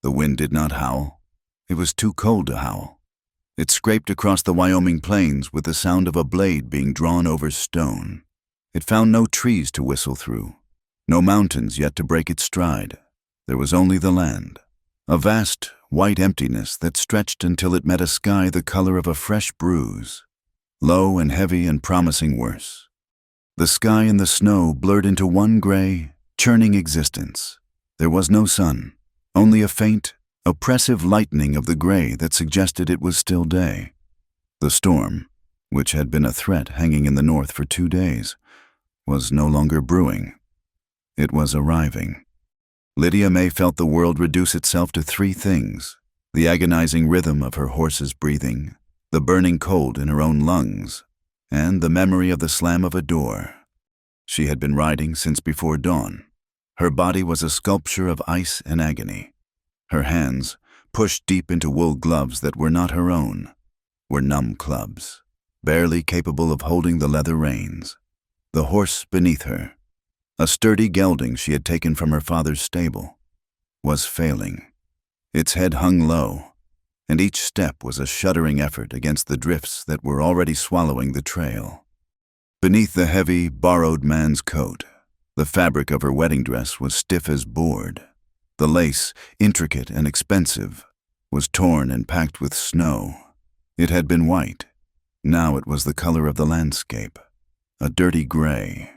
The wind did not howl. It was too cold to howl. It scraped across the Wyoming plains with the sound of a blade being drawn over stone. It found no trees to whistle through, no mountains yet to break its stride. There was only the land, a vast, white emptiness that stretched until it met a sky the color of a fresh bruise, low and heavy and promising worse. The sky and the snow blurred into one gray, churning existence. There was no sun, only a faint, oppressive lightening of the gray that suggested it was still day. The storm, which had been a threat hanging in the north for 2 days, was no longer brewing. It was arriving. Lydia May felt the world reduce itself to 3 things: the agonizing rhythm of her horse's breathing, the burning cold in her own lungs, and the memory of the slam of a door. She had been riding since before dawn. Her body was a sculpture of ice and agony. Her hands, pushed deep into wool gloves that were not her own, were numb clubs, barely capable of holding the leather reins. The horse beneath her, a sturdy gelding she had taken from her father's stable, was failing. Its head hung low, and each step was a shuddering effort against the drifts that were already swallowing the trail. Beneath the heavy, borrowed man's coat, the fabric of her wedding dress was stiff as board. The lace, intricate and expensive, was torn and packed with snow. It had been white. Now it was the color of the landscape, a dirty gray.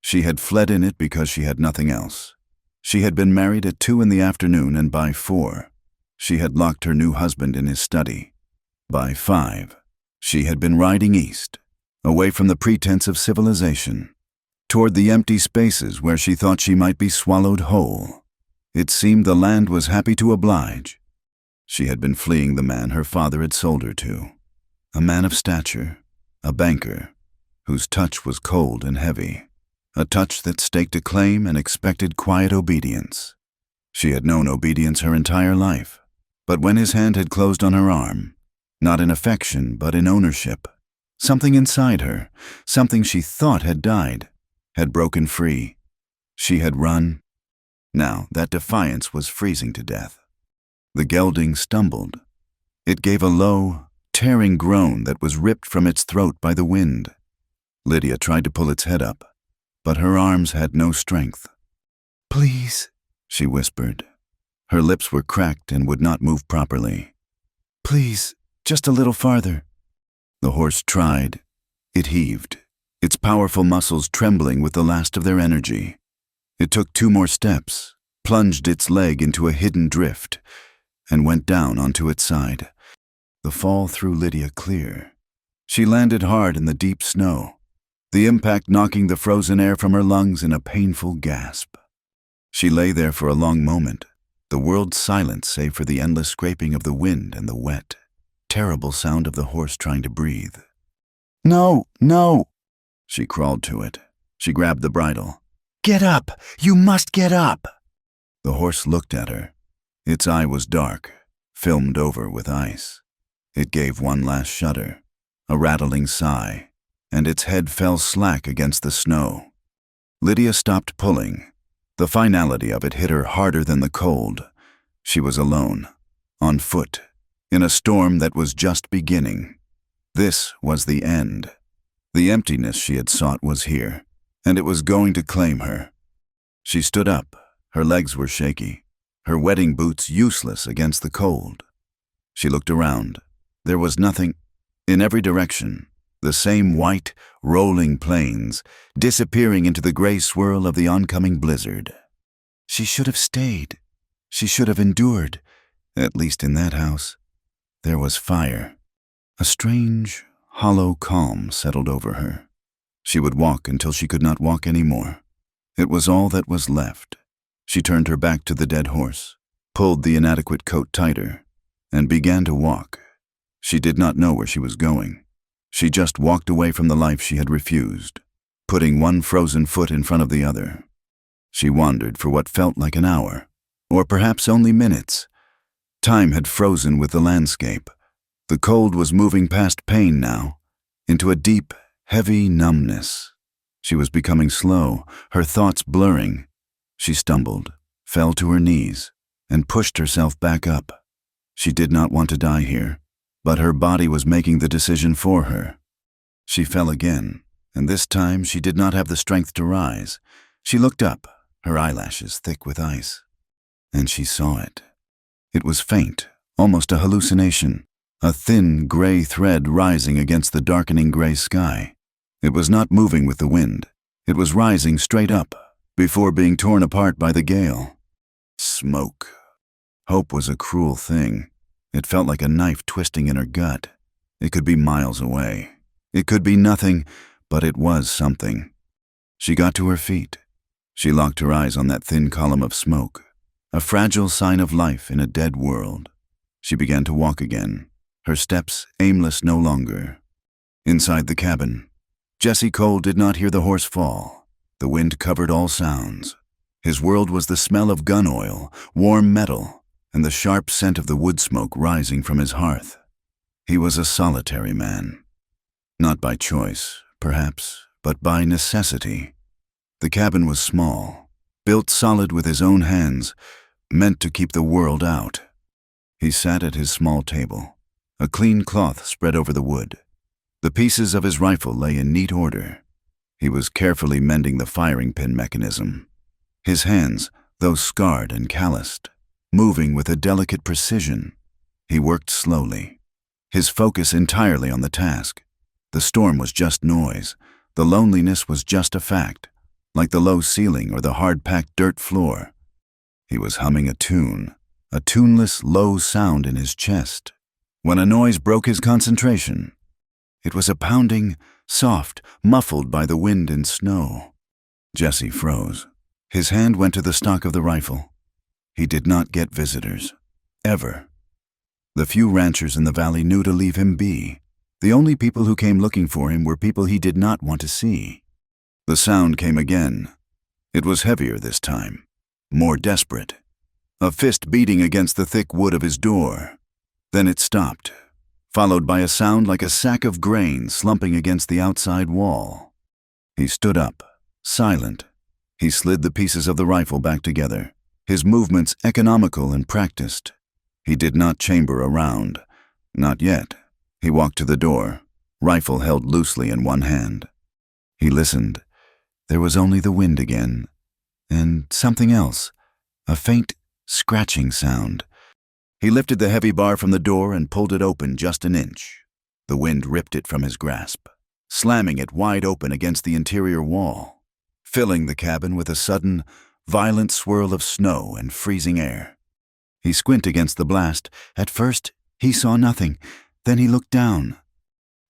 She had fled in it because she had nothing else. She had been married at 2 in the afternoon, and by 4, she had locked her new husband in his study. By 5, she had been riding east, away from the pretense of civilization, toward the empty spaces where she thought she might be swallowed whole. It seemed the land was happy to oblige. She had been fleeing the man her father had sold her to, a man of stature, a banker, whose touch was cold and heavy, a touch that staked a claim and expected quiet obedience. She had known obedience her entire life, but when his hand had closed on her arm, not in affection but in ownership, something inside her, something she thought had died, had broken free. She had run. Now that defiance was freezing to death. The gelding stumbled. It gave a low, tearing groan that was ripped from its throat by the wind. Lydia tried to pull its head up, but her arms had no strength. "Please," she whispered. Her lips were cracked and would not move properly. "Please, just a little farther." The horse tried. It heaved, its powerful muscles trembling with the last of their energy. It took 2 more steps, plunged its leg into a hidden drift, and went down onto its side. The fall threw Lydia clear. She landed hard in the deep snow, the impact knocking the frozen air from her lungs in a painful gasp. She lay there for a long moment, the world silent save for the endless scraping of the wind and the wet, terrible sound of the horse trying to breathe. "No, no!" She crawled to it. She grabbed the bridle. "Get up! You must get up!" The horse looked at her. Its eye was dark, filmed over with ice. It gave one last shudder, a rattling sigh, and its head fell slack against the snow. Lydia stopped pulling. The finality of it hit her harder than the cold. She was alone, on foot, in a storm that was just beginning. This was the end. The emptiness she had sought was here, and it was going to claim her. She stood up. Her legs were shaky, her wedding boots useless against the cold. She looked around. There was nothing. In every direction, the same white, rolling plains, disappearing into the gray swirl of the oncoming blizzard. She should have stayed. She should have endured, at least in that house. There was fire. A strange, hollow calm settled over her. She would walk until she could not walk anymore. It was all that was left. She turned her back to the dead horse, pulled the inadequate coat tighter, and began to walk. She did not know where she was going. She just walked away from the life she had refused, putting one frozen foot in front of the other. She wandered for what felt like an hour, or perhaps only minutes. Time had frozen with the landscape. The cold was moving past pain now, into a deep, heavy numbness. She was becoming slow, her thoughts blurring. She stumbled, fell to her knees, and pushed herself back up. She did not want to die here, but her body was making the decision for her. She fell again, and this time she did not have the strength to rise. She looked up, her eyelashes thick with ice, and she saw it. It was faint, almost a hallucination, a thin gray thread rising against the darkening gray sky. It was not moving with the wind. It was rising straight up, before being torn apart by the gale. Smoke. Hope was a cruel thing. It felt like a knife twisting in her gut. It could be miles away. It could be nothing, but it was something. She got to her feet. She locked her eyes on that thin column of smoke, a fragile sign of life in a dead world. She began to walk again, her steps aimless no longer. Inside the cabin, Jesse Cole did not hear the horse fall. The wind covered all sounds. His world was the smell of gun oil, warm metal, and the sharp scent of the wood smoke rising from his hearth. He was a solitary man. Not by choice, perhaps, but by necessity. The cabin was small, built solid with his own hands, meant to keep the world out. He sat at his small table, a clean cloth spread over the wood. The pieces of his rifle lay in neat order. He was carefully mending the firing pin mechanism. His hands, though scarred and calloused, moving with a delicate precision. He worked slowly, his focus entirely on the task. The storm was just noise. The loneliness was just a fact, like the low ceiling or the hard-packed dirt floor. He was humming a tune, a tuneless, low sound in his chest, when a noise broke his concentration. It was a pounding, soft, muffled by the wind and snow. Jesse froze. His hand went to the stock of the rifle. He did not get visitors. Ever. The few ranchers in the valley knew to leave him be. The only people who came looking for him were people he did not want to see. The sound came again. It was heavier this time, more desperate. A fist beating against the thick wood of his door. Then it stopped, followed by a sound like a sack of grain slumping against the outside wall. He stood up, silent. He slid the pieces of the rifle back together, his movements economical and practiced. He did not chamber a round. Not yet. He walked to the door, rifle held loosely in one hand. He listened. There was only the wind again, and something else, a faint, scratching sound. He lifted the heavy bar from the door and pulled it open just an inch. The wind ripped it from his grasp, slamming it wide open against the interior wall, filling the cabin with a sudden, violent swirl of snow and freezing air. He squinted against the blast. At first, he saw nothing. Then he looked down.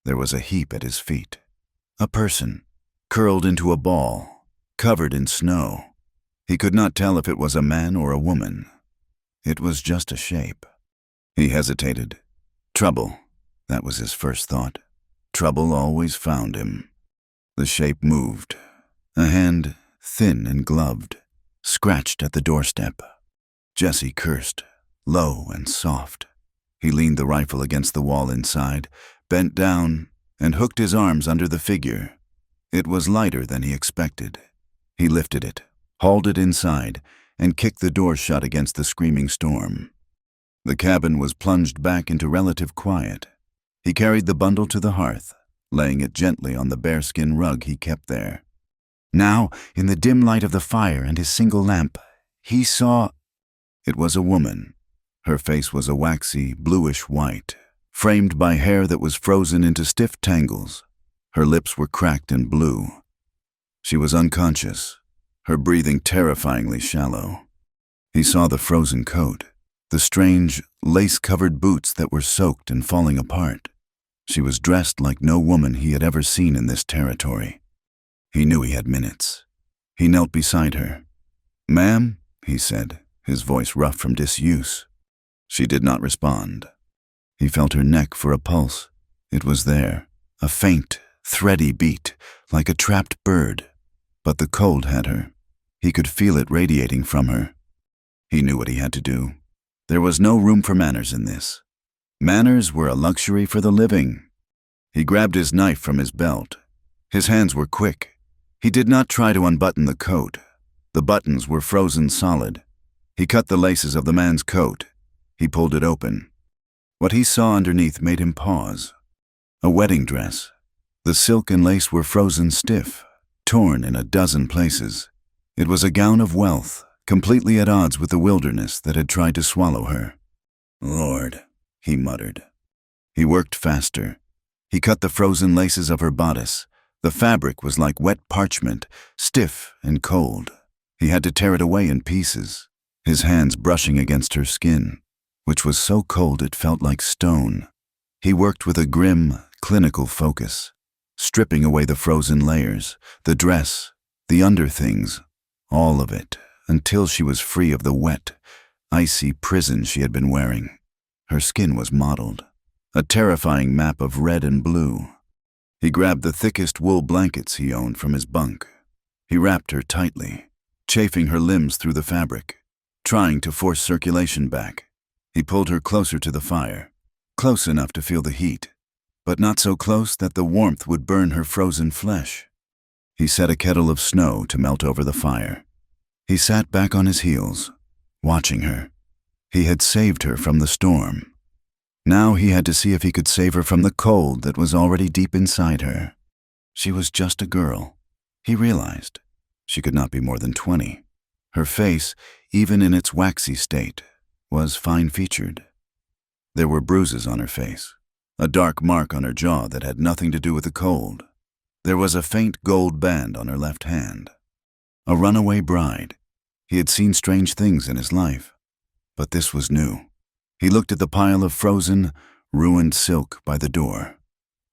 There was a heap at his feet. A person, curled into a ball, covered in snow. He could not tell if it was a man or a woman. It was just a shape. He hesitated. Trouble, that was his first thought. Trouble always found him. The shape moved. A hand, thin and gloved, scratched at the doorstep. Jesse cursed, low and soft. He leaned the rifle against the wall inside, bent down, and hooked his arms under the figure. It was lighter than he expected. He lifted it, hauled it inside, and kicked the door shut against the screaming storm. The cabin was plunged back into relative quiet. He carried the bundle to the hearth, laying it gently on the bearskin rug he kept there. Now, in the dim light of the fire and his single lamp, he saw... It was a woman. Her face was a waxy, bluish white, framed by hair that was frozen into stiff tangles. Her lips were cracked and blue. She was unconscious, her breathing terrifyingly shallow. He saw the frozen coat, the strange, lace-covered boots that were soaked and falling apart. She was dressed like no woman he had ever seen in this territory. He knew he had minutes. He knelt beside her. "Ma'am," he said, his voice rough from disuse. She did not respond. He felt her neck for a pulse. It was there, a faint, thready beat, like a trapped bird. But the cold had her. He could feel it radiating from her. He knew what he had to do. There was no room for manners in this. Manners were a luxury for the living. He grabbed his knife from his belt. His hands were quick. He did not try to unbutton the coat. The buttons were frozen solid. He cut the laces of the man's coat. He pulled it open. What he saw underneath made him pause. A wedding dress. The silk and lace were frozen stiff, torn in a dozen places. It was a gown of wealth, completely at odds with the wilderness that had tried to swallow her. "Lord," he muttered. He worked faster. He cut the frozen laces of her bodice. The fabric was like wet parchment, stiff and cold. He had to tear it away in pieces, his hands brushing against her skin, which was so cold it felt like stone. He worked with a grim, clinical focus, stripping away the frozen layers, the dress, the underthings, all of it, until she was free of the wet, icy prison she had been wearing. Her skin was mottled, a terrifying map of red and blue. He grabbed the thickest wool blankets he owned from his bunk. He wrapped her tightly, chafing her limbs through the fabric, trying to force circulation back. He pulled her closer to the fire, close enough to feel the heat, but not so close that the warmth would burn her frozen flesh. He set a kettle of snow to melt over the fire. He sat back on his heels, watching her. He had saved her from the storm. Now he had to see if he could save her from the cold that was already deep inside her. She was just a girl. He realized she could not be more than 20. Her face, even in its waxy state, was fine-featured. There were bruises on her face, a dark mark on her jaw that had nothing to do with the cold. There was a faint gold band on her left hand. A runaway bride. He had seen strange things in his life, but this was new. He looked at the pile of frozen, ruined silk by the door.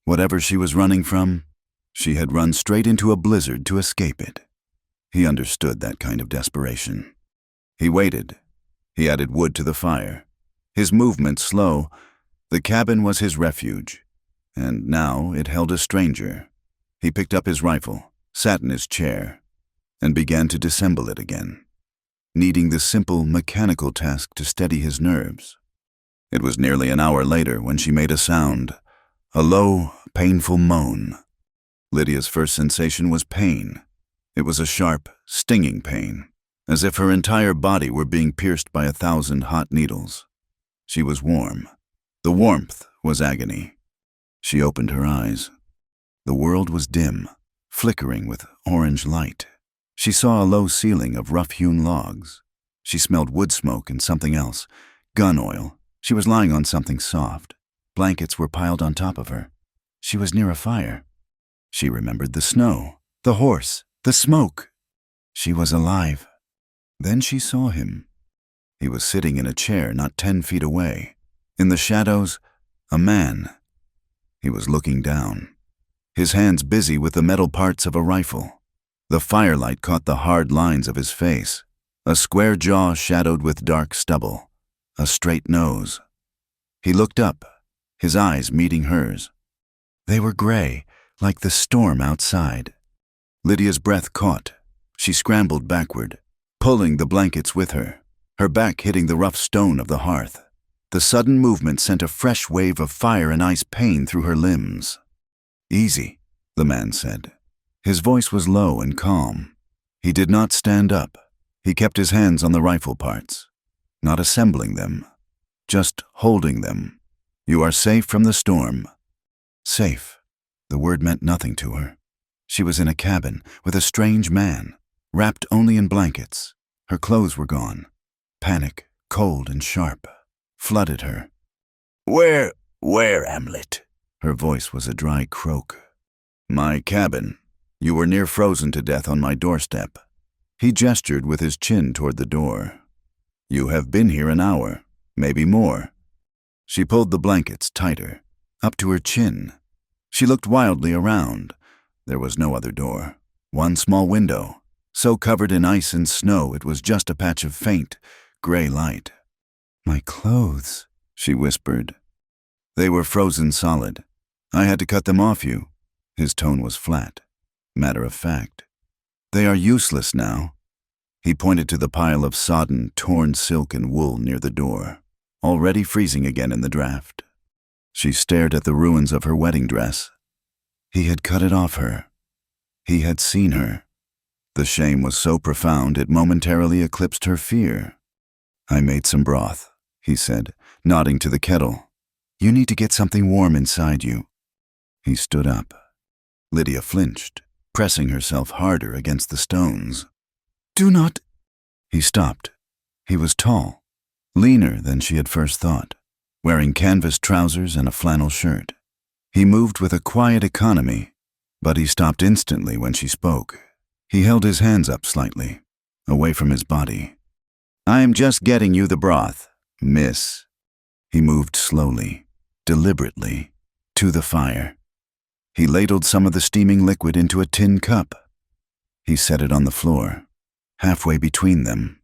Whatever she was running from, she had run straight into a blizzard to escape it. He understood that kind of desperation. He waited. He added wood to the fire. His movements slow. The cabin was his refuge, and now it held a stranger. He picked up his rifle, sat in his chair, and began to disassemble it again, needing the simple mechanical task to steady his nerves. It was nearly an hour later when she made a sound, a low, painful moan. Lydia's first sensation was pain. It was a sharp, stinging pain, as if her entire body were being pierced by 1,000 hot needles. She was warm. The warmth was agony. She opened her eyes. The world was dim, flickering with orange light. She saw a low ceiling of rough-hewn logs. She smelled wood smoke and something else, gun oil. She was lying on something soft. Blankets were piled on top of her. She was near a fire. She remembered the snow, the horse, the smoke. She was alive. Then she saw him. He was sitting in a chair not 10 feet away. In the shadows, a man. He was looking down, his hands busy with the metal parts of a rifle. The firelight caught the hard lines of his face, a square jaw shadowed with dark stubble, a straight nose. He looked up, his eyes meeting hers. They were gray, like the storm outside. Lydia's breath caught. She scrambled backward, pulling the blankets with her, her back hitting the rough stone of the hearth. The sudden movement sent a fresh wave of fire and ice pain through her limbs. "Easy," the man said. His voice was low and calm. He did not stand up. He kept his hands on the rifle parts, not assembling them, just holding them. "You are safe from the storm." Safe. The word meant nothing to her. She was in a cabin with a strange man, wrapped only in blankets. Her clothes were gone. Panic, cold and sharp, flooded her. Where, Hamlet?" Her voice was a dry croak. "My cabin. You were near frozen to death on my doorstep." He gestured with his chin toward the door. "You have been here an hour, maybe more." She pulled the blankets tighter, up to her chin. She looked wildly around. There was no other door. One small window, so covered in ice and snow it was just a patch of faint, gray light. "My clothes," she whispered. "They were frozen solid. I had to cut them off you." His tone was flat, matter of fact. "They are useless now." He pointed to the pile of sodden, torn silk and wool near the door, already freezing again in the draft. She stared at the ruins of her wedding dress. He had cut it off her. He had seen her. The shame was so profound it momentarily eclipsed her fear. "I made some broth," he said, nodding to the kettle. "You need to get something warm inside you." He stood up. Lydia flinched, pressing herself harder against the stones. "Do not—" He stopped. He was tall, leaner than she had first thought, wearing canvas trousers and a flannel shirt. He moved with a quiet economy, but he stopped instantly when she spoke. He held his hands up slightly, away from his body. "I am just getting you the broth, miss." He moved slowly, deliberately, to the fire. He ladled some of the steaming liquid into a tin cup. He set it on the floor, halfway between them.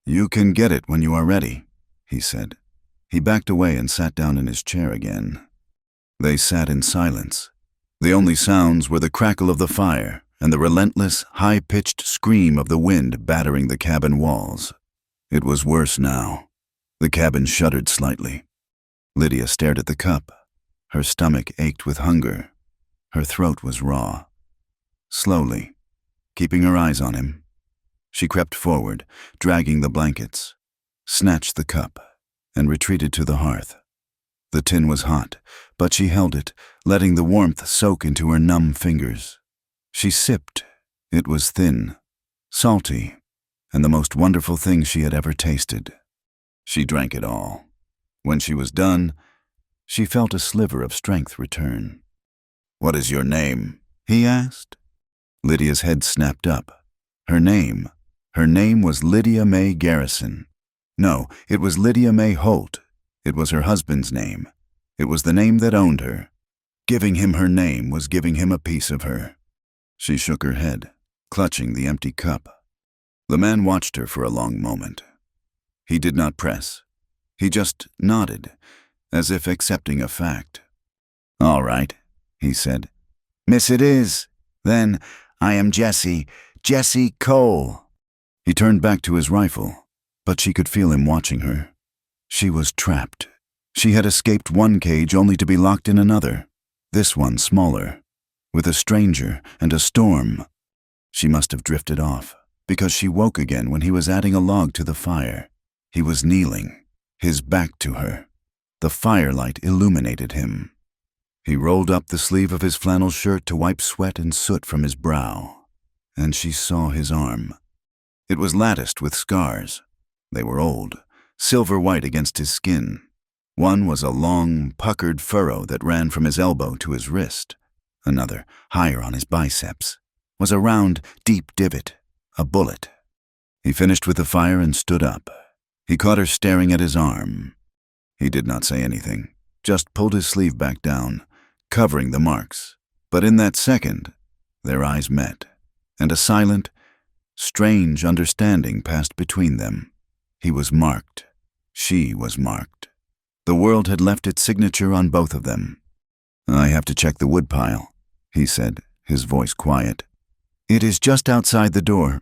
"You can get it when you are ready," he said. He backed away and sat down in his chair again. They sat in silence. The only sounds were the crackle of the fire and the relentless, high-pitched scream of the wind battering the cabin walls. It was worse now. The cabin shuddered slightly. Lydia stared at the cup. Her stomach ached with hunger. Her throat was raw. Slowly, keeping her eyes on him, she crept forward, dragging the blankets, snatched the cup, and retreated to the hearth. The tin was hot, but she held it, letting the warmth soak into her numb fingers. She sipped. It was thin, salty, and the most wonderful thing she had ever tasted. She drank it all. When she was done, she felt a sliver of strength return. "What is your name?" he asked. Lydia's head snapped up. Her name was Lydia May Garrison. No, it was Lydia May Holt. It was her husband's name. It was the name that owned her. Giving him her name was giving him a piece of her. She shook her head, clutching the empty cup. The man watched her for a long moment. He did not press. He just nodded, as if accepting a fact. "All right," he said. "Miss it is. Then I am Jesse Cole." He turned back to his rifle, but she could feel him watching her. She was trapped. She had escaped one cage only to be locked in another, this one smaller, with a stranger and a storm. She must have drifted off, because she woke again when he was adding a log to the fire. He was kneeling, his back to her. The firelight illuminated him. He rolled up the sleeve of his flannel shirt to wipe sweat and soot from his brow, and she saw his arm. It was latticed with scars. They were old, silver-white against his skin. One was a long, puckered furrow that ran from his elbow to his wrist. Another, higher on his biceps, was a round, deep divot, a bullet. He finished with the fire and stood up. He caught her staring at his arm. He did not say anything, just pulled his sleeve back down, covering the marks. But in that second, their eyes met, and a silent, strange understanding passed between them. He was marked. She was marked. The world had left its signature on both of them. "I have to check the woodpile," he said, his voice quiet. "It is just outside the door.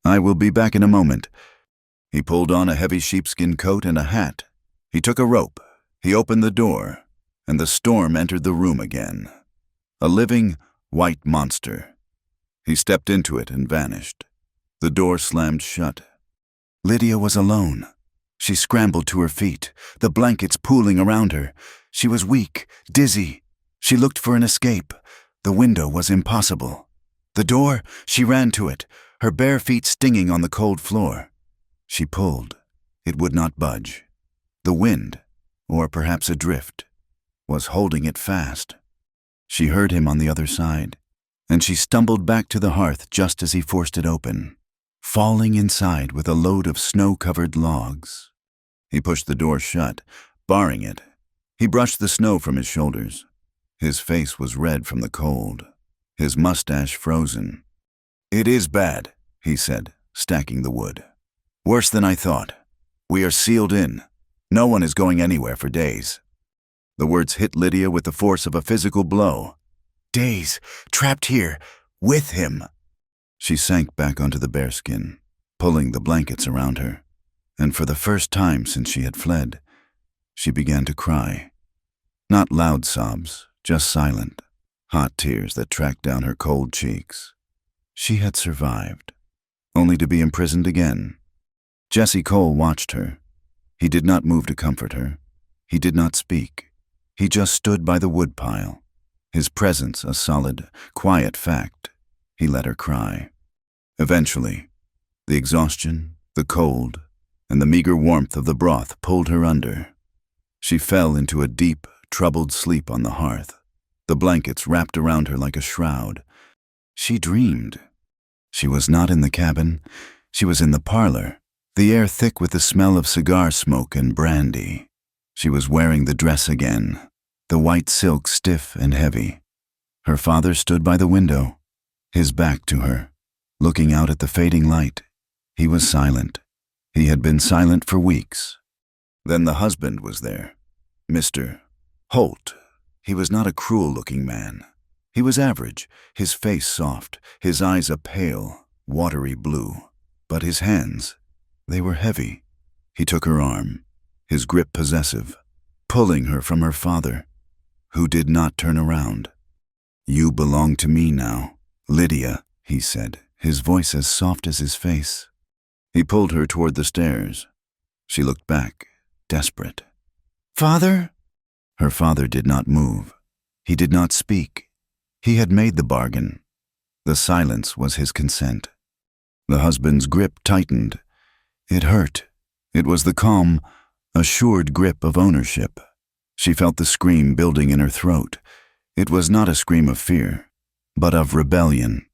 I will be back in a moment." He pulled on a heavy sheepskin coat and a hat. He took a rope. He opened the door, and the storm entered the room again. A living, white monster. He stepped into it and vanished. The door slammed shut. Lydia was alone. She scrambled to her feet, the blankets pooling around her. She was weak, dizzy. She looked for an escape. The window was impossible. The door, she ran to it, her bare feet stinging on the cold floor. She pulled. It would not budge. The wind, or perhaps a drift, was holding it fast. She heard him on the other side, and she stumbled back to the hearth just as he forced it open, falling inside with a load of snow-covered logs. He pushed the door shut, barring it. He brushed the snow from his shoulders. His face was red from the cold, his mustache frozen. "It is bad," he said, stacking the wood. "Worse than I thought. We are sealed in. No one is going anywhere for days." The words hit Lydia with the force of a physical blow. "Days, trapped here, with him." She sank back onto the bearskin, pulling the blankets around her, and for the first time since she had fled, she began to cry. Not loud sobs, just silent, hot tears that tracked down her cold cheeks. She had survived, only to be imprisoned again. Jesse Cole watched her. He did not move to comfort her. He did not speak. He just stood by the woodpile, his presence a solid, quiet fact. He let her cry. Eventually, the exhaustion, the cold, and the meager warmth of the broth pulled her under. She fell into a deep, troubled sleep on the hearth, the blankets wrapped around her like a shroud. She dreamed. She was not in the cabin. She was in the parlor, the air thick with the smell of cigar smoke and brandy. She was wearing the dress again, the white silk stiff and heavy. Her father stood by the window, his back to her, looking out at the fading light. He was silent. He had been silent for weeks. Then the husband was there, Mr. Holt. He was not a cruel-looking man. He was average, his face soft, his eyes a pale, watery blue. But his hands, they were heavy. He took her arm, his grip possessive, pulling her from her father, who did not turn around. "You belong to me now, Lydia," he said, his voice as soft as his face. He pulled her toward the stairs. She looked back, desperate. "Father?" Her father did not move. He did not speak. He had made the bargain. The silence was his consent. The husband's grip tightened. It hurt. It was the calm, assured grip of ownership. She felt the scream building in her throat. It was not a scream of fear, but of rebellion.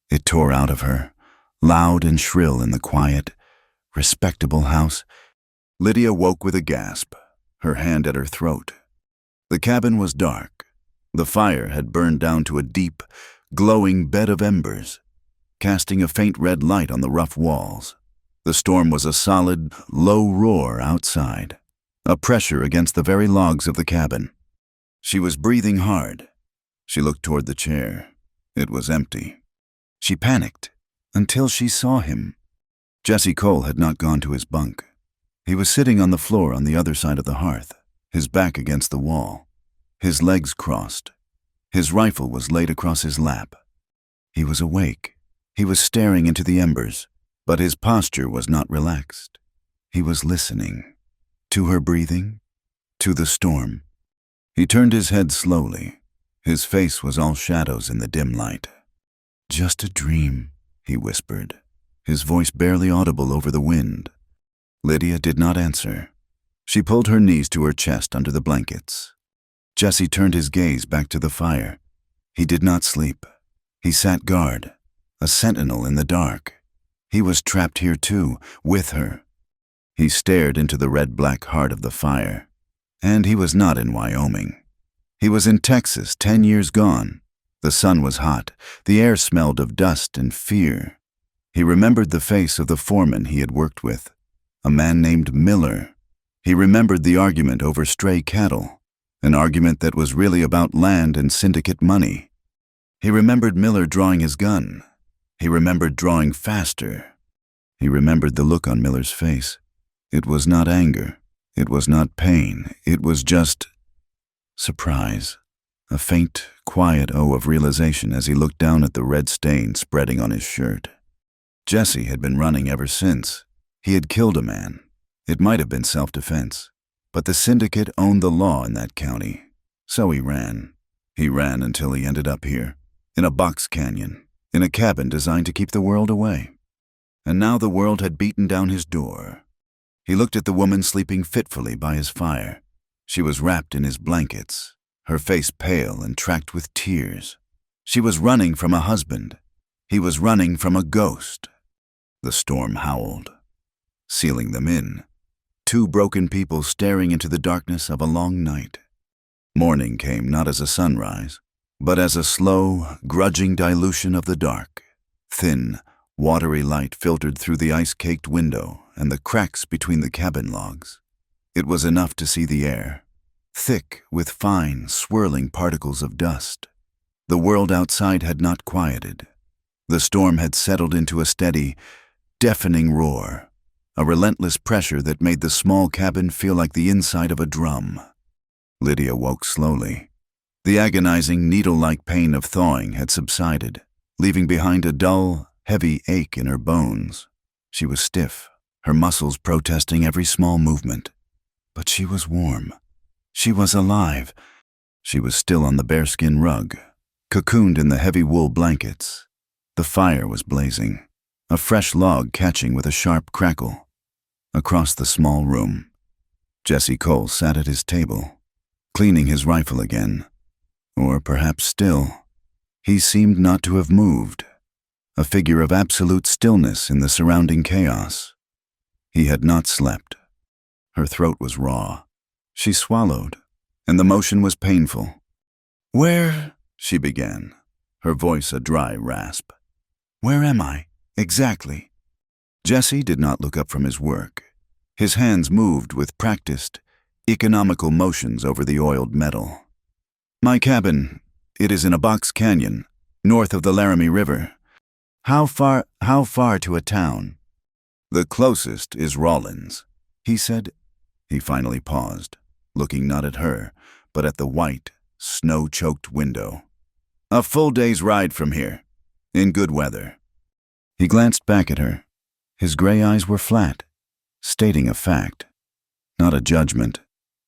It tore out of her, loud and shrill in the quiet, respectable house. Lydia woke with a gasp, her hand at her throat. The cabin was dark. The fire had burned down to a deep, glowing bed of embers, casting a faint red light on the rough walls. The storm was a solid, low roar outside, a pressure against the very logs of the cabin. She was breathing hard. She looked toward the chair. It was empty. She panicked until she saw him. Jesse Cole had not gone to his bunk. He was sitting on the floor on the other side of the hearth, his back against the wall, his legs crossed. His rifle was laid across his lap. He was awake. He was staring into the embers, but his posture was not relaxed. He was listening. To her breathing, to the storm. He turned his head slowly. His face was all shadows in the dim light. "Just a dream," he whispered, his voice barely audible over the wind. Lydia did not answer. She pulled her knees to her chest under the blankets. Jesse turned his gaze back to the fire. He did not sleep. He sat guard, a sentinel in the dark. He was trapped here too, with her. He stared into the red-black heart of the fire. And he was not in Wyoming. He was in Texas, 10 years gone. The sun was hot. The air smelled of dust and fear. He remembered the face of the foreman he had worked with, a man named Miller. He remembered the argument over stray cattle, an argument that was really about land and syndicate money. He remembered Miller drawing his gun. He remembered drawing faster. He remembered the look on Miller's face. It was not anger. It was not pain. It was just surprise. A faint, quiet O of realization as he looked down at the red stain spreading on his shirt. Jesse had been running ever since. He had killed a man. It might have been self-defense, but the syndicate owned the law in that county. So he ran. He ran until he ended up here, in a box canyon, in a cabin designed to keep the world away. And now the world had beaten down his door. He looked at the woman sleeping fitfully by his fire. She was wrapped in his blankets, her face pale and tracked with tears. She was running from a husband. He was running from a ghost. The storm howled, sealing them in. Two broken people staring into the darkness of a long night. Morning came not as a sunrise, but as a slow, grudging dilution of the dark. Thin, watery light filtered through the ice-caked window and the cracks between the cabin logs. It was enough to see the air, thick with fine, swirling particles of dust. The world outside had not quieted. The storm had settled into a steady, deafening roar, a relentless pressure that made the small cabin feel like the inside of a drum. Lydia woke slowly. The agonizing, needle-like pain of thawing had subsided, leaving behind a dull, heavy ache in her bones. She was stiff, her muscles protesting every small movement. But she was warm. She was alive. She was still on the bearskin rug, cocooned in the heavy wool blankets. The fire was blazing, a fresh log catching with a sharp crackle. Across the small room, Jesse Cole sat at his table, cleaning his rifle again. Or perhaps still, he seemed not to have moved, a figure of absolute stillness in the surrounding chaos. He had not slept. Her throat was raw. She swallowed, and the motion was painful. "Where?" she began, her voice a dry rasp. "Where am I, exactly?" Jesse did not look up from his work. His hands moved with practiced, economical motions over the oiled metal. "My cabin, it is in a box canyon, north of the Laramie River. How far to a town?" "The closest is Rawlins," he said. He finally paused, looking not at her, but at the white, snow-choked window. "A full day's ride from here, in good weather." He glanced back at her. His gray eyes were flat, stating a fact, not a judgment.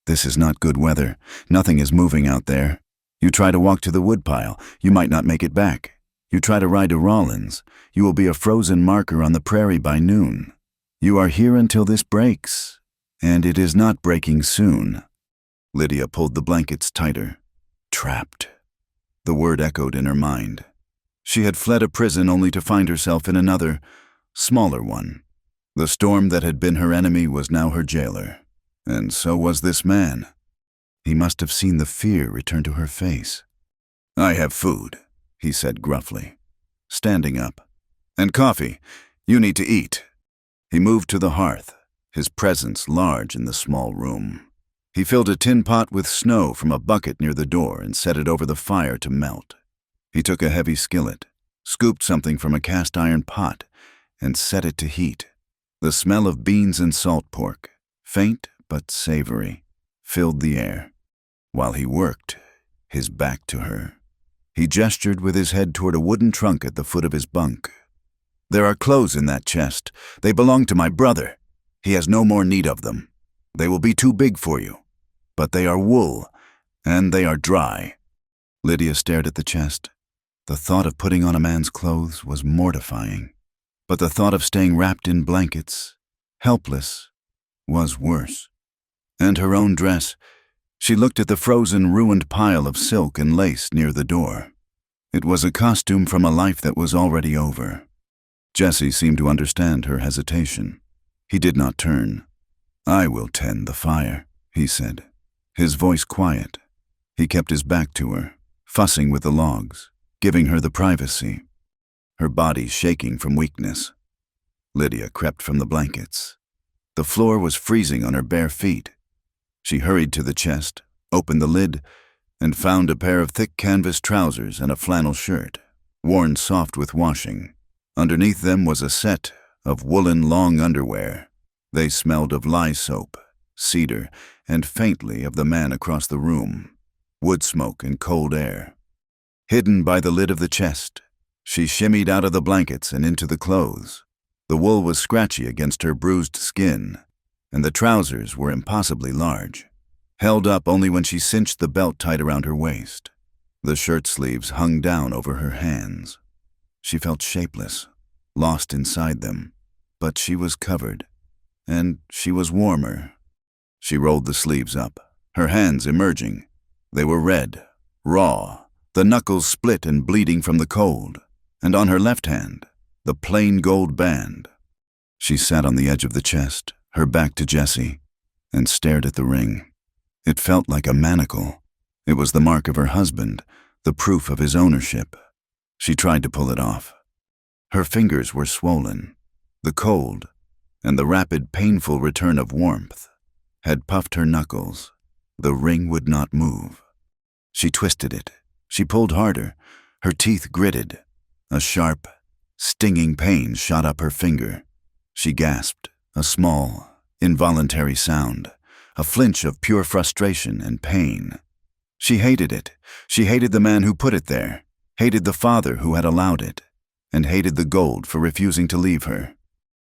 "This is not good weather. Nothing is moving out there. You try to walk to the woodpile, you might not make it back. You try to ride to Rawlins, you will be a frozen marker on the prairie by noon. You are here until this breaks, and it is not breaking soon." Lydia pulled the blankets tighter. Trapped. The word echoed in her mind. She had fled a prison only to find herself in another, smaller one. The storm that had been her enemy was now her jailer, and so was this man. He must have seen the fear return to her face. "I have food," he said gruffly, standing up. "And coffee. You need to eat." He moved to the hearth, his presence large in the small room. He filled a tin pot with snow from a bucket near the door and set it over the fire to melt. He took a heavy skillet, scooped something from a cast-iron pot, and set it to heat. The smell of beans and salt pork, faint but savory, filled the air. While he worked, his back to her, he gestured with his head toward a wooden trunk at the foot of his bunk. "There are clothes in that chest. They belong to my brother. He has no more need of them. They will be too big for you. But they are wool, and they are dry." Lydia stared at the chest. The thought of putting on a man's clothes was mortifying, but the thought of staying wrapped in blankets, helpless, was worse. And her own dress. She looked at the frozen, ruined pile of silk and lace near the door. It was a costume from a life that was already over. Jesse seemed to understand her hesitation. He did not turn. "I will tend the fire," he said, his voice quiet. He kept his back to her, fussing with the logs, giving her the privacy. Her body shaking from weakness. Lydia crept from the blankets. The floor was freezing on her bare feet. She hurried to the chest, opened the lid, and found a pair of thick canvas trousers and a flannel shirt, worn soft with washing. Underneath them was a set of woolen long underwear. They smelled of lye soap, cedar, and faintly of the man across the room, wood smoke and cold air. Hidden by the lid of the chest, she shimmied out of the blankets and into the clothes. The wool was scratchy against her bruised skin, and the trousers were impossibly large, held up only when she cinched the belt tight around her waist. The shirt sleeves hung down over her hands. She felt shapeless, lost inside them, but she was covered, and she was warmer. She rolled the sleeves up, her hands emerging. They were red, raw, the knuckles split and bleeding from the cold, and on her left hand, the plain gold band. She sat on the edge of the chest, her back to Jesse, and stared at the ring. It felt like a manacle. It was the mark of her husband, the proof of his ownership. She tried to pull it off. Her fingers were swollen. The cold, and the rapid, painful return of warmth, had puffed her knuckles. The ring would not move. She twisted it. She pulled harder. Her teeth gritted. A sharp, stinging pain shot up her finger. She gasped, a small, involuntary sound, a flinch of pure frustration and pain. She hated it. She hated the man who put it there, hated the father who had allowed it, and hated the gold for refusing to leave her.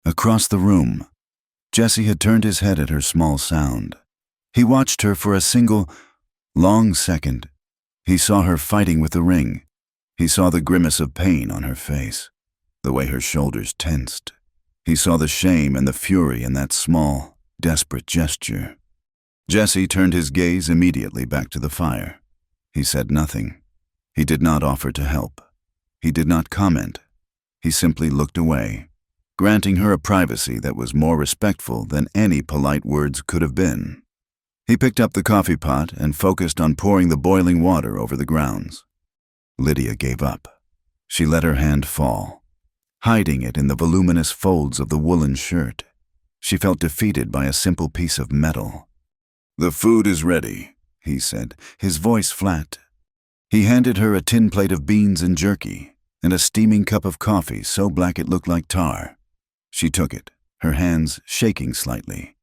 Across the room, Jesse had turned his head at her small sound. He watched her for a single, long second. He saw her fighting with the ring. He saw the grimace of pain on her face, the way her shoulders tensed. He saw the shame and the fury in that small, desperate gesture. Jesse turned his gaze immediately back to the fire. He said nothing. He did not offer to help. He did not comment. He simply looked away, granting her a privacy that was more respectful than any polite words could have been. He picked up the coffee pot and focused on pouring the boiling water over the grounds. Lydia gave up. She let her hand fall, hiding it in the voluminous folds of the woolen shirt. She felt defeated by a simple piece of metal. "The food is ready," he said, his voice flat. He handed her a tin plate of beans and jerky, and a steaming cup of coffee so black it looked like tar. She took it, her hands shaking slightly.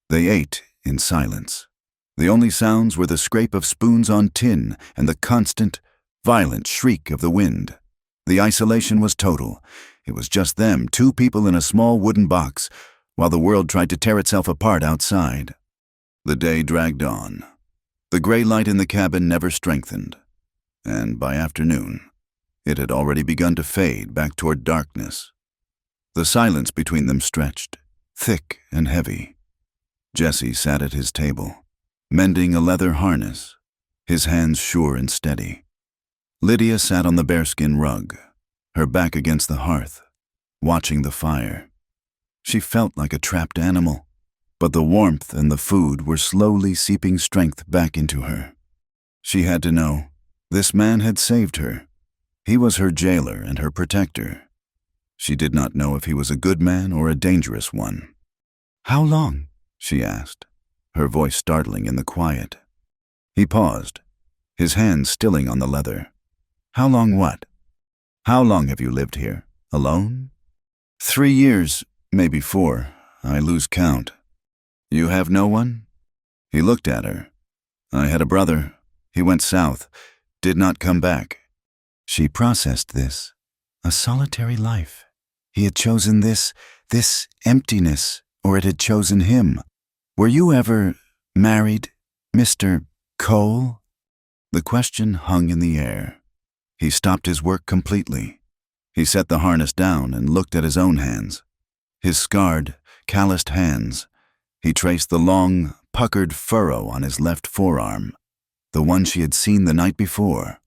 They ate in silence. The only sounds were the scrape of spoons on tin and the constant, violent shriek of the wind. The isolation was total. It was just them, two people in a small wooden box, while the world tried to tear itself apart outside. The day dragged on. The gray light in the cabin never strengthened, and by afternoon, it had already begun to fade back toward darkness. The silence between them stretched, thick and heavy. Jesse sat at his table, mending a leather harness, his hands sure and steady. Lydia sat on the bearskin rug, her back against the hearth, watching the fire. She felt like a trapped animal, but the warmth and the food were slowly seeping strength back into her. She had to know, this man had saved her. He was her jailer and her protector. She did not know if he was a good man or a dangerous one. "How long?" she asked, her voice startling in the quiet. He paused, his hands stilling on the leather. "How long what? How long have you lived here? Alone?" 3 years, maybe 4. I lose count." "You have no one?" He looked at her. "I had a brother. He went south, did not come back." She processed this. A solitary life. He had chosen this emptiness, or it had chosen him. "Were you ever married, Mr. Cole?" The question hung in the air. He stopped his work completely. He set the harness down and looked at his own hands. His scarred, calloused hands. He traced the long, puckered furrow on his left forearm, the one she had seen the night before.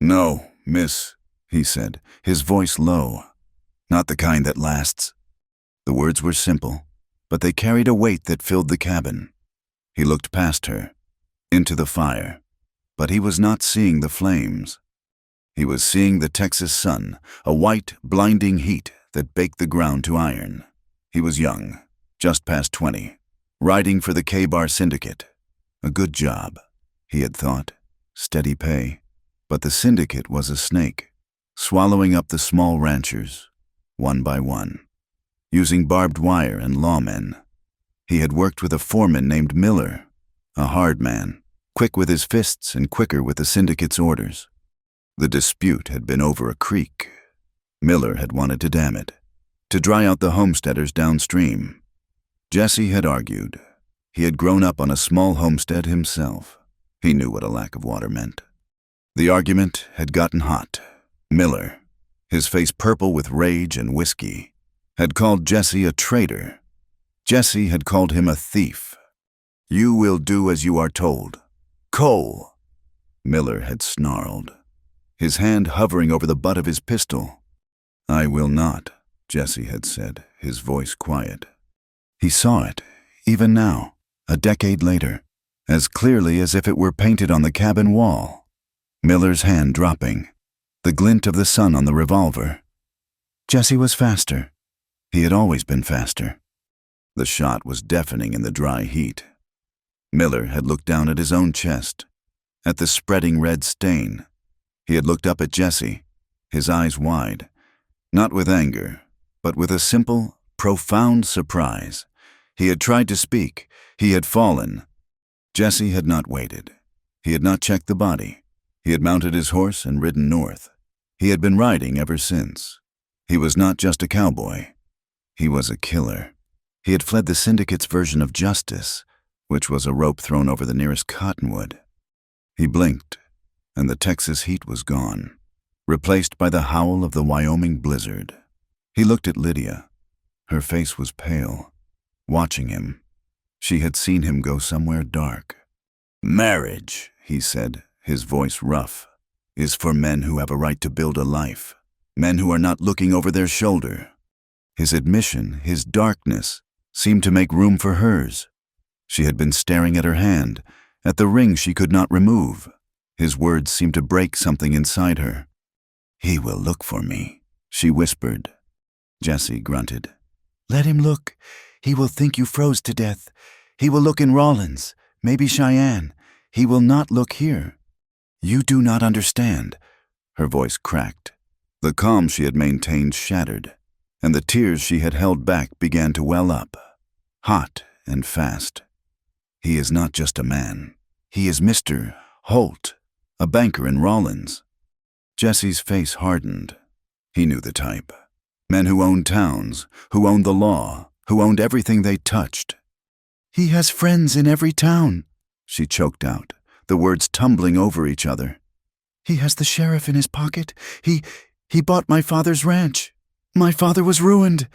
"No, miss," he said, his voice low. "Not the kind that lasts." The words were simple, but they carried a weight that filled the cabin. He looked past her, into the fire, but he was not seeing the flames. He was seeing the Texas sun, a white, blinding heat that baked the ground to iron. He was young, just past 20, riding for the K-Bar syndicate. A good job, he had thought, steady pay. But the syndicate was a snake, swallowing up the small ranchers, one by one, using barbed wire and lawmen. He had worked with a foreman named Miller, a hard man, quick with his fists and quicker with the syndicate's orders. The dispute had been over a creek. Miller had wanted to dam it, to dry out the homesteaders downstream. Jesse had argued. He had grown up on a small homestead himself. He knew what a lack of water meant. The argument had gotten hot. Miller, his face purple with rage and whiskey, had called Jesse a traitor. Jesse had called him a thief. "You will do as you are told. Cole!" Miller had snarled, his hand hovering over the butt of his pistol. "I will not," Jesse had said, his voice quiet. He saw it, even now, a decade later, as clearly as if it were painted on the cabin wall. Miller's hand dropping, the glint of the sun on the revolver. Jesse was faster. He had always been faster. The shot was deafening in the dry heat. Miller had looked down at his own chest, at the spreading red stain. He had looked up at Jesse, his eyes wide, not with anger, but with a simple, profound surprise. He had tried to speak. He had fallen. Jesse had not waited. He had not checked the body. He had mounted his horse and ridden north. He had been riding ever since. He was not just a cowboy. He was a killer. He had fled the syndicate's version of justice, which was a rope thrown over the nearest cottonwood. He blinked, and the Texas heat was gone, replaced by the howl of the Wyoming blizzard. He looked at Lydia. Her face was pale. Watching him, she had seen him go somewhere dark. "Marriage," he said, his voice rough, "is for men who have a right to build a life, men who are not looking over their shoulder." His admission, his darkness, seemed to make room for hers. She had been staring at her hand, at the ring she could not remove. His words seemed to break something inside her. "He will look for me," she whispered. Jesse grunted. "Let him look. He will think you froze to death. He will look in Rawlins, maybe Cheyenne. He will not look here." "You do not understand." Her voice cracked. The calm she had maintained shattered, and the tears she had held back began to well up, hot and fast. "He is not just a man. He is Mr. Holt, a banker in Rawlins." Jesse's face hardened. He knew the type. Men who owned towns, who owned the law, who owned everything they touched. "He has friends in every town," she choked out, the words tumbling over each other. "He has the sheriff in his pocket. He bought my father's ranch. My father was ruined,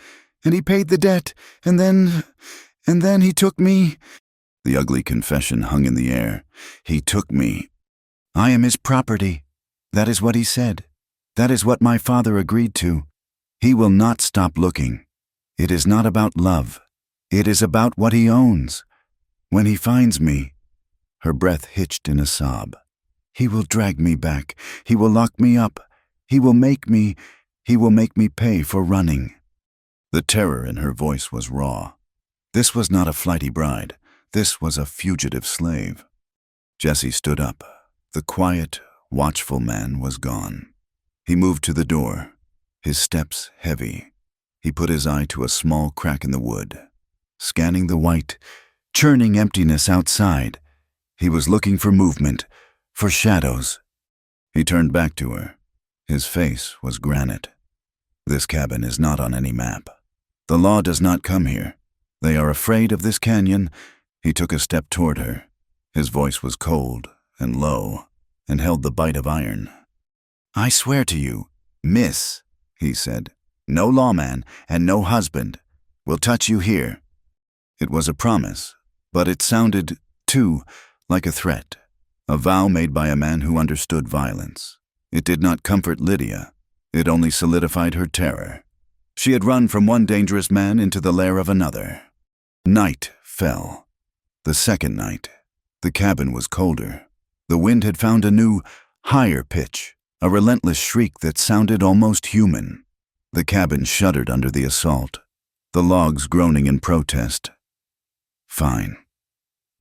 and he paid the debt, and then he took me." The ugly confession hung in the air. "He took me. I am his property." That is what he said. That is what my father agreed to. He will not stop looking. It is not about love. It is about what he owns. When he finds me, her breath hitched in a sob, he will drag me back. He will lock me up. He will make me pay for running. The terror in her voice was raw. This was not a flighty bride. This was a fugitive slave. Jesse stood up. The quiet, watchful man was gone. He moved to the door, his steps heavy. He put his eye to a small crack in the wood, scanning the white, churning emptiness outside. He was looking for movement, for shadows. He turned back to her. His face was granite. "This cabin is not on any map. The law does not come here. They are afraid of this canyon." He took a step toward her. His voice was cold and low, and held the bite of iron. "I swear to you, miss," he said, "no lawman and no husband will touch you here." It was a promise, but it sounded, too, like a threat, a vow made by a man who understood violence. It did not comfort Lydia. It only solidified her terror. She had run from one dangerous man into the lair of another. Night fell. The second night, the cabin was colder. The wind had found a new, higher pitch, a relentless shriek that sounded almost human. The cabin shuddered under the assault, the logs groaning in protest. Fine.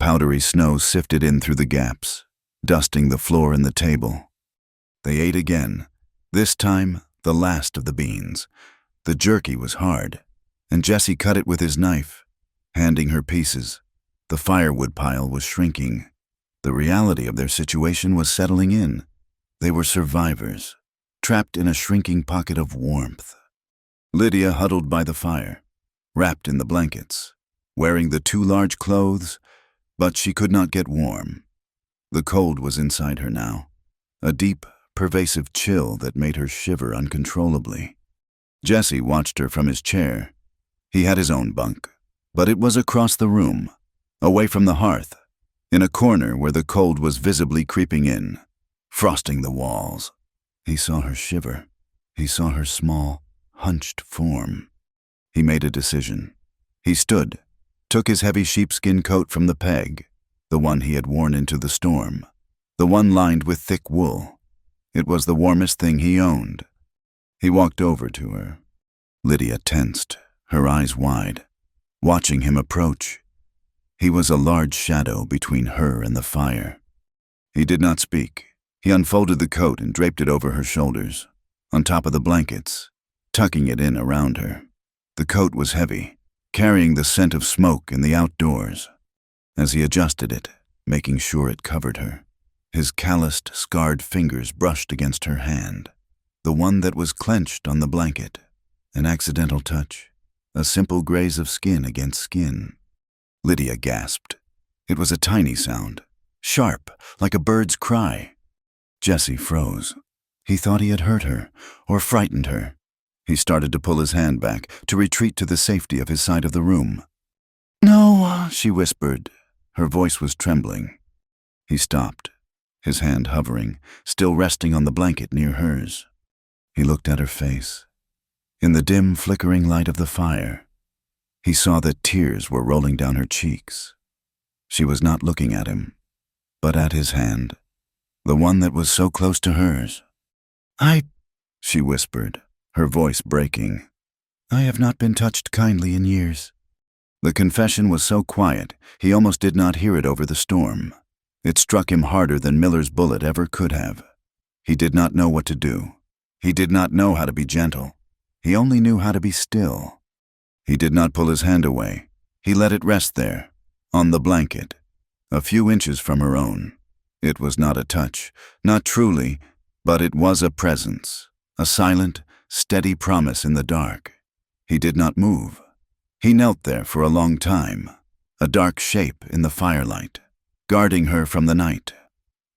Powdery snow sifted in through the gaps, dusting the floor and the table. They ate again, this time the last of the beans. The jerky was hard, and Jesse cut it with his knife, handing her pieces. The firewood pile was shrinking. The reality of their situation was settling in. They were survivors, trapped in a shrinking pocket of warmth. Lydia huddled by the fire, wrapped in the blankets, wearing the too large clothes, but she could not get warm. The cold was inside her now, a deep, pervasive chill that made her shiver uncontrollably. Jesse watched her from his chair. He had his own bunk, but it was across the room, away from the hearth, in a corner where the cold was visibly creeping in, frosting the walls. He saw her shiver. He saw her small, hunched form. He made a decision. He stood, took his heavy sheepskin coat from the peg, the one he had worn into the storm, the one lined with thick wool. It was the warmest thing he owned. He walked over to her. Lydia tensed, her eyes wide, watching him approach. He was a large shadow between her and the fire. He did not speak. He unfolded the coat and draped it over her shoulders, on top of the blankets, tucking it in around her. The coat was heavy, carrying the scent of smoke in the outdoors. As he adjusted it, making sure it covered her, his calloused, scarred fingers brushed against her hand, the one that was clenched on the blanket. An accidental touch. a simple graze of skin against skin. Lydia gasped. It was a tiny sound, sharp, like a bird's cry. Jesse froze. He thought he had hurt her, or frightened her. He started to pull his hand back, to retreat to the safety of his side of the room. "No," she whispered. Her voice was trembling. He stopped, his hand hovering, still resting on the blanket near hers. He looked at her face. In the dim, flickering light of the fire, he saw that tears were rolling down her cheeks. She was not looking at him, but at his hand, the one that was so close to hers. She whispered, her voice breaking. "I have not been touched kindly in years." The confession was so quiet, he almost did not hear it over the storm. It struck him harder than Miller's bullet ever could have. He did not know what to do. He did not know how to be gentle. He only knew how to be still. He did not pull his hand away. He let it rest there, on the blanket, a few inches from her own. It was not a touch, not truly, but it was a presence, a silent, steady promise in the dark. He did not move. He knelt there for a long time, a dark shape in the firelight, guarding her from the night,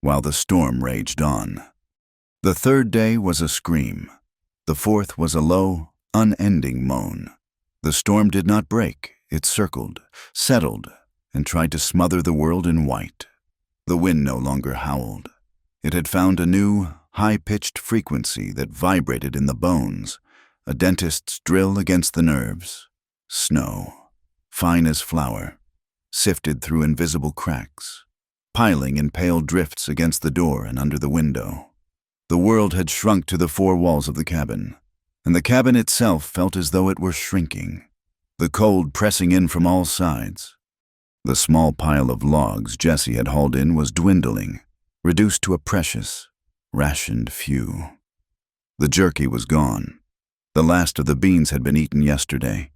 while the storm raged on. The third day was a scream. The fourth was a low, unending moan. The storm did not break. It circled, settled, and tried to smother the world in white. The wind no longer howled. It had found a new, high-pitched frequency that vibrated in the bones, a dentist's drill against the nerves. Snow, fine as flour, sifted through invisible cracks, piling in pale drifts against the door and under the window. The world had shrunk to the four walls of the cabin, and the cabin itself felt as though it were shrinking, the cold pressing in from all sides. The small pile of logs Jesse had hauled in was dwindling, reduced to a precious, rationed few. The jerky was gone. The last of the beans had been eaten yesterday.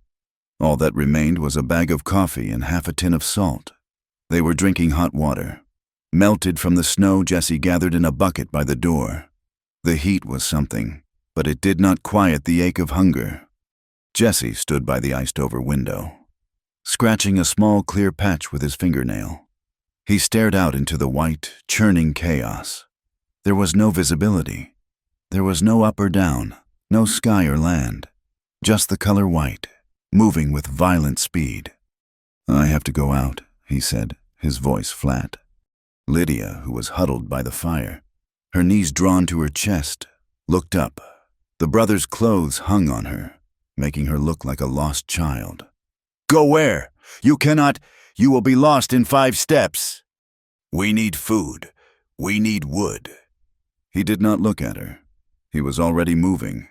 All that remained was a bag of coffee and half a tin of salt. They were drinking hot water, melted from the snow Jesse gathered in a bucket by the door. The heat was something, but it did not quiet the ache of hunger. Jesse stood by the iced-over window, scratching a small clear patch with his fingernail. He stared out into the white, churning chaos. There was no visibility. There was no up or down, no sky or land, just the color white, moving with violent speed. "I have to go out," he said, his voice flat. Lydia, who was huddled by the fire, her knees drawn to her chest, looked up. The brothers' clothes hung on her, making her look like a lost child. "Go where? You cannot. You will be lost in 5 steps. We need food. We need wood." He did not look at her. He was already moving,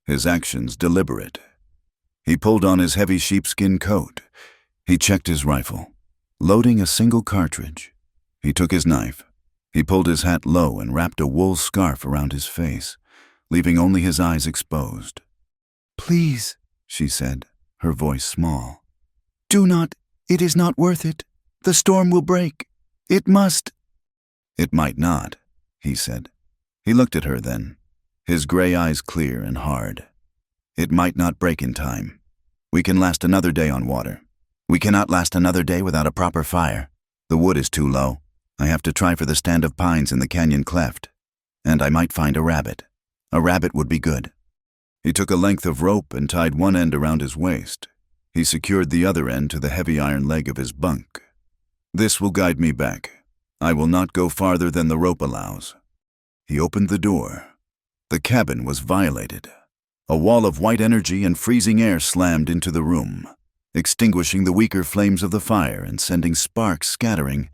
his actions deliberate. He pulled on his heavy sheepskin coat. He checked his rifle, loading a single cartridge. He took his knife. He pulled his hat low and wrapped a wool scarf around his face, leaving only his eyes exposed. "Please," she said, her voice small. "Do not. It is not worth it. The storm will break. It must." "It might not," he said. He looked at her then, his gray eyes clear and hard. "It might not break in time. We can last another day on water. We cannot last another day without a proper fire. The wood is too low. I have to try for the stand of pines in the canyon cleft. And I might find a rabbit. A rabbit would be good." He took a length of rope and tied one end around his waist. He secured the other end to the heavy iron leg of his bunk. "This will guide me back. I will not go farther than the rope allows." He opened the door. The cabin was violated. A wall of white energy and freezing air slammed into the room, extinguishing the weaker flames of the fire and sending sparks scattering.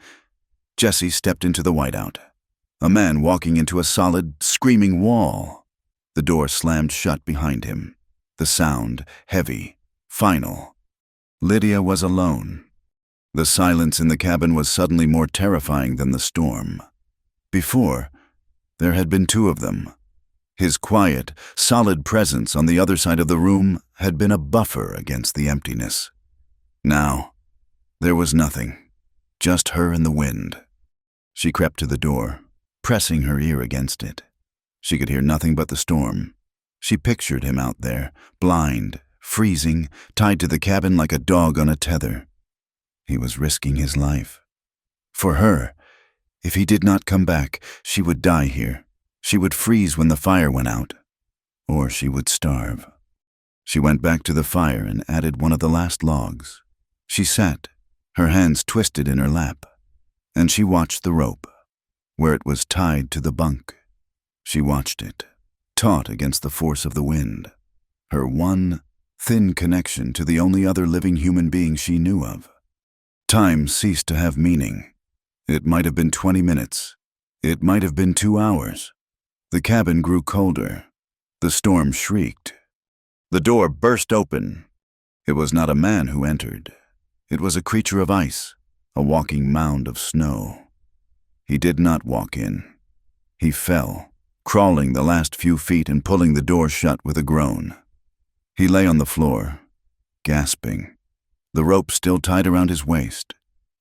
Jesse stepped into the whiteout, a man walking into a solid, screaming wall. The door slammed shut behind him, the sound heavy, final. Lydia was alone. The silence in the cabin was suddenly more terrifying than the storm. Before, there had been 2 of them. His quiet, solid presence on the other side of the room had been a buffer against the emptiness. Now, there was nothing, just her and the wind. She crept to the door, pressing her ear against it. She could hear nothing but the storm. She pictured him out there, blind, freezing, tied to the cabin like a dog on a tether. He was risking his life. For her, if he did not come back, she would die here. She would freeze when the fire went out, or she would starve. She went back to the fire and added one of the last logs. She sat, her hands twisted in her lap, and she watched the rope, where it was tied to the bunk. She watched it, taut against the force of the wind, her one thin connection to the only other living human being she knew of. Time ceased to have meaning. It might have been 20 minutes. It might have been 2 hours. The cabin grew colder. The storm shrieked. The door burst open. It was not a man who entered. It was a creature of ice, a walking mound of snow. He did not walk in. He fell, crawling the last few feet and pulling the door shut with a groan. He lay on the floor, gasping, the rope still tied around his waist.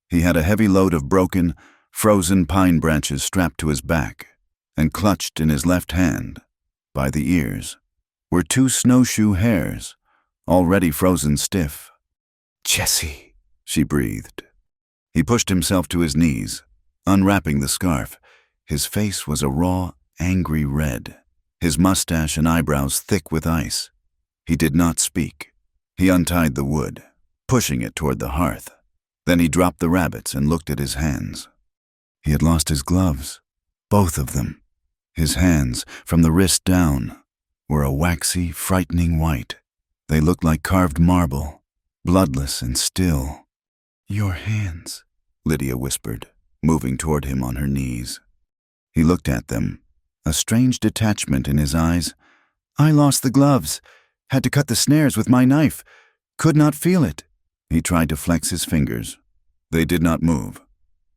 He had a heavy load of broken, frozen pine branches strapped to his back, and clutched in his left hand, by the ears, were 2 snowshoe hairs, already frozen stiff. "Jesse," she breathed. He pushed himself to his knees, unwrapping the scarf. His face was a raw, angry red, his mustache and eyebrows thick with ice. He did not speak. He untied the wood, pushing it toward the hearth. Then he dropped the rabbits and looked at his hands. He had lost his gloves, both of them. His hands, from the wrist down, were a waxy, frightening white. They looked like carved marble, bloodless and still. "Your hands," Lydia whispered, moving toward him on her knees. He looked at them, a strange detachment in his eyes. "I lost the gloves. Had to cut the snares with my knife. Could not feel it." He tried to flex his fingers. They did not move.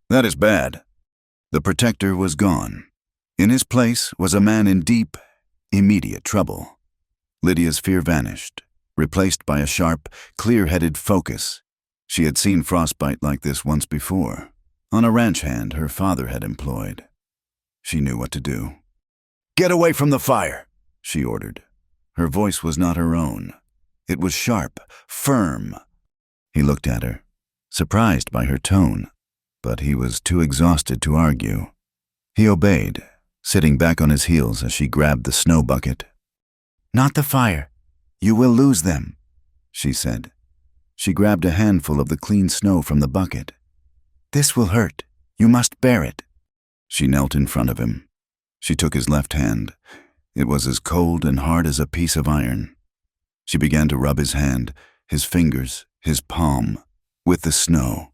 "That is bad." The protector was gone. In his place was a man in deep, immediate trouble. Lydia's fear vanished, replaced by a sharp, clear-headed focus. She had seen frostbite like this once before, on a ranch hand her father had employed. She knew what to do. "Get away from the fire," she ordered. Her voice was not her own. It was sharp, firm. He looked at her, surprised by her tone, but he was too exhausted to argue. He obeyed, sitting back on his heels as she grabbed the snow bucket. "Not the fire. You will lose them," she said. She grabbed a handful of the clean snow from the bucket. "This will hurt. You must bear it." She knelt in front of him. She took his left hand. It was as cold and hard as a piece of iron. She began to rub his hand, his fingers, his palm, with the snow,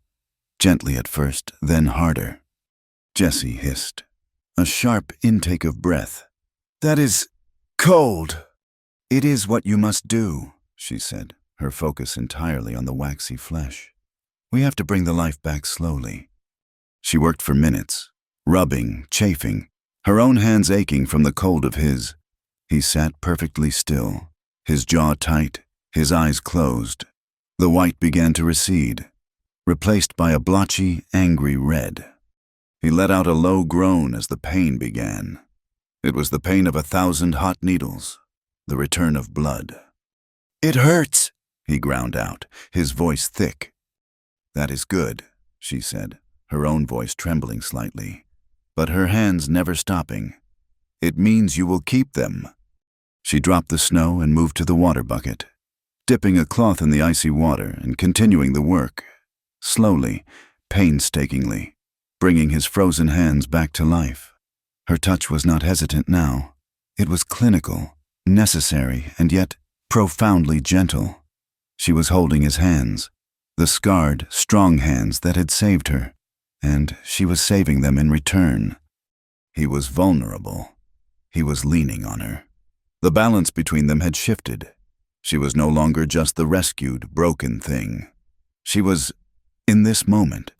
gently at first, then harder. Jesse hissed, a sharp intake of breath. "That is cold." "It is what you must do," she said, her focus entirely on the waxy flesh. "We have to bring the life back slowly." She worked for minutes, rubbing, chafing, her own hands aching from the cold of his. He sat perfectly still, his jaw tight, his eyes closed. The white began to recede, replaced by a blotchy, angry red. He let out a low groan as the pain began. It was the pain of 1,000 hot needles, the return of blood. "It hurts," he ground out, his voice thick. "That is good," she said, her own voice trembling slightly, but her hands never stopping. "It means you will keep them." She dropped the snow and moved to the water bucket, dipping a cloth in the icy water and continuing the work, slowly, painstakingly, bringing his frozen hands back to life. Her touch was not hesitant now. It was clinical, necessary, and yet profoundly gentle. She was holding his hands, the scarred, strong hands that had saved her, and she was saving them in return. He was vulnerable. He was leaning on her. The balance between them had shifted. She was no longer just the rescued, broken thing. She was, in this moment,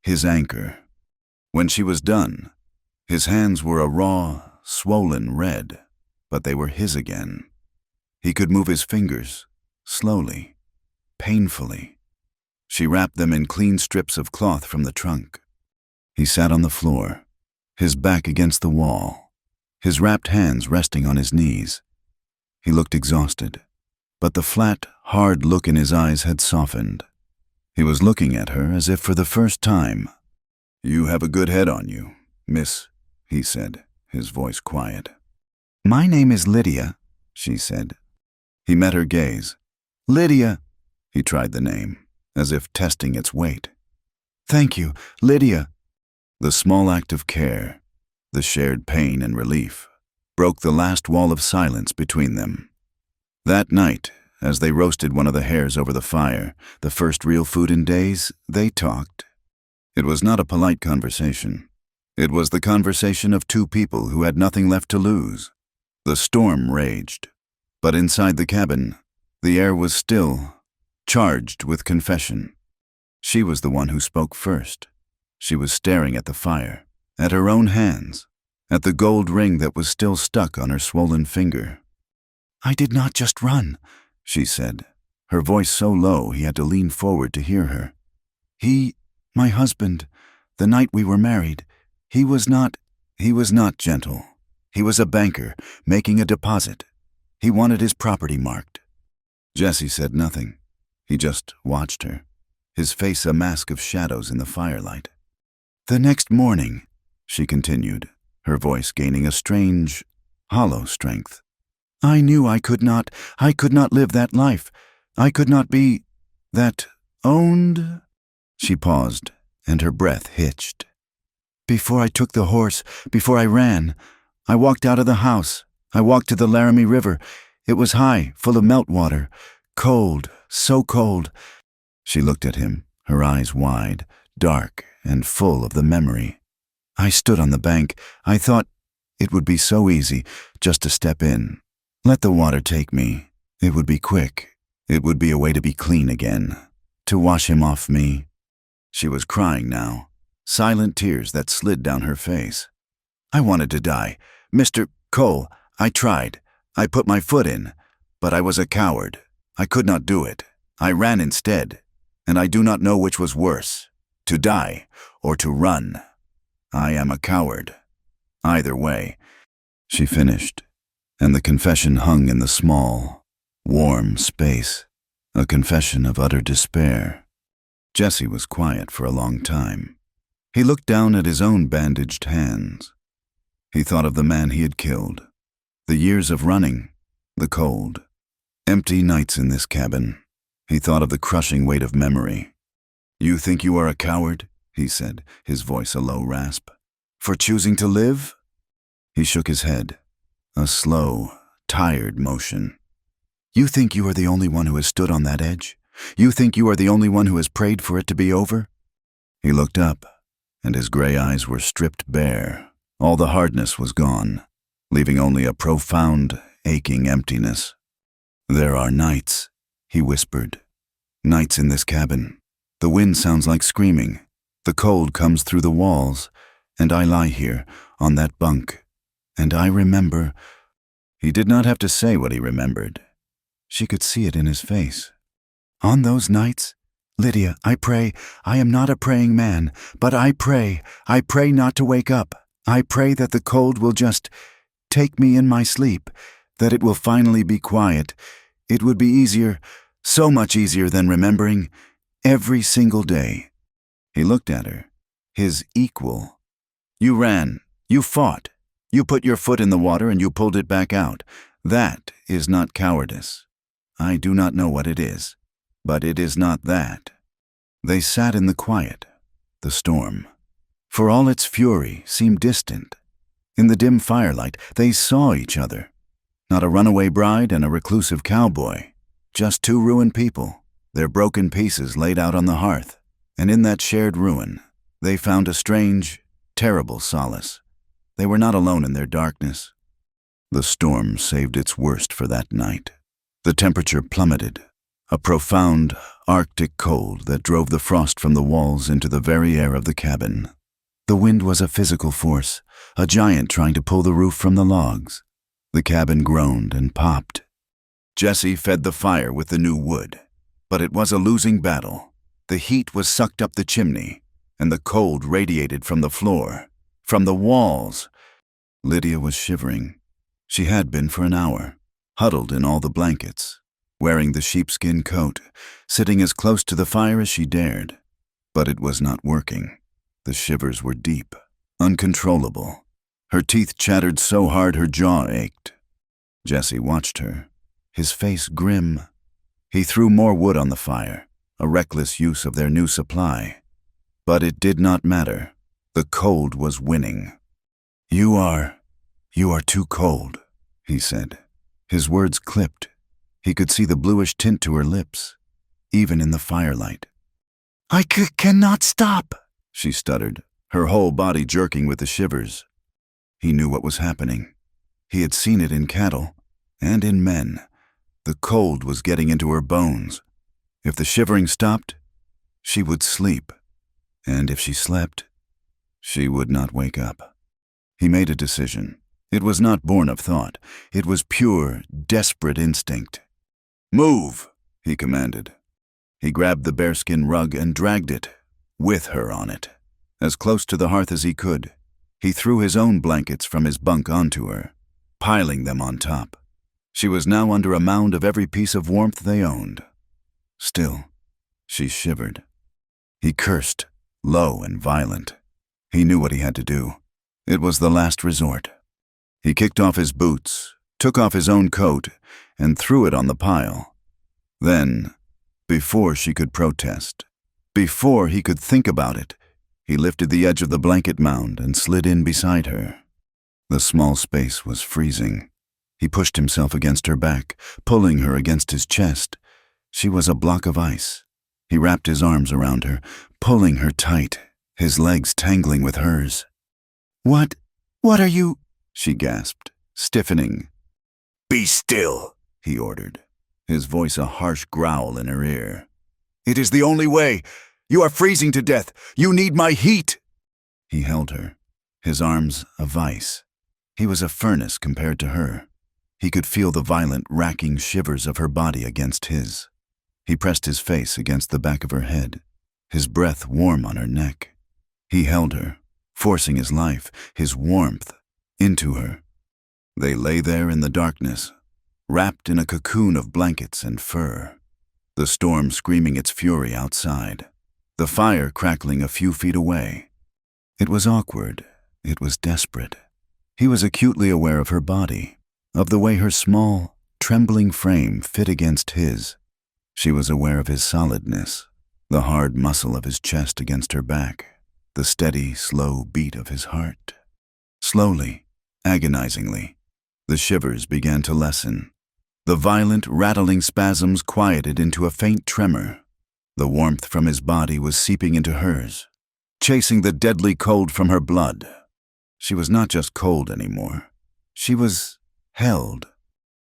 his anchor. When she was done, his hands were a raw, swollen red, but they were his again. He could move his fingers, slowly, painfully. She wrapped them in clean strips of cloth from the trunk. He sat on the floor, his back against the wall, his wrapped hands resting on his knees. He looked exhausted, but the flat, hard look in his eyes had softened. He was looking at her as if for the first time. "You have a good head on you, miss," he said, his voice quiet. "My name is Lydia," she said. He met her gaze. "Lydia," he tried the name, as if testing its weight. "Thank you, Lydia." The small act of care, the shared pain and relief, broke the last wall of silence between them. That night, as they roasted one of the hares over the fire, the first real food in days, they talked. It was not a polite conversation. It was the conversation of two people who had nothing left to lose. The storm raged, but inside the cabin, the air was still, charged with confession. She was the one who spoke first. She was staring at the fire, at her own hands, at the gold ring that was still stuck on her swollen finger. "I did not just run," she said, her voice so low he had to lean forward to hear her. My husband, the night we were married, he was not gentle. He was a banker, making a deposit. He wanted his property marked." Jesse said nothing. He just watched her, his face a mask of shadows in the firelight. "The next morning," she continued, her voice gaining a strange, hollow strength, "I knew I could not live that life. I could not be that owned." She paused, and her breath hitched. "Before I took the horse, before I ran, I walked out of the house. I walked to the Laramie River. It was high, full of meltwater. Cold, so cold." She looked at him, her eyes wide, dark, and full of the memory. "I stood on the bank. I thought it would be so easy, just to step in. Let the water take me. It would be quick. It would be a way to be clean again, to wash him off me." She was crying now, silent tears that slid down her face. "I wanted to die. Mr. Cole, I tried. I put my foot in, but I was a coward. I could not do it. I ran instead, and I do not know which was worse, to die or to run. I am a coward. Either way." She finished, and the confession hung in the small, warm space, a confession of utter despair. Jesse was quiet for a long time. He looked down at his own bandaged hands. He thought of the man he had killed, the years of running, the cold, empty nights in this cabin. He thought of the crushing weight of memory. "You think you are a coward?" he said, his voice a low rasp. "For choosing to live?" He shook his head, a slow, tired motion. "You think you are the only one who has stood on that edge? You think you are the only one who has prayed for it to be over?" He looked up, and his gray eyes were stripped bare. All the hardness was gone, leaving only a profound, aching emptiness. "There are nights," he whispered. "Nights in this cabin. The wind sounds like screaming. The cold comes through the walls, and I lie here, on that bunk, and I remember." He did not have to say what he remembered. She could see it in his face. "On those nights, Lydia, I pray. I am not a praying man, but I pray not to wake up. I pray that the cold will just take me in my sleep, that it will finally be quiet. It would be easier, so much easier than remembering, every single day." He looked at her, his equal. "You ran, you fought, you put your foot in the water and you pulled it back out. That is not cowardice. I do not know what it is, but it is not that." They sat in the quiet, the storm. For all its fury, seemed distant. In the dim firelight, they saw each other. Not a runaway bride and a reclusive cowboy, just two ruined people, their broken pieces laid out on the hearth. And in that shared ruin, they found a strange, terrible solace. They were not alone in their darkness. The storm saved its worst for that night. The temperature plummeted, a profound, Arctic cold that drove the frost from the walls into the very air of the cabin. The wind was a physical force, a giant trying to pull the roof from the logs. The cabin groaned and popped. Jesse fed the fire with the new wood, but it was a losing battle. The heat was sucked up the chimney, and the cold radiated from the floor, from the walls. Lydia was shivering. She had been for an hour, huddled in all the blankets. wearing the sheepskin coat, sitting as close to the fire as she dared. But it was not working. The shivers were deep, uncontrollable. Her teeth chattered so hard her jaw ached. Jesse watched her, his face grim. He threw more wood on the fire, a reckless use of their new supply. But it did not matter. The cold was winning. You are too cold," he said. His words clipped. He could see the bluish tint to her lips, even in the firelight. "I cannot stop," she stuttered, her whole body jerking with the shivers. He knew what was happening. He had seen it in cattle and in men. The cold was getting into her bones. If the shivering stopped, she would sleep. And if she slept, she would not wake up. He made a decision. It was not born of thought. It was pure, desperate instinct. "Move," he commanded. He grabbed the bearskin rug and dragged it, with her on it, as close to the hearth as he could. He threw his own blankets from his bunk onto her, piling them on top. She was now under a mound of every piece of warmth they owned. Still, she shivered. He cursed, low and violent. He knew what he had to do. It was the last resort. He kicked off his boots, took off his own coat, and threw it on the pile. Then, before she could protest, before he could think about it, he lifted the edge of the blanket mound and slid in beside her. The small space was freezing. He pushed himself against her back, pulling her against his chest. She was a block of ice. He wrapped his arms around her, pulling her tight, his legs tangling with hers. What are you?" she gasped, stiffening. "Be still," he ordered, his voice a harsh growl in her ear. "It is the only way. You are freezing to death. You need my heat." He held her, his arms a vice. He was a furnace compared to her. He could feel the violent, racking shivers of her body against his. He pressed his face against the back of her head, his breath warm on her neck. He held her, forcing his life, his warmth, into her. They lay there in the darkness, wrapped in a cocoon of blankets and fur, the storm screaming its fury outside, the fire crackling a few feet away. It was awkward. It was desperate. He was acutely aware of her body, of the way her small, trembling frame fit against his. She was aware of his solidness, the hard muscle of his chest against her back, the steady, slow beat of his heart. Slowly, agonizingly, the shivers began to lessen. The violent, rattling spasms quieted into a faint tremor. The warmth from his body was seeping into hers, chasing the deadly cold from her blood. She was not just cold anymore. She was held.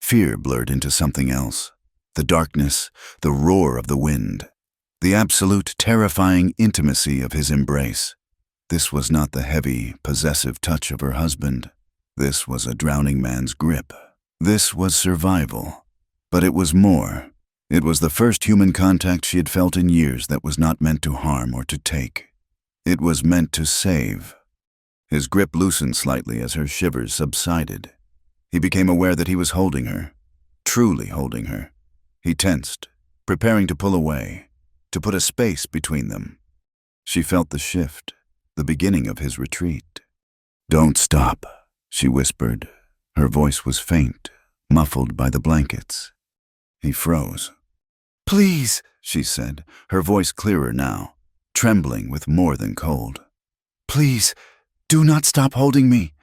Fear blurred into something else. The darkness, the roar of the wind, the absolute, terrifying intimacy of his embrace. This was not the heavy, possessive touch of her husband. This was a drowning man's grip. This was survival. But it was more. It was the first human contact she had felt in years that was not meant to harm or to take. It was meant to save. His grip loosened slightly as her shivers subsided. He became aware that he was holding her, truly holding her. He tensed, preparing to pull away, to put a space between them. She felt the shift, the beginning of his retreat. "Don't stop," she whispered. Her voice was faint, muffled by the blankets. He froze. "Please," she said, her voice clearer now, trembling with more than cold. "Please, do not stop holding me."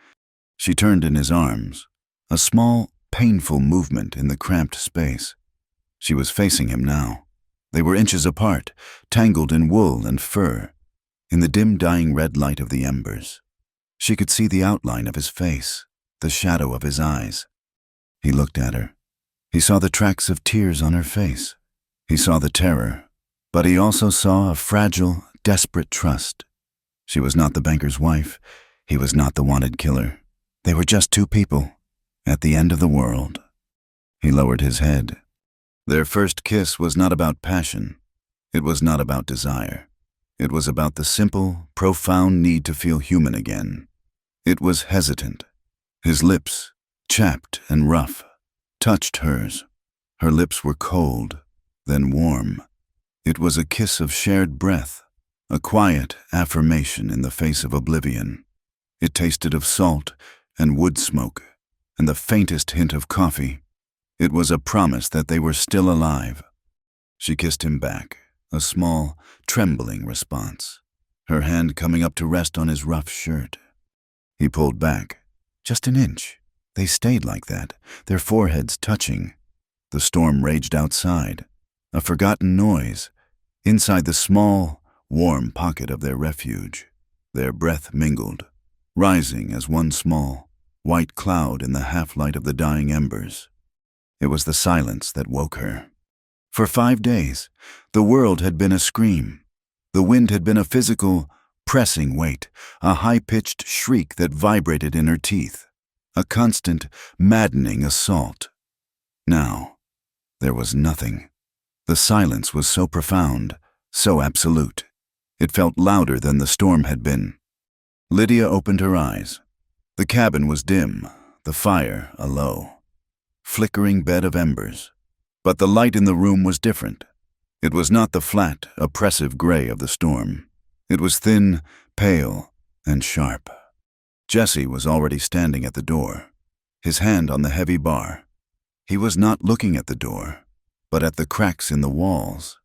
She turned in his arms, a small, painful movement in the cramped space. She was facing him now. They were inches apart, tangled in wool and fur, in the dim dying red light of the embers. She could see the outline of his face, the shadow of his eyes. He looked at her. He saw the tracks of tears on her face. He saw the terror, but he also saw a fragile, desperate trust. She was not the banker's wife. He was not the wanted killer. They were just two people, at the end of the world. He lowered his head. Their first kiss was not about passion. It was not about desire. It was about the simple, profound need to feel human again. It was hesitant. His lips, chapped and rough, touched hers. Her lips were cold, then warm. It was a kiss of shared breath, a quiet affirmation in the face of oblivion. It tasted of salt and wood smoke, and the faintest hint of coffee. It was a promise that they were still alive. She kissed him back, a small, trembling response, her hand coming up to rest on his rough shirt. He pulled back, just an inch. They stayed like that, their foreheads touching. The storm raged outside, a forgotten noise, inside the small, warm pocket of their refuge. Their breath mingled, rising as one small, white cloud in the half-light of the dying embers. It was the silence that woke her. For 5 days, the world had been a scream. The wind had been a physical, pressing weight, a high-pitched shriek that vibrated in her teeth, a constant, maddening assault. Now, there was nothing. The silence was so profound, so absolute. It felt louder than the storm had been. Lydia opened her eyes. The cabin was dim, the fire a low, flickering bed of embers. But the light in the room was different. It was not the flat, oppressive gray of the storm. It was thin, pale, and sharp. Jesse was already standing at the door, his hand on the heavy bar. He was not looking at the door, but at the cracks in the walls,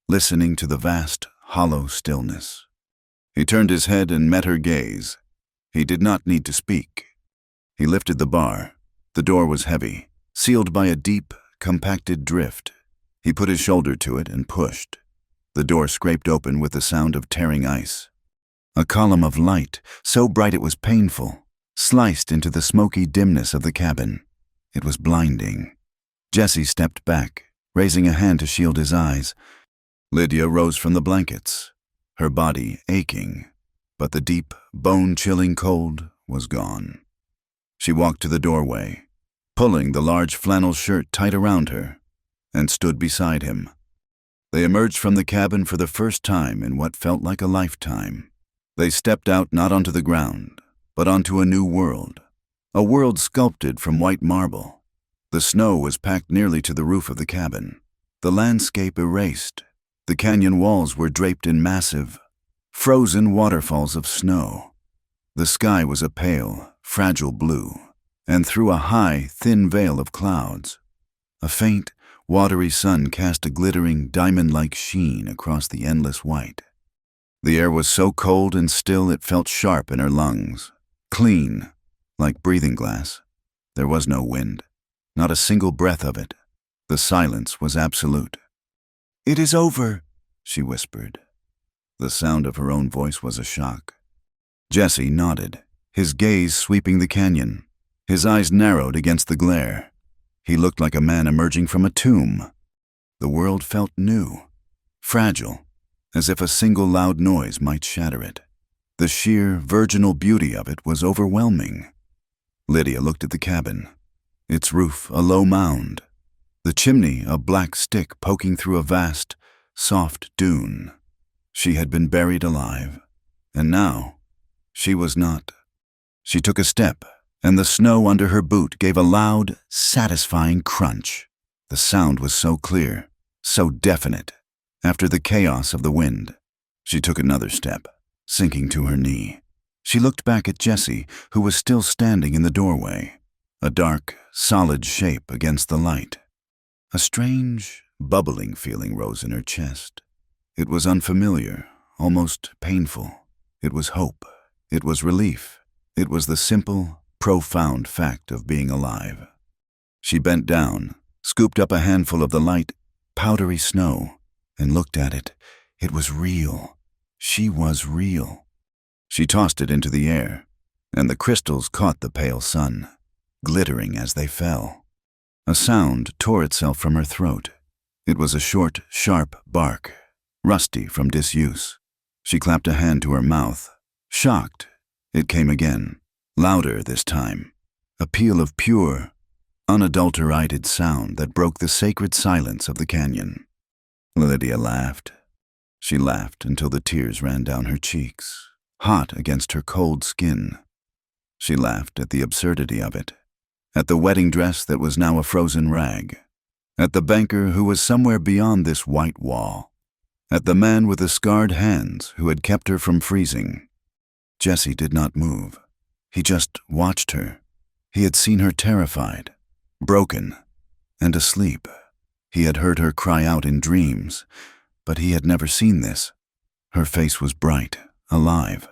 listening to the vast, hollow stillness. He turned his head and met her gaze. He did not need to speak. He lifted the bar. The door was heavy, sealed by a deep, compacted drift. He put his shoulder to it and pushed. The door scraped open with the sound of tearing ice. A column of light, so bright it was painful, sliced into the smoky dimness of the cabin. It was blinding. Jesse stepped back, raising a hand to shield his eyes. Lydia rose from the blankets, her body aching, but the deep, bone-chilling cold was gone. She walked to the doorway, pulling the large flannel shirt tight around her, and stood beside him. They emerged from the cabin for the first time in what felt like a lifetime. They stepped out not onto the ground, but onto a new world, a world sculpted from white marble. The snow was packed nearly to the roof of the cabin, the landscape erased. The canyon walls were draped in massive, frozen waterfalls of snow. The sky was a pale, fragile blue, and through a high, thin veil of clouds, a faint, watery sun cast a glittering, diamond-like sheen across the endless white. The air was so cold and still it felt sharp in her lungs, clean, like breathing glass. There was no wind, not a single breath of it. The silence was absolute. "It is over," she whispered. The sound of her own voice was a shock. Jesse nodded, his gaze sweeping the canyon. His eyes narrowed against the glare. He looked like a man emerging from a tomb. The world felt new, fragile, as if a single loud noise might shatter it. The sheer, virginal beauty of it was overwhelming. Lydia looked at the cabin, its roof a low mound, the chimney a black stick poking through a vast, soft dune. She had been buried alive, and now she was not. She took a step, and the snow under her boot gave a loud, satisfying crunch. The sound was so clear, so definite. After the chaos of the wind, she took another step, sinking to her knee. She looked back at Jesse, who was still standing in the doorway, a dark, solid shape against the light. A strange, bubbling feeling rose in her chest. It was unfamiliar, almost painful. It was hope. It was relief. It was the simple, profound fact of being alive. She bent down, scooped up a handful of the light, powdery snow, and looked at it. It was real. She was real. She tossed it into the air, and the crystals caught the pale sun, glittering as they fell. A sound tore itself from her throat. It was a short, sharp bark, rusty from disuse. She clapped a hand to her mouth. Shocked, it came again, louder this time, a peal of pure, unadulterated sound that broke the sacred silence of the canyon. Lydia laughed. She laughed until the tears ran down her cheeks, hot against her cold skin. She laughed at the absurdity of it, at the wedding dress that was now a frozen rag, At the banker who was somewhere beyond this white wall. At the man with the scarred hands who had kept her from freezing. Jesse did not move. He just watched her. He had seen her terrified, broken, and asleep. He had heard her cry out in dreams, but he had never seen this. Her face was bright, alive,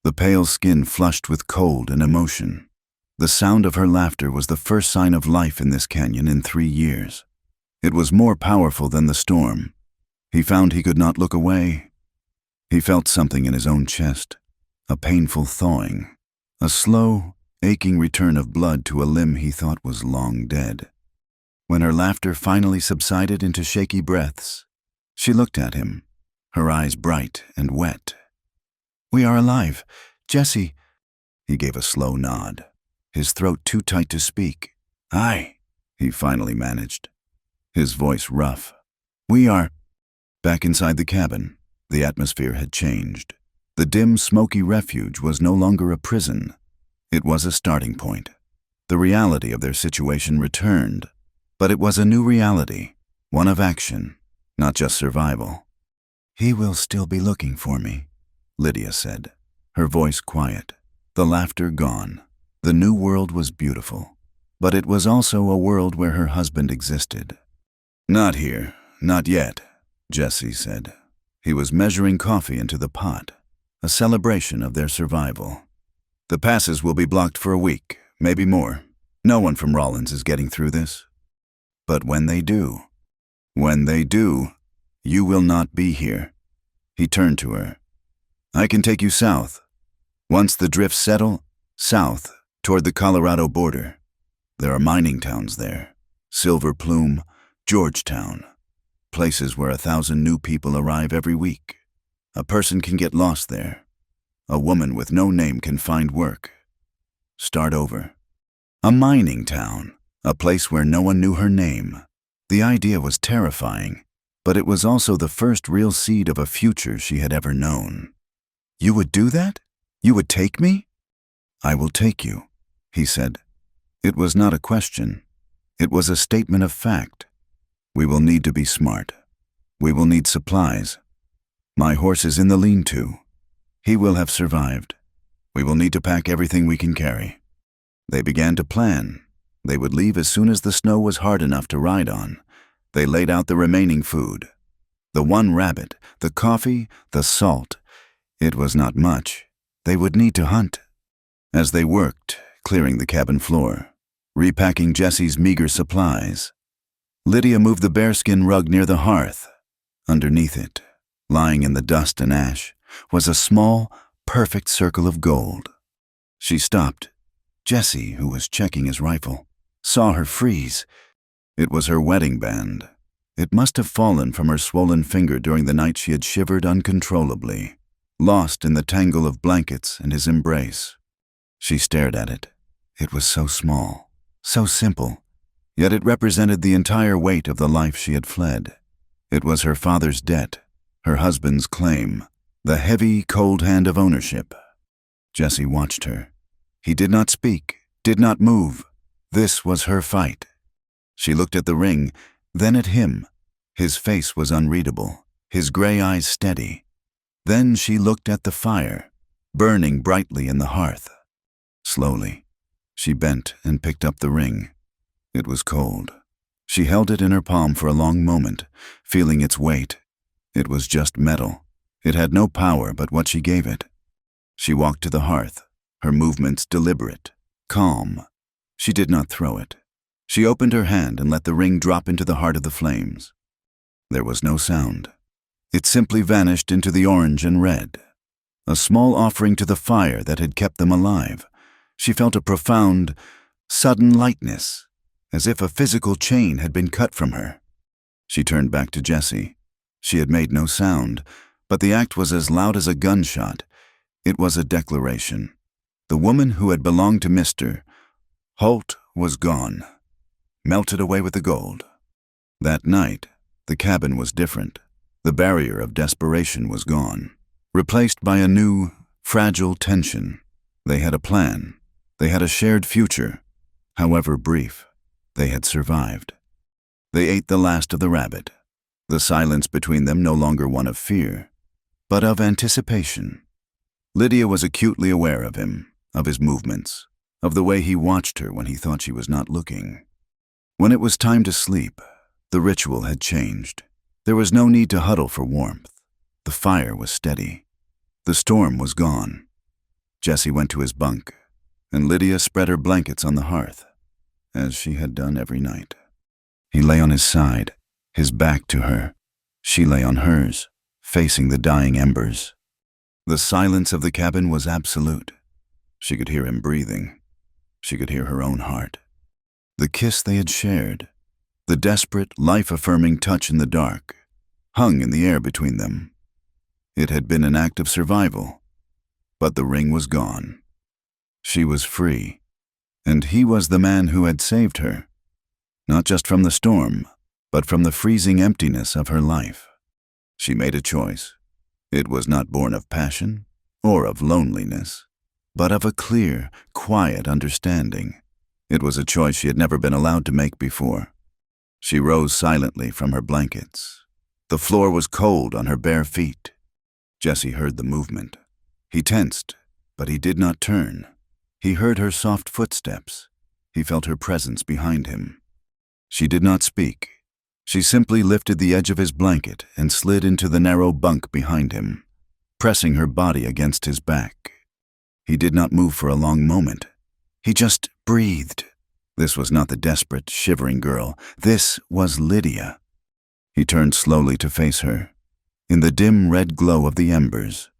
the pale skin flushed with cold and emotion. The sound of her laughter was the first sign of life in this canyon in 3 years. It was more powerful than the storm. He found he could not look away. He felt something in his own chest, a painful thawing, a slow, aching return of blood to a limb he thought was long dead. When her laughter finally subsided into shaky breaths, she looked at him, her eyes bright and wet. "We are alive, Jesse." He gave a slow nod, his throat too tight to speak. "Aye," he finally managed, his voice rough. "We are." Back inside the cabin, the atmosphere had changed. The dim, smoky refuge was no longer a prison. It was a starting point. The reality of their situation returned, but it was a new reality, one of action, not just survival. "He will still be looking for me," Lydia said, her voice quiet, the laughter gone. The new world was beautiful, but it was also a world where her husband existed. "Not here, not yet," Jesse said. He was measuring coffee into the pot, a celebration of their survival. "The passes will be blocked for a week, maybe more. No one from Rollins is getting through this. But when they do, you will not be here." He turned to her. "I can take you south. Once the drifts settle, south, toward the Colorado border. There are mining towns there. Silver Plume, Georgetown. Places where 1,000 new people arrive every week. A person can get lost there. A woman with no name can find work. Start over. A mining town, a place where no one knew her name. The idea was terrifying, but it was also the first real seed of a future she had ever known. "You would do that? You would take me?" "I will take you," he said. It was not a question. It was a statement of fact. "We will need to be smart. We will need supplies. My horse is in the lean-to. He will have survived. We will need to pack everything we can carry." They began to plan. They would leave as soon as the snow was hard enough to ride on. They laid out the remaining food. The one rabbit, the coffee, the salt. It was not much. They would need to hunt. As they worked, clearing the cabin floor, repacking Jesse's meager supplies, Lydia moved the bearskin rug near the hearth. Underneath it, lying in the dust and ash, was a small, perfect circle of gold. She stopped. Jesse, who was checking his rifle, saw her freeze. It was her wedding band. It must have fallen from her swollen finger during the night she had shivered uncontrollably, lost in the tangle of blankets and his embrace. She stared at it. It was so small, so simple, yet it represented the entire weight of the life she had fled. It was her father's debt, her husband's claim, the heavy, cold hand of ownership. Jesse watched her. He did not speak, did not move. This was her fight. She looked at the ring, then at him. His face was unreadable, his gray eyes steady. Then she looked at the fire, burning brightly in the hearth. Slowly, she bent and picked up the ring. It was cold. She held it in her palm for a long moment, feeling its weight. It was just metal. It had no power but what she gave it. She walked to the hearth, her movements deliberate, calm. She did not throw it. She opened her hand and let the ring drop into the heart of the flames. There was no sound. It simply vanished into the orange and red, a small offering to the fire that had kept them alive. She felt a profound, sudden lightness, as if a physical chain had been cut from her. She turned back to Jesse. She had made no sound, but the act was as loud as a gunshot. It was a declaration. The woman who had belonged to Mr. Holt was gone, melted away with the gold. That night, the cabin was different. The barrier of desperation was gone, replaced by a new, fragile tension. They had a plan. They had a shared future. However brief, they had survived. They ate the last of the rabbit, the silence between them no longer one of fear, but of anticipation. Lydia was acutely aware of him, of his movements, of the way he watched her when he thought she was not looking. When it was time to sleep, the ritual had changed. There was no need to huddle for warmth. The fire was steady. The storm was gone. Jesse went to his bunk, and Lydia spread her blankets on the hearth, as she had done every night. He lay on his side, his back to her. She lay on hers, facing the dying embers. The silence of the cabin was absolute. She could hear him breathing. She could hear her own heart. The kiss they had shared, the desperate, life-affirming touch in the dark, hung in the air between them. It had been an act of survival, but the ring was gone. She was free, and he was the man who had saved her, not just from the storm, but from the freezing emptiness of her life. She made a choice. It was not born of passion or of loneliness, but of a clear, quiet understanding. It was a choice she had never been allowed to make before. She rose silently from her blankets. The floor was cold on her bare feet. Jesse heard the movement. He tensed, but he did not turn. He heard her soft footsteps. He felt her presence behind him. She did not speak. She simply lifted the edge of his blanket and slid into the narrow bunk behind him, pressing her body against his back. He did not move for a long moment. He just breathed. This was not the desperate, shivering girl. This was Lydia. He turned slowly to face her. In the dim red glow of the embers,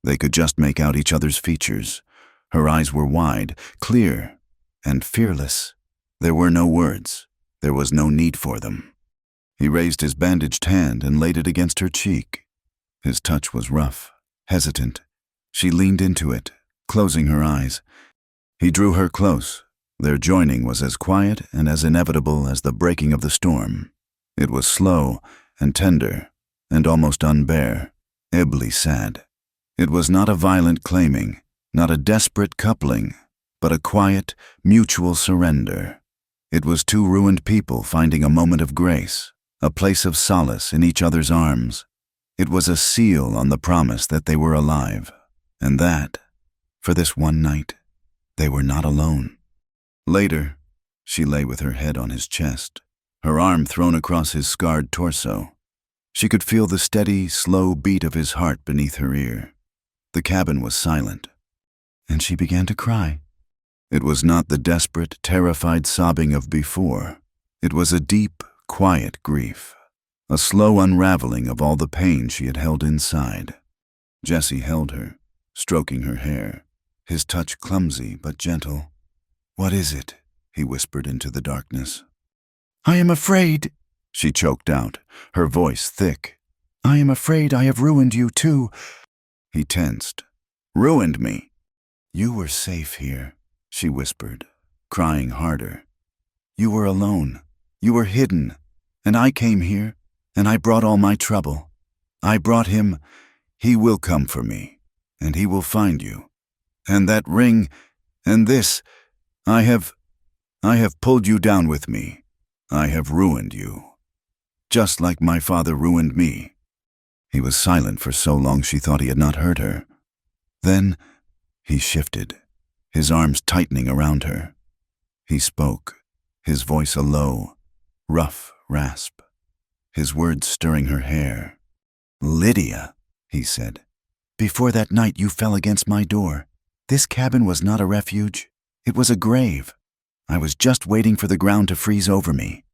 they could just make out each other's features. Her eyes were wide, clear, and fearless. There were no words. There was no need for them. He raised his bandaged hand and laid it against her cheek. His touch was rough, hesitant. She leaned into it, closing her eyes. He drew her close. Their joining was as quiet and as inevitable as the breaking of the storm. It was slow and tender and almost unbear, ebly sad. It was not a violent claiming, not a desperate coupling, but a quiet, mutual surrender. It was two ruined people finding a moment of grace, a place of solace in each other's arms. It was a seal on the promise that they were alive, and that, for this one night, they were not alone. Later, she lay with her head on his chest, her arm thrown across his scarred torso. She could feel the steady, slow beat of his heart beneath her ear. The cabin was silent, and she began to cry. It was not the desperate, terrified sobbing of before. It was a deep, quiet grief, a slow unraveling of all the pain she had held inside. Jesse held her, stroking her hair, his touch clumsy but gentle. "What is it?" he whispered into the darkness. "I am afraid," she choked out, her voice thick. "I am afraid I have ruined you too." He tensed. "Ruined me?" "You were safe here," she whispered, crying harder. "You were alone. You were hidden. And I came here, and I brought all my trouble. I brought him. He will come for me, and he will find you. And that ring, and this, I have pulled you down with me. I have ruined you. Just like my father ruined me." He was silent for so long she thought he had not heard her. Then he shifted, his arms tightening around her. He spoke, his voice a low, rough rasp, his words stirring her hair. "Lydia," he said, "before that night you fell against my door. This cabin was not a refuge. It was a grave. I was just waiting for the ground to freeze over me."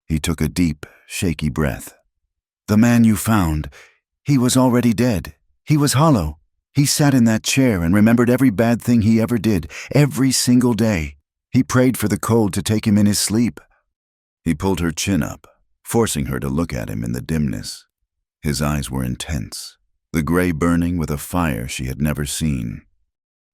He took a deep, shaky breath. "The man you found, he was already dead. He was hollow. He sat in that chair and remembered every bad thing he ever did, every single day. He prayed for the cold to take him in his sleep." He pulled her chin up, forcing her to look at him in the dimness. His eyes were intense, the gray burning with a fire she had never seen.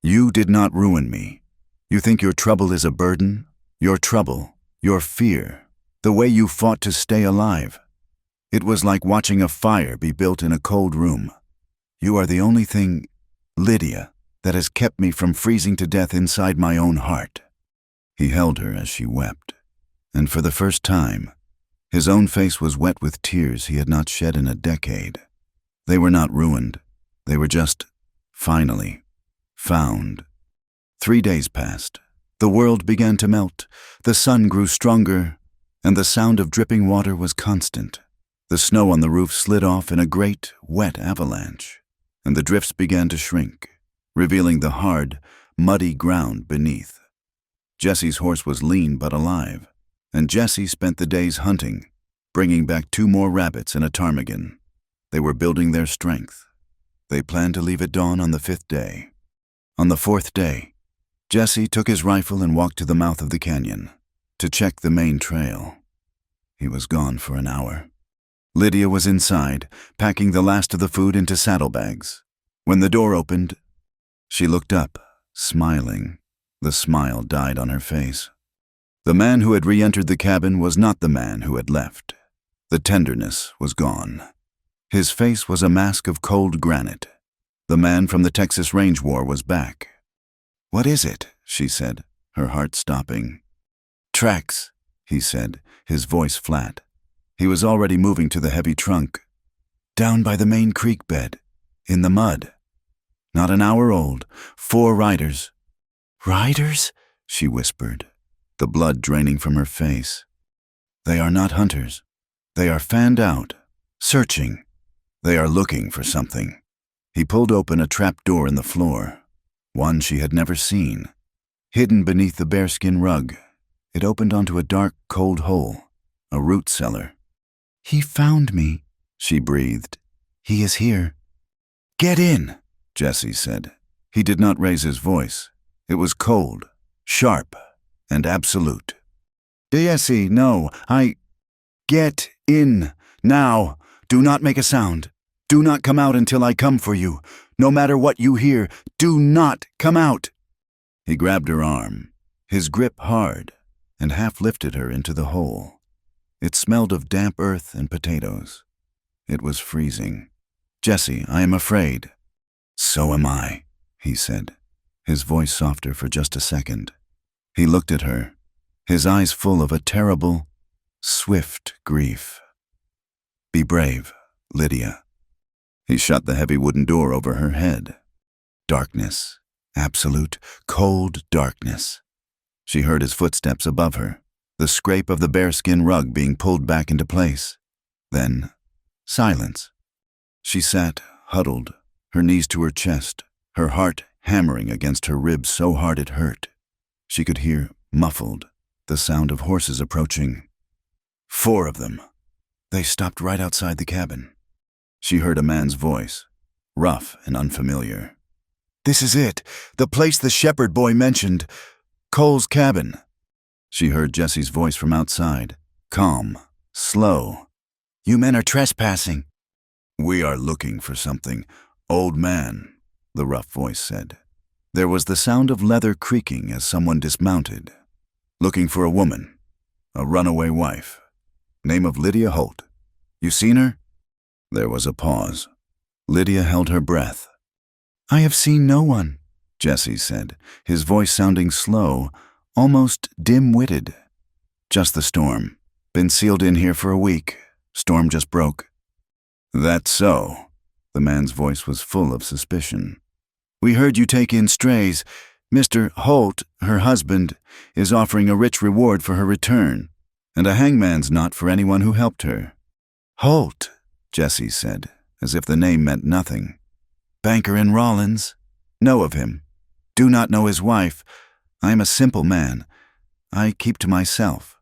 "You did not ruin me. You think your trouble is a burden? Your trouble, your fear, the way you fought to stay alive. It was like watching a fire be built in a cold room. You are the only thing, Lydia, that has kept me from freezing to death inside my own heart." He held her as she wept, and for the first time, His own face was wet with tears he had not shed in a decade. They were not ruined. They were just, finally, found. 3 days passed. The world began to melt. The sun grew stronger, and the sound of dripping water was constant. The snow on the roof slid off in a great, wet avalanche, and the drifts began to shrink, revealing the hard, muddy ground beneath. Jesse's horse was lean but alive, and Jesse spent the days hunting, bringing back 2 more rabbits and a ptarmigan. They were building their strength. They planned to leave at dawn on the 5th day. On the 4th day, Jesse took his rifle and walked to the mouth of the canyon to check the main trail. He was gone for an hour. Lydia was inside, packing the last of the food into saddlebags. When the door opened, she looked up, smiling. The smile died on her face. The man who had re-entered the cabin was not the man who had left. The tenderness was gone. His face was a mask of cold granite. The man from the Texas Range War was back. "What is it?" she said, her heart stopping. "Tracks," he said, his voice flat. He was already moving to the heavy trunk. "Down by the main creek bed, in the mud. Not an hour old, 4 riders." "Riders?" she whispered, the blood draining from her face. "They are not hunters. They are fanned out, searching. They are looking for something." He pulled open a trap door in the floor, one she had never seen. Hidden beneath the bearskin rug, it opened onto a dark, cold hole, a root cellar. "He found me," she breathed. "He is here." "Get in," Jesse said. He did not raise his voice. It was cold, sharp, and absolute. "Jesse, no, Get in, now. Do not make a sound. Do not come out until I come for you. No matter what you hear, do not come out." He grabbed her arm, his grip hard, and half lifted her into the hole. It smelled of damp earth and potatoes. It was freezing. "Jesse, I am afraid." "So am I," he said, his voice softer for just a second. He looked at her, his eyes full of a terrible, swift grief. "Be brave, Lydia." He shut the heavy wooden door over her head. Darkness, absolute, cold darkness. She heard his footsteps above her, the scrape of the bearskin rug being pulled back into place. Then, silence. She sat, huddled, her knees to her chest, her heart hammering against her ribs so hard it hurt. She could hear, muffled, the sound of horses approaching. 4 of them. They stopped right outside the cabin. She heard a man's voice, rough and unfamiliar. "This is it, the place the shepherd boy mentioned. Cole's cabin." She heard Jesse's voice from outside, calm, slow. "You men are trespassing." "We are looking for something, old man," the rough voice said. There was the sound of leather creaking as someone dismounted. "Looking for a woman, a runaway wife. Name of Lydia Holt. You seen her?" There was a pause. Lydia held her breath. "I have seen no one," Jesse said, his voice sounding slow, almost dim-witted. "Just the storm. Been sealed in here for a week. Storm just broke." "That's so." The man's voice was full of suspicion. "We heard you take in strays. Mr. Holt, her husband, is offering a rich reward for her return, and a hangman's knot for anyone who helped her." "Holt," Jesse said, as if the name meant nothing. "Banker in Rollins. Know of him. Do not know his wife. I am a simple man. I keep to myself."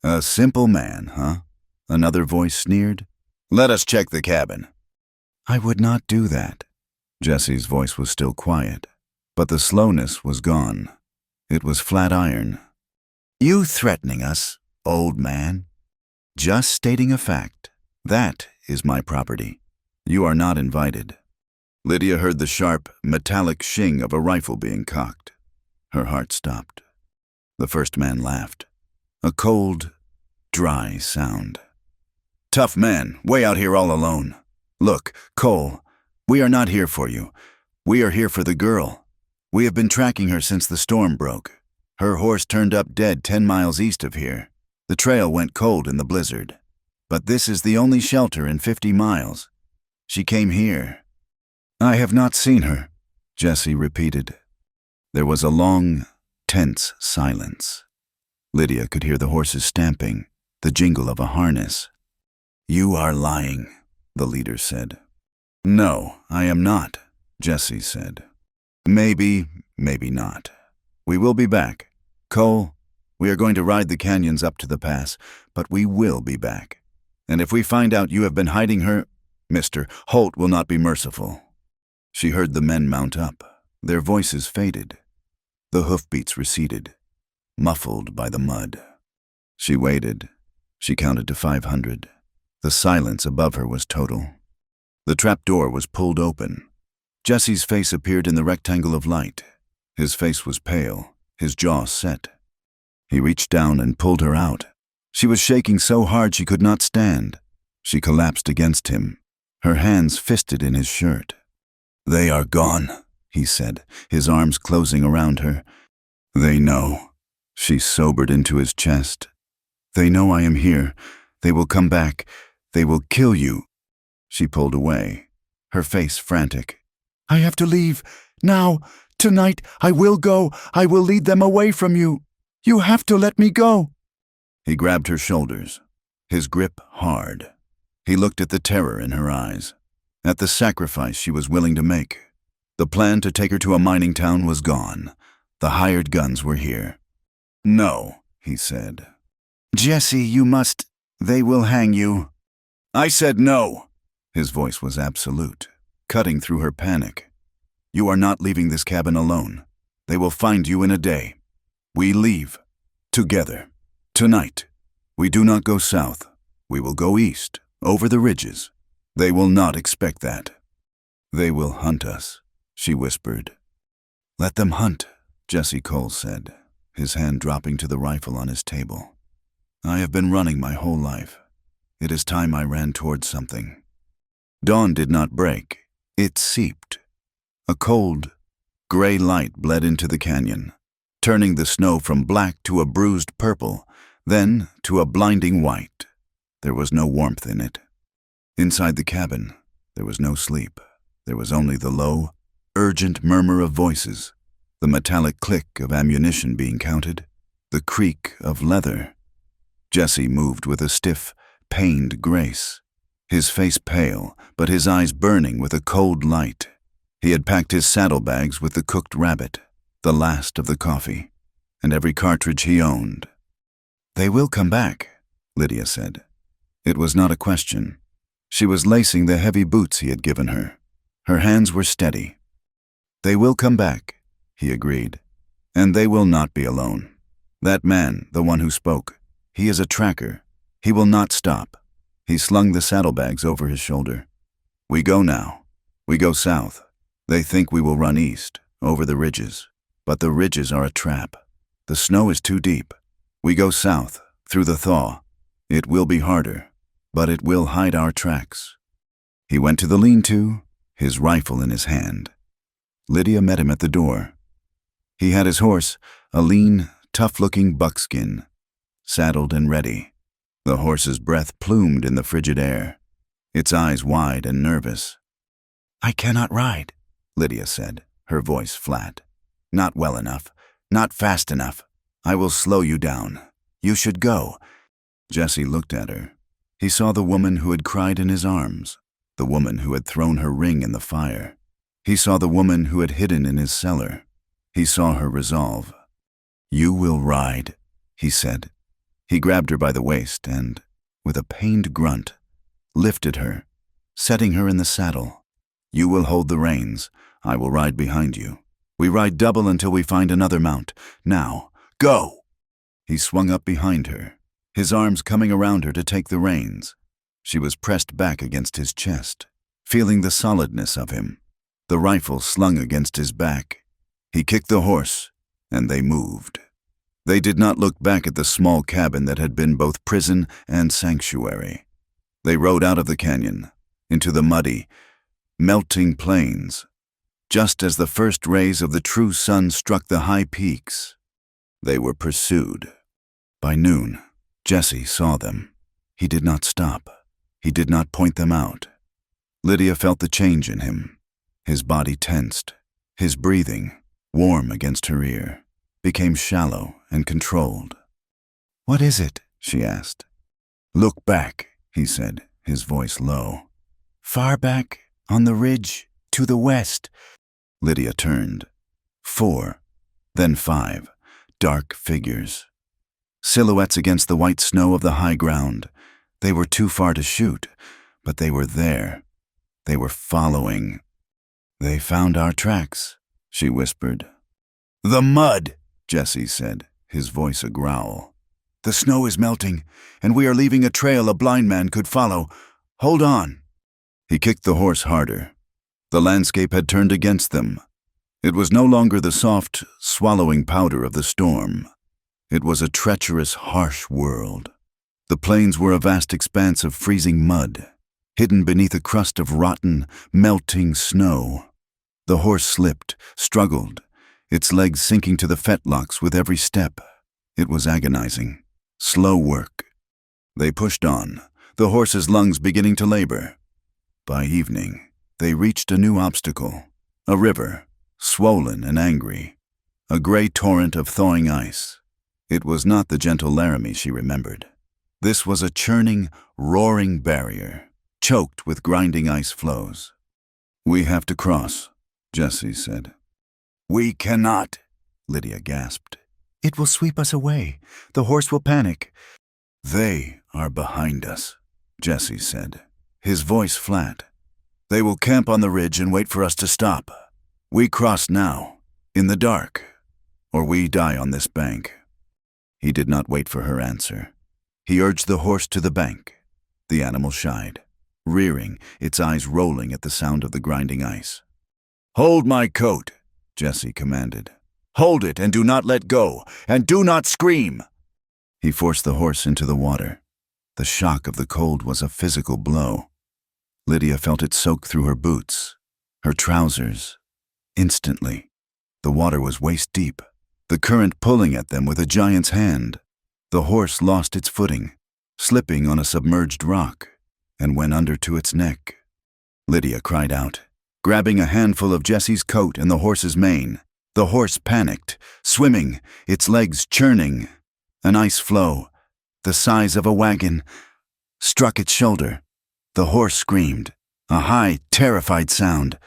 "A simple man, huh?" Another voice sneered. "Let us check the cabin." "I would not do that." Jesse's voice was still quiet, but the slowness was gone. It was flat iron. "You threatening us, old man?" "Just stating a fact. That is my property. You are not invited." Lydia heard the sharp, metallic shing of a rifle being cocked. Her heart stopped. The first man laughed. A cold, dry sound. "Tough man, way out here all alone. Look, Cole, we are not here for you. We are here for the girl. We have been tracking her since the storm broke. Her horse turned up dead 10 miles east of here. The trail went cold in the blizzard. but this is the only shelter in 50 miles. She came here." "I have not seen her," Jesse repeated. There was a long, tense silence. Lydia could hear the horses stamping, the jingle of a harness. "You are lying," the leader said. "No, I am not," Jesse said. "Maybe, maybe not. We will be back. Cole, we are going to ride the canyons up to the pass, but we will be back. And if we find out you have been hiding her, Mr. Holt will not be merciful." She heard the men mount up. Their voices faded. The hoofbeats receded, muffled by the mud. She waited. She counted to 500. The silence above her was total. The trap door was pulled open. Jesse's face appeared in the rectangle of light. His face was pale, his jaw set. He reached down and pulled her out. She was shaking so hard she could not stand. She collapsed against him, her hands fisted in his shirt. "They are gone," he said, his arms closing around her. "They know." She sobered into his chest. "They know I am here. They will come back. They will kill you." She pulled away, her face frantic. "I have to leave. Now. Tonight. I will go. I will lead them away from you. You have to let me go." He grabbed her shoulders, his grip hard. He looked at the terror in her eyes, at the sacrifice she was willing to make. The plan to take her to a mining town was gone. The hired guns were here. "No," he said. "Jesse, you must. They will hang you." "I said no." His voice was absolute, cutting through her panic. "You are not leaving this cabin alone. They will find you in a day. We leave. Together. Tonight. We do not go south. We will go east, over the ridges. They will not expect that." "They will hunt us," she whispered. "Let them hunt," Jesse Cole said, his hand dropping to the rifle on his table. "I have been running my whole life. It is time I ran towards something." Dawn did not break. It seeped. A cold, gray light bled into the canyon, turning the snow from black to a bruised purple, then to a blinding white. There was no warmth in it. Inside the cabin, there was no sleep. There was only the low, urgent murmur of voices, the metallic click of ammunition being counted, the creak of leather. Jesse moved with a stiff, pained grace, his face pale, but his eyes burning with a cold light. He had packed his saddlebags with the cooked rabbit, the last of the coffee, and every cartridge he owned. "They will come back," Lydia said. It was not a question. She was lacing the heavy boots he had given her. Her hands were steady. "They will come back," he agreed. "And they will not be alone. That man, the one who spoke, he is a tracker. He will not stop." He slung the saddlebags over his shoulder. "We go now. We go south. They think we will run east, over the ridges. But the ridges are a trap. The snow is too deep. We go south, through the thaw. It will be harder, but it will hide our tracks." He went to the lean-to, his rifle in his hand. Lydia met him at the door. He had his horse, a lean, tough-looking buckskin, saddled and ready. The horse's breath plumed in the frigid air, its eyes wide and nervous. "I cannot ride," Lydia said, her voice flat. "Not well enough, not fast enough. I will slow you down. You should go." Jesse looked at her. He saw the woman who had cried in his arms, the woman who had thrown her ring in the fire. He saw the woman who had hidden in his cellar. He saw her resolve. "You will ride," he said. He grabbed her by the waist and, with a pained grunt, lifted her, setting her in the saddle. "You will hold the reins. I will ride behind you. We ride double until we find another mount. Now, go!" He swung up behind her, his arms coming around her to take the reins. She was pressed back against his chest, feeling the solidness of him, the rifle slung against his back. He kicked the horse, and they moved. They did not look back at the small cabin that had been both prison and sanctuary. They rode out of the canyon, into the muddy, melting plains, just as the first rays of the true sun struck the high peaks. They were pursued. By noon, Jesse saw them. He did not stop. He did not point them out. Lydia felt the change in him. His body tensed. His breathing, warm against her ear, became shallow and controlled. "What is it?" she asked. "Look back," he said, his voice low. "Far back, on the ridge, to the west." Lydia turned. 4, then 5, dark figures. Silhouettes against the white snow of the high ground. They were too far to shoot, but they were there. They were following. "They found our tracks," she whispered. "The mud," Jesse said, his voice a growl. "The snow is melting, and we are leaving a trail a blind man could follow. Hold on." He kicked the horse harder. The landscape had turned against them. It was no longer the soft, swallowing powder of the storm. It was a treacherous, harsh world. The plains were a vast expanse of freezing mud, hidden beneath a crust of rotten, melting snow. The horse slipped, struggled, its legs sinking to the fetlocks with every step. It was agonizing. Slow work. They pushed on, the horse's lungs beginning to labor. By evening, they reached a new obstacle, a river, swollen and angry, a gray torrent of thawing ice. It was not the gentle Laramie she remembered. This was a churning, roaring barrier, choked with grinding ice flows. "We have to cross," Jesse said. "We cannot," Lydia gasped. "It will sweep us away. The horse will panic." "They are behind us," Jesse said, his voice flat. "They will camp on the ridge and wait for us to stop. We cross now, in the dark, or we die on this bank." He did not wait for her answer. He urged the horse to the bank. The animal shied, rearing, its eyes rolling at the sound of the grinding ice. "Hold my coat," Jesse commanded. "Hold it and do not let go, and do not scream." He forced the horse into the water. The shock of the cold was a physical blow. Lydia felt it soak through her boots, her trousers. Instantly, the water was waist-deep, the current pulling at them with a giant's hand. The horse lost its footing, slipping on a submerged rock, and went under to its neck. Lydia cried out, grabbing a handful of Jesse's coat and the horse's mane. The horse panicked, swimming, its legs churning. An ice floe, the size of a wagon, struck its shoulder. The horse screamed, a high, terrified sound.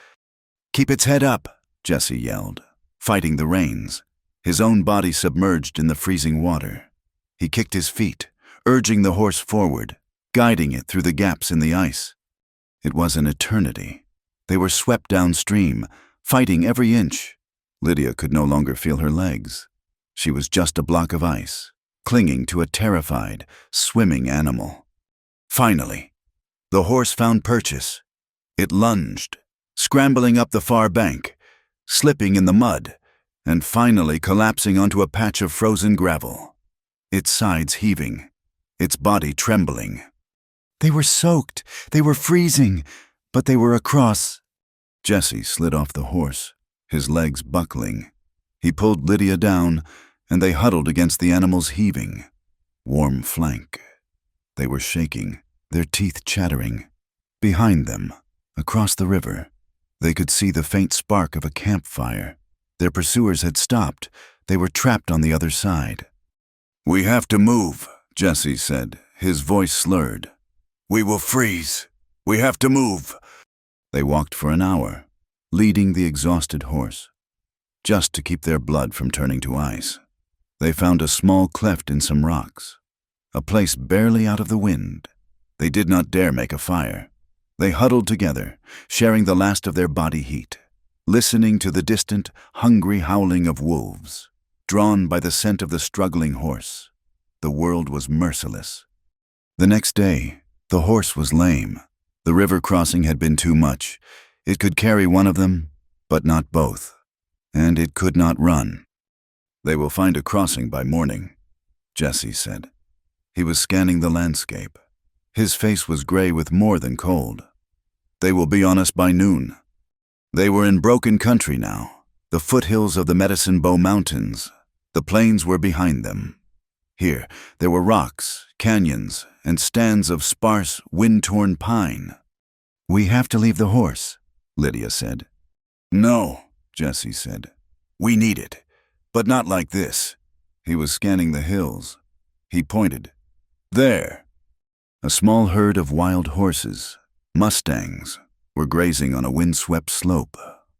"Keep its head up," Jesse yelled, fighting the reins, his own body submerged in the freezing water. He kicked his feet, urging the horse forward, guiding it through the gaps in the ice. It was an eternity. They were swept downstream, fighting every inch. Lydia could no longer feel her legs. She was just a block of ice, clinging to a terrified, swimming animal. Finally, the horse found purchase. It lunged, scrambling up the far bank, slipping in the mud, and finally collapsing onto a patch of frozen gravel, its sides heaving, its body trembling. They were soaked, they were freezing, but they were across. Jesse slid off the horse, his legs buckling. He pulled Lydia down, and they huddled against the animal's heaving, warm flank. They were shaking, their teeth chattering. Behind them, across the river, they could see the faint spark of a campfire. Their pursuers had stopped. They were trapped on the other side. "We have to move," Jesse said, his voice slurred. "We will freeze. We have to move." They walked for an hour, leading the exhausted horse, just to keep their blood from turning to ice. They found a small cleft in some rocks, a place barely out of the wind. They did not dare make a fire. They huddled together, sharing the last of their body heat, listening to the distant, hungry howling of wolves, drawn by the scent of the struggling horse. The world was merciless. The next day, the horse was lame. The river crossing had been too much. It could carry one of them, but not both. And it could not run. "They will find a crossing by morning," Jesse said. He was scanning the landscape. His face was gray with more than cold. "They will be on us by noon." They were in broken country now, the foothills of the Medicine Bow Mountains. The plains were behind them. Here, there were rocks, canyons, and stands of sparse, wind-torn pine. "We have to leave the horse," Lydia said. "No," Jesse said. "We need it, but not like this." He was scanning the hills. He pointed. "There." A small herd of wild horses, mustangs, were grazing on a windswept slope,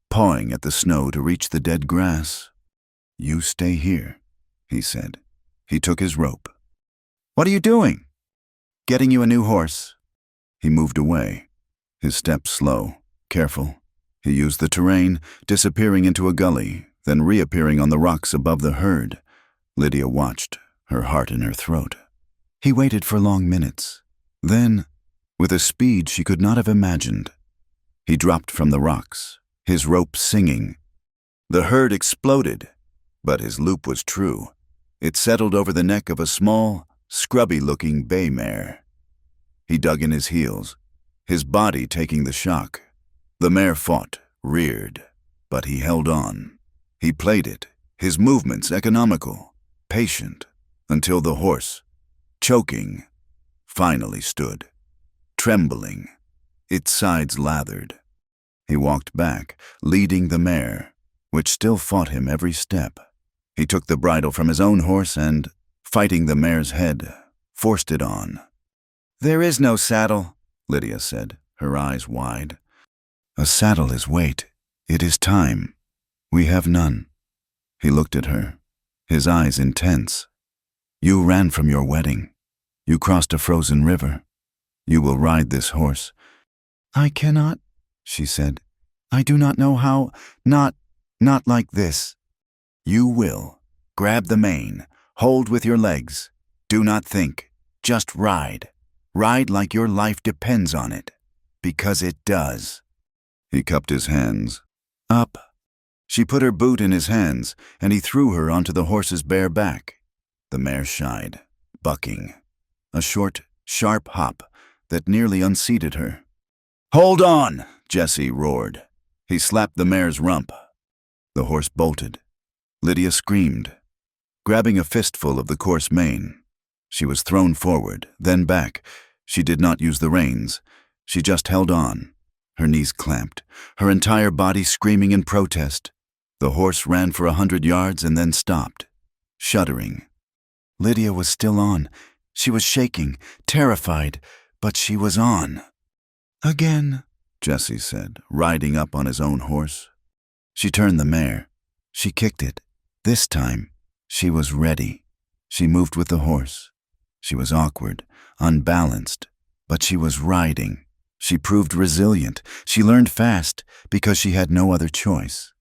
pawing at the snow to reach the dead grass. "You stay here," he said. He took his rope. "What are you doing?" "Getting you a new horse." He moved away, his steps slow, careful. He used the terrain, disappearing into a gully, then reappearing on the rocks above the herd. Lydia watched, her heart in her throat. He waited for long minutes. Then, with a speed she could not have imagined, he dropped from the rocks, his rope singing. The herd exploded, but his loop was true. It settled over the neck of a small, scrubby-looking bay mare. He dug in his heels, his body taking the shock. The mare fought, reared, but he held on. He played it, his movements economical, patient, until the horse, choking, finally stood, trembling, its sides lathered. He walked back, leading the mare, which still fought him every step. He took the bridle from his own horse and, fighting the mare's head, forced it on. "There is no saddle," Lydia said, her eyes wide. "A saddle is weight. It is time. We have none." He looked at her, his eyes intense. "You ran from your wedding. You crossed a frozen river. You will ride this horse." "I cannot," she said. "I do not know how. Not like this." "You will. Grab the mane. Hold with your legs. Do not think. Just ride. Ride like your life depends on it. Because it does." He cupped his hands. "Up." She put her boot in his hands, and he threw her onto the horse's bare back. The mare shied, bucking. A short, sharp hop that nearly unseated her. "Hold on!" Jesse roared. He slapped the mare's rump. The horse bolted. Lydia screamed, grabbing a fistful of the coarse mane. She was thrown forward, then back. She did not use the reins. She just held on, her knees clamped, her entire body screaming in protest. The horse ran for 100 yards and then stopped, shuddering. Lydia was still on. She was shaking, terrified, but she was on. "Again," Jesse said, riding up on his own horse. She turned the mare. She kicked it. This time, she was ready. She moved with the horse. She was awkward, unbalanced, but she was riding. She proved resilient. She learned fast because she had no other choice.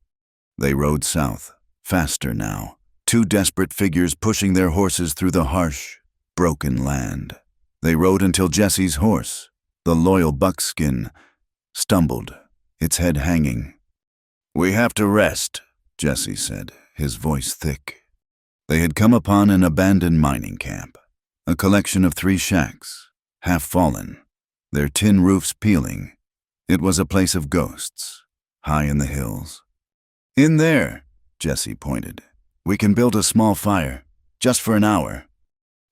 They rode south, faster now, two desperate figures pushing their horses through the harsh, broken land. They rode until Jesse's horse, the loyal buckskin, stumbled, its head hanging. "We have to rest," Jesse said, his voice thick. They had come upon an abandoned mining camp, a collection of 3 shacks, half fallen, their tin roofs peeling. It was a place of ghosts, high in the hills. "In there," Jesse pointed. "We can build a small fire, just for an hour."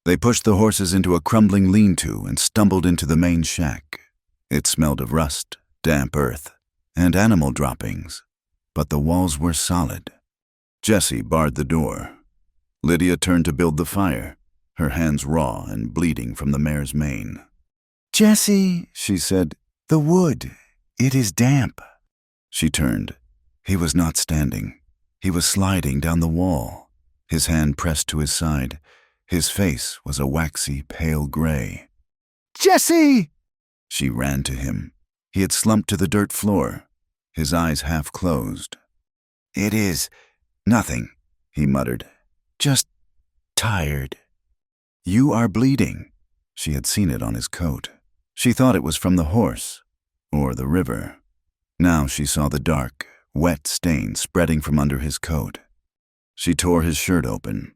They pushed the horses into a crumbling lean-to and stumbled into the main shack. It smelled of rust, damp earth, and animal droppings, but the walls were solid. Jesse barred the door. Lydia turned to build the fire, her hands raw and bleeding from the mare's mane. "Jesse," she said, "the wood, it is damp." She turned. He was not standing. He was sliding down the wall, his hand pressed to his side. His face was a waxy, pale gray. "Jesse!" She ran to him. He had slumped to the dirt floor, his eyes half closed. "It is nothing," he muttered. "Just tired." "You are bleeding." She had seen it on his coat. She thought it was from the horse, or the river. Now she saw the dark, wet stain spreading from under his coat. She tore his shirt open.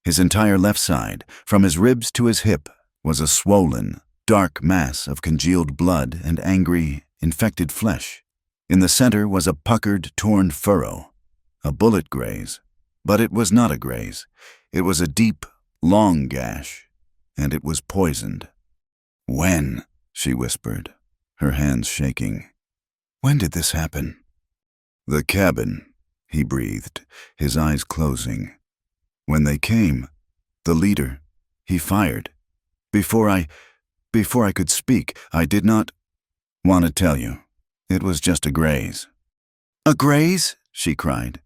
His entire left side, from his ribs to his hip, was a swollen, dark mass of congealed blood and angry, infected flesh. In the center was a puckered, torn furrow, a bullet graze. But it was not a graze. It was a deep, long gash, and it was poisoned. "When?" she whispered, her hands shaking. "When did this happen?" "The cabin," he breathed, his eyes closing. "When they came, the leader, he fired. Before I could speak, I did not want to tell you. It was just a graze." "A graze?" she cried.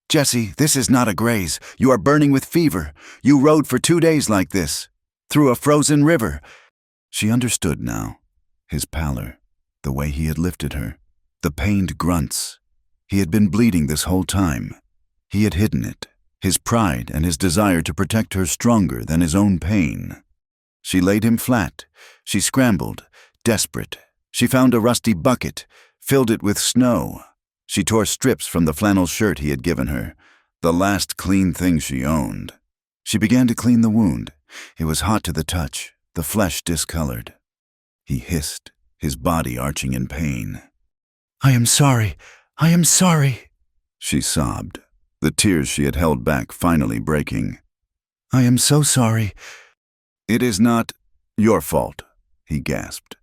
"Jesse, this is not a graze. You are burning with fever. You rode for 2 days like this, through a frozen river." She understood now. His pallor, the way he had lifted her, the pained grunts. He had been bleeding this whole time. He had hidden it, his pride and his desire to protect her stronger than his own pain. She laid him flat. She scrambled, desperate. She found a rusty bucket, filled it with snow. She tore strips from the flannel shirt he had given her, the last clean thing she owned. She began to clean the wound. It was hot to the touch, the flesh discolored. He hissed, his body arching in pain. "I am sorry. I am sorry," she sobbed, the tears she had held back finally breaking. "I am so sorry." "It is not your fault," he gasped.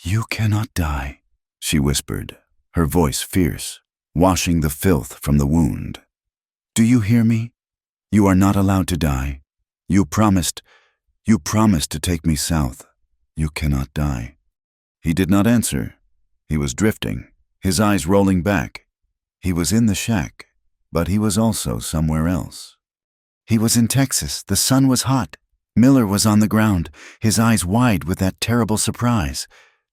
"You cannot die," she whispered, her voice fierce, washing the filth from the wound. "Do you hear me? You are not allowed to die. You promised to take me south. You cannot die." He did not answer. He was drifting, his eyes rolling back. He was in the shack, but he was also somewhere else. He was in Texas. The sun was hot. Miller was on the ground, his eyes wide with that terrible surprise.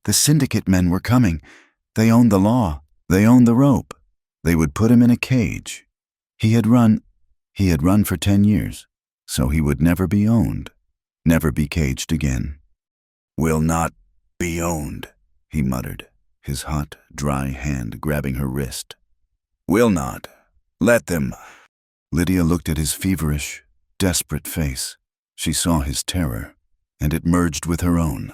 The syndicate men were coming. They owned the law. They owned the rope. They would put him in a cage. He had run for 10 years, so he would never be owned, never be caged again. "Will not be owned," he muttered, his hot, dry hand grabbing her wrist. "Will not. Let them." Lydia looked at his feverish, desperate face. She saw his terror, and it merged with her own.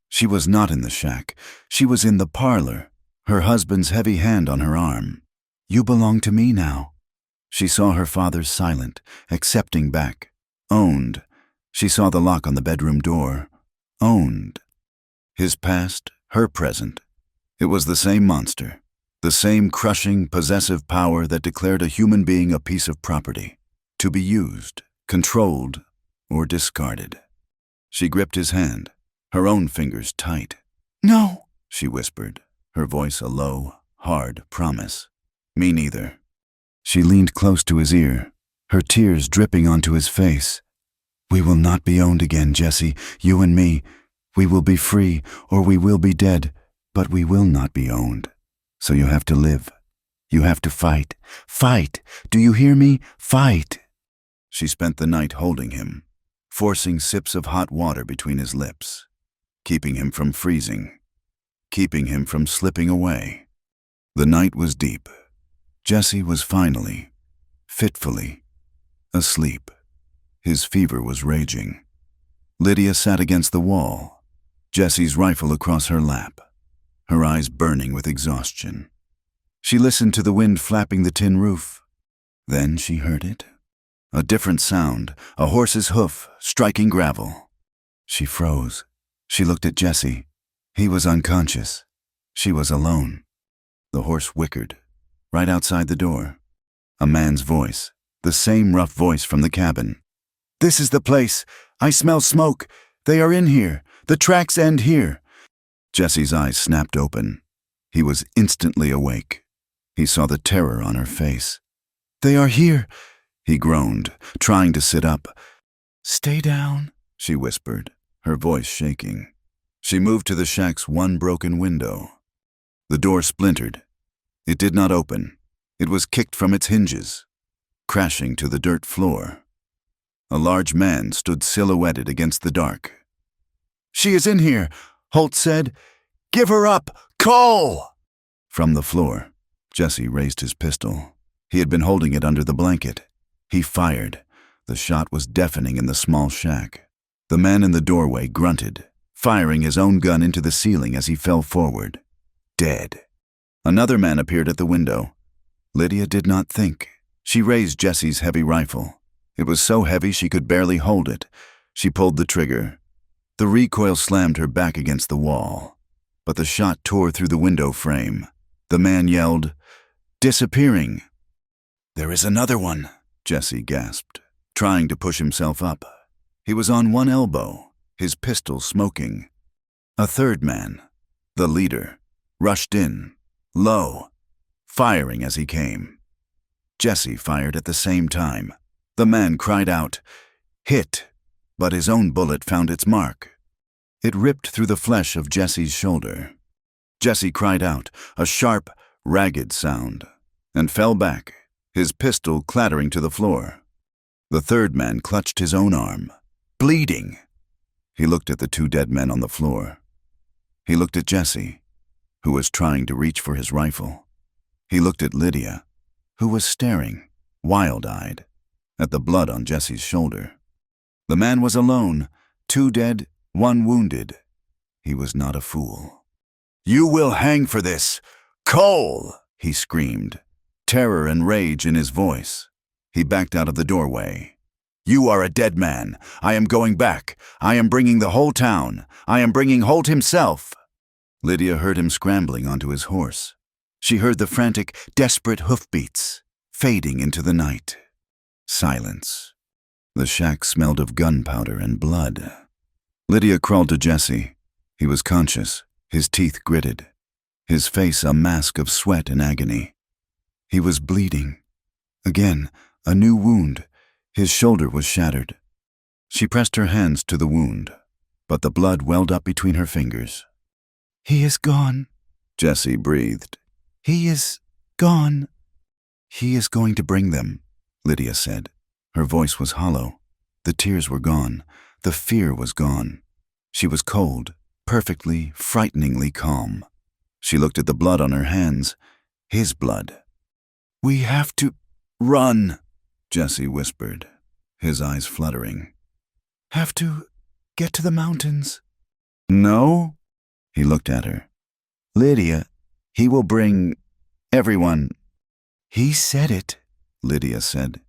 She was not in the shack. She was in the parlor, her husband's heavy hand on her arm. "You belong to me now." She saw her father's silent, accepting back. Owned. She saw the lock on the bedroom door. Owned. His past, her present. It was the same monster, the same crushing, possessive power that declared a human being a piece of property, to be used, controlled, or discarded. She gripped his hand, her own fingers tight. "No," she whispered, her voice a low, hard promise. "Me neither." She leaned close to his ear, her tears dripping onto his face. "We will not be owned again, Jesse, you and me. We will be free, or we will be dead, but we will not be owned. So you have to live. You have to fight. Fight! Do you hear me? Fight!" She spent the night holding him, forcing sips of hot water between his lips, keeping him from freezing, keeping him from slipping away. The night was deep. Jesse was finally, fitfully, asleep. His fever was raging. Lydia sat against the wall, Jesse's rifle across her lap, her eyes burning with exhaustion. She listened to the wind flapping the tin roof. Then she heard it. A different sound, a horse's hoof striking gravel. She froze. She looked at Jesse. He was unconscious. She was alone. The horse whickered, right outside the door. A man's voice, the same rough voice from the cabin. "This is the place. I smell smoke. They are in here. The tracks end here." Jesse's eyes snapped open. He was instantly awake. He saw the terror on her face. "They are here," he groaned, trying to sit up. "Stay down," she whispered, her voice shaking. She moved to the shack's one broken window. The door splintered. It did not open. It was kicked from its hinges, crashing to the dirt floor. A large man stood silhouetted against the dark. "She is in here," Holt said. "Give her up! Call!" From the floor, Jesse raised his pistol. He had been holding it under the blanket. He fired. The shot was deafening in the small shack. The man in the doorway grunted, firing his own gun into the ceiling as he fell forward. Dead. Another man appeared at the window. Lydia did not think. She raised Jesse's heavy rifle. It was so heavy she could barely hold it. She pulled the trigger. The recoil slammed her back against the wall, but the shot tore through the window frame. The man yelled, "Disappearing!" "There is another one," Jesse gasped, trying to push himself up. He was on one elbow, his pistol smoking. A third man, the leader, rushed in, low, firing as he came. Jesse fired at the same time. The man cried out, "Hit!" but his own bullet found its mark. It ripped through the flesh of Jesse's shoulder. Jesse cried out, a sharp, ragged sound, and fell back, his pistol clattering to the floor. The third man clutched his own arm, bleeding. He looked at the two dead men on the floor. He looked at Jesse, who was trying to reach for his rifle. He looked at Lydia, who was staring, wild-eyed, at the blood on Jesse's shoulder. The man was alone, 2 dead, 1 wounded. He was not a fool. "You will hang for this! Cole!" he screamed, terror and rage in his voice. He backed out of the doorway. "You are a dead man. I am going back. I am bringing the whole town. I am bringing Holt himself." Lydia heard him scrambling onto his horse. She heard the frantic, desperate hoofbeats, fading into the night. Silence. The shack smelled of gunpowder and blood. Lydia crawled to Jesse. He was conscious, his teeth gritted, his face a mask of sweat and agony. He was bleeding. Again, a new wound. His shoulder was shattered. She pressed her hands to the wound, but the blood welled up between her fingers. "He is gone," Jesse breathed. "He is gone." "He is going to bring them," Lydia said. Her voice was hollow. The tears were gone. The fear was gone. She was cold, perfectly, frighteningly calm. She looked at the blood on her hands. His blood. "We have to run," Jesse whispered, his eyes fluttering. "Have to get to the mountains." "No?" He looked at her. "Lydia, he will bring everyone." "He said it," Lydia said.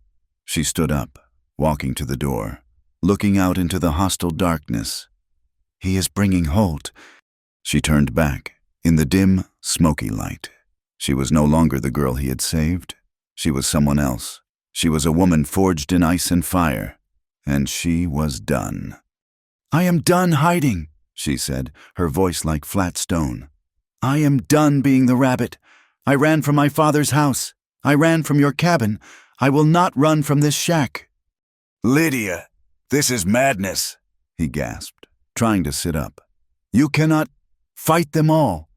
She stood up, walking to the door, looking out into the hostile darkness. "He is bringing Holt." She turned back, in the dim, smoky light. She was no longer the girl he had saved. She was someone else. She was a woman forged in ice and fire, and she was done. "I am done hiding," she said, her voice like flat stone. "I am done being the rabbit. I ran from my father's house. I ran from your cabin. I will not run from this shack." "Lydia, this is madness," he gasped, trying to sit up. "You cannot fight them all."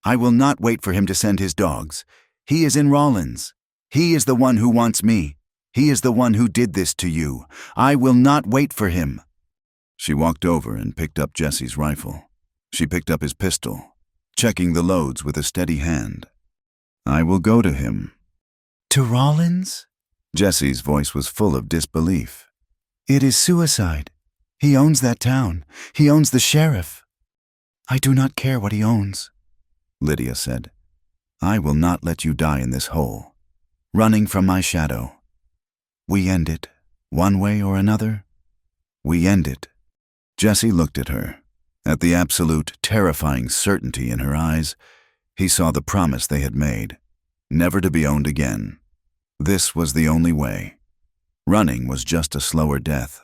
"I will not wait for him to send his dogs. He is in Rawlins. He is the one who wants me. He is the one who did this to you. I will not wait for him." She walked over and picked up Jesse's rifle. She picked up his pistol, checking the loads with a steady hand. "I will go to him." "To Rawlins?" Jesse's voice was full of disbelief. "It is suicide. He owns that town. He owns the sheriff." "I do not care what he owns," Lydia said. "I will not let you die in this hole, running from my shadow. We end it, one way or another. We end it." Jesse looked at her. At the absolute, terrifying certainty in her eyes, he saw the promise they had made, never to be owned again. This was the only way. Running was just a slower death.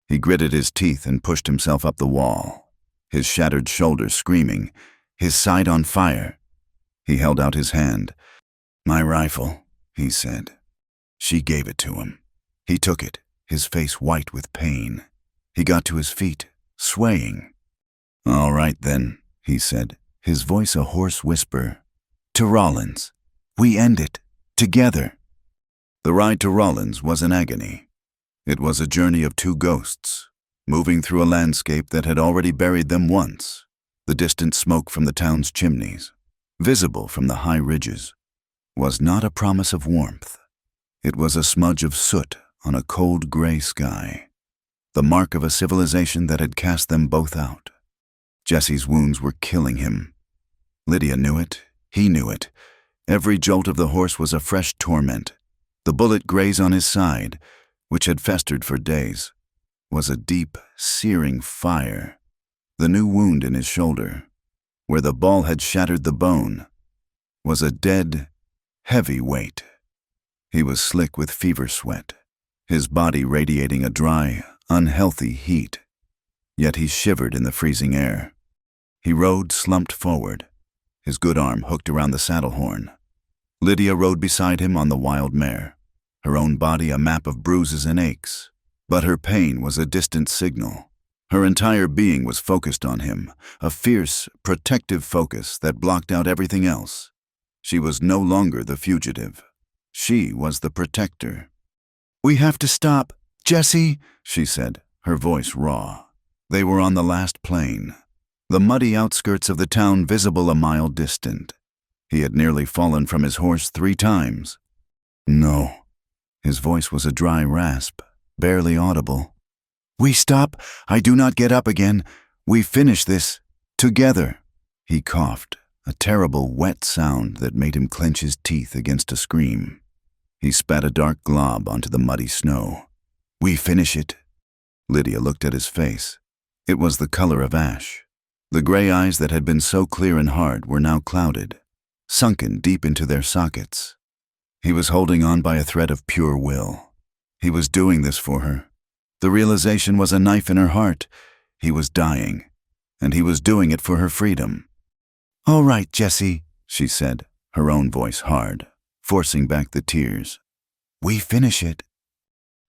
He gritted his teeth and pushed himself up the wall, his shattered shoulders screaming, his side on fire. He held out his hand. "My rifle," he said. She gave it to him. He took it, his face white with pain. He got to his feet, swaying. "All right then," he said, his voice a hoarse whisper. "To Rawlins. We end it, together." The ride to Rawlins was an agony. It was a journey of 2 ghosts, moving through a landscape that had already buried them once. The distant smoke from the town's chimneys, visible from the high ridges, was not a promise of warmth. It was a smudge of soot on a cold gray sky, the mark of a civilization that had cast them both out. Jesse's wounds were killing him. Lydia knew it. He knew it. Every jolt of the horse was a fresh torment. The bullet grazed on his side, which had festered for days, was a deep, searing fire. The new wound in his shoulder, where the ball had shattered the bone, was a dead, heavy weight. He was slick with fever sweat, his body radiating a dry, unhealthy heat. Yet he shivered in the freezing air. He rode slumped forward, his good arm hooked around the saddle horn. Lydia rode beside him on the wild mare, her own body a map of bruises and aches. But her pain was a distant signal. Her entire being was focused on him, a fierce, protective focus that blocked out everything else. She was no longer the fugitive. She was the protector. "We have to stop, Jesse," she said, her voice raw. They were on the last plain, the muddy outskirts of the town visible a mile distant. He had nearly fallen from his horse 3 times. "No." His voice was a dry rasp, barely audible. "We stop. I do not get up again. We finish this together." He coughed, a terrible wet sound that made him clench his teeth against a scream. He spat a dark glob onto the muddy snow. "We finish it." Lydia looked at his face. It was the color of ash. The gray eyes that had been so clear and hard were now clouded, sunken deep into their sockets. He was holding on by a thread of pure will. He was doing this for her. The realization was a knife in her heart. He was dying, and he was doing it for her freedom. "All right, Jesse," she said, her own voice hard, forcing back the tears. "We finish it."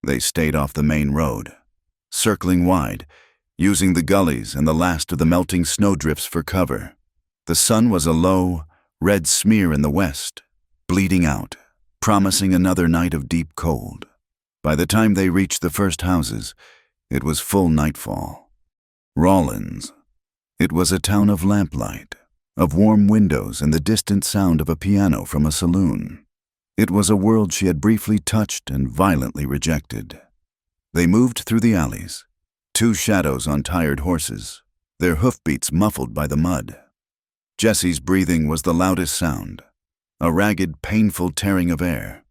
They stayed off the main road, circling wide, using the gullies and the last of the melting snowdrifts for cover. The sun was a low, red smear in the west, bleeding out, promising another night of deep cold. By the time they reached the first houses, it was full nightfall. Rawlins. It was a town of lamplight, of warm windows and the distant sound of a piano from a saloon. It was a world she had briefly touched and violently rejected. They moved through the alleys, 2 shadows on tired horses, their hoofbeats muffled by the mud. Jesse's breathing was the loudest sound, a ragged, painful tearing of air.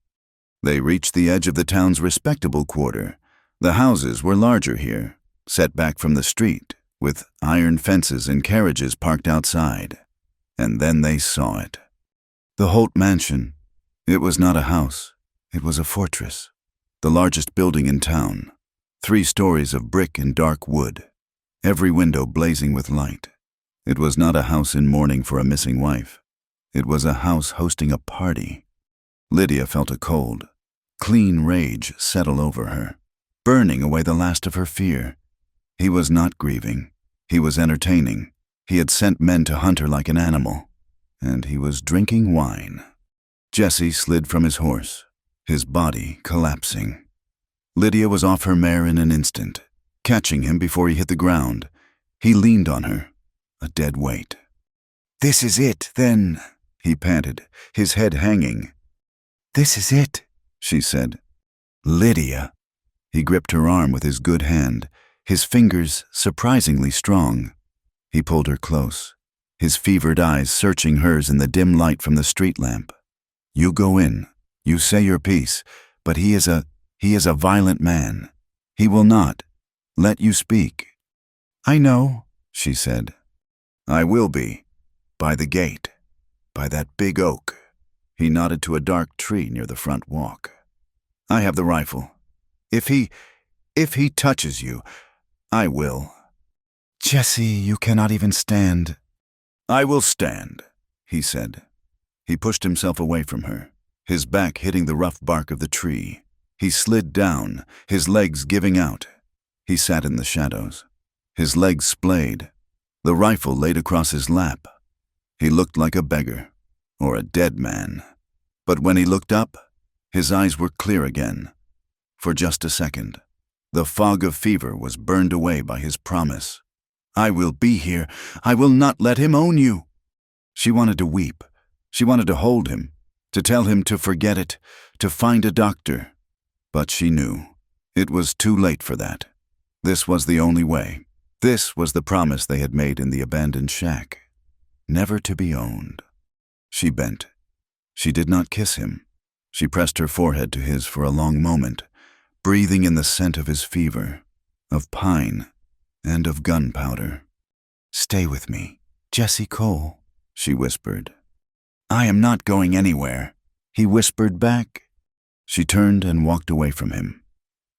They reached the edge of the town's respectable quarter. The houses were larger here, set back from the street, with iron fences and carriages parked outside. And then they saw it. The Holt Mansion. It was not a house. It was a fortress. The largest building in town. 3 stories of brick and dark wood, every window blazing with light. It was not a house in mourning for a missing wife. It was a house hosting a party. Lydia felt a cold, clean rage settle over her, burning away the last of her fear. He was not grieving. He was entertaining. He had sent men to hunt her like an animal, and he was drinking wine. Jesse slid from his horse, his body collapsing. Lydia was off her mare in an instant, catching him before he hit the ground. He leaned on her, a dead weight. "This is it, then," he panted, his head hanging. "This is it," she said. "Lydia." He gripped her arm with his good hand, his fingers surprisingly strong. He pulled her close, his fevered eyes searching hers in the dim light from the street lamp. "You go in, you say your piece, but he is a violent man. He will not let you speak." "I know," she said. "I will be, by the gate, by that big oak." He nodded to a dark tree near the front walk. "I have the rifle. If he touches you, I will." "Jesse, you cannot even stand." "I will stand," he said. He pushed himself away from her, his back hitting the rough bark of the tree. He slid down, his legs giving out. He sat in the shadows, his legs splayed, the rifle laid across his lap. He looked like a beggar, or a dead man. But when he looked up, his eyes were clear again. For just a second, the fog of fever was burned away by his promise. "I will be here. I will not let him own you." She wanted to weep. She wanted to hold him, to tell him to forget it, to find a doctor. But she knew. It was too late for that. This was the only way. This was the promise they had made in the abandoned shack. Never to be owned. She bent. She did not kiss him. She pressed her forehead to his for a long moment, breathing in the scent of his fever, of pine, and of gunpowder. "Stay with me, Jesse Cole," she whispered. "I am not going anywhere," he whispered back. She turned and walked away from him.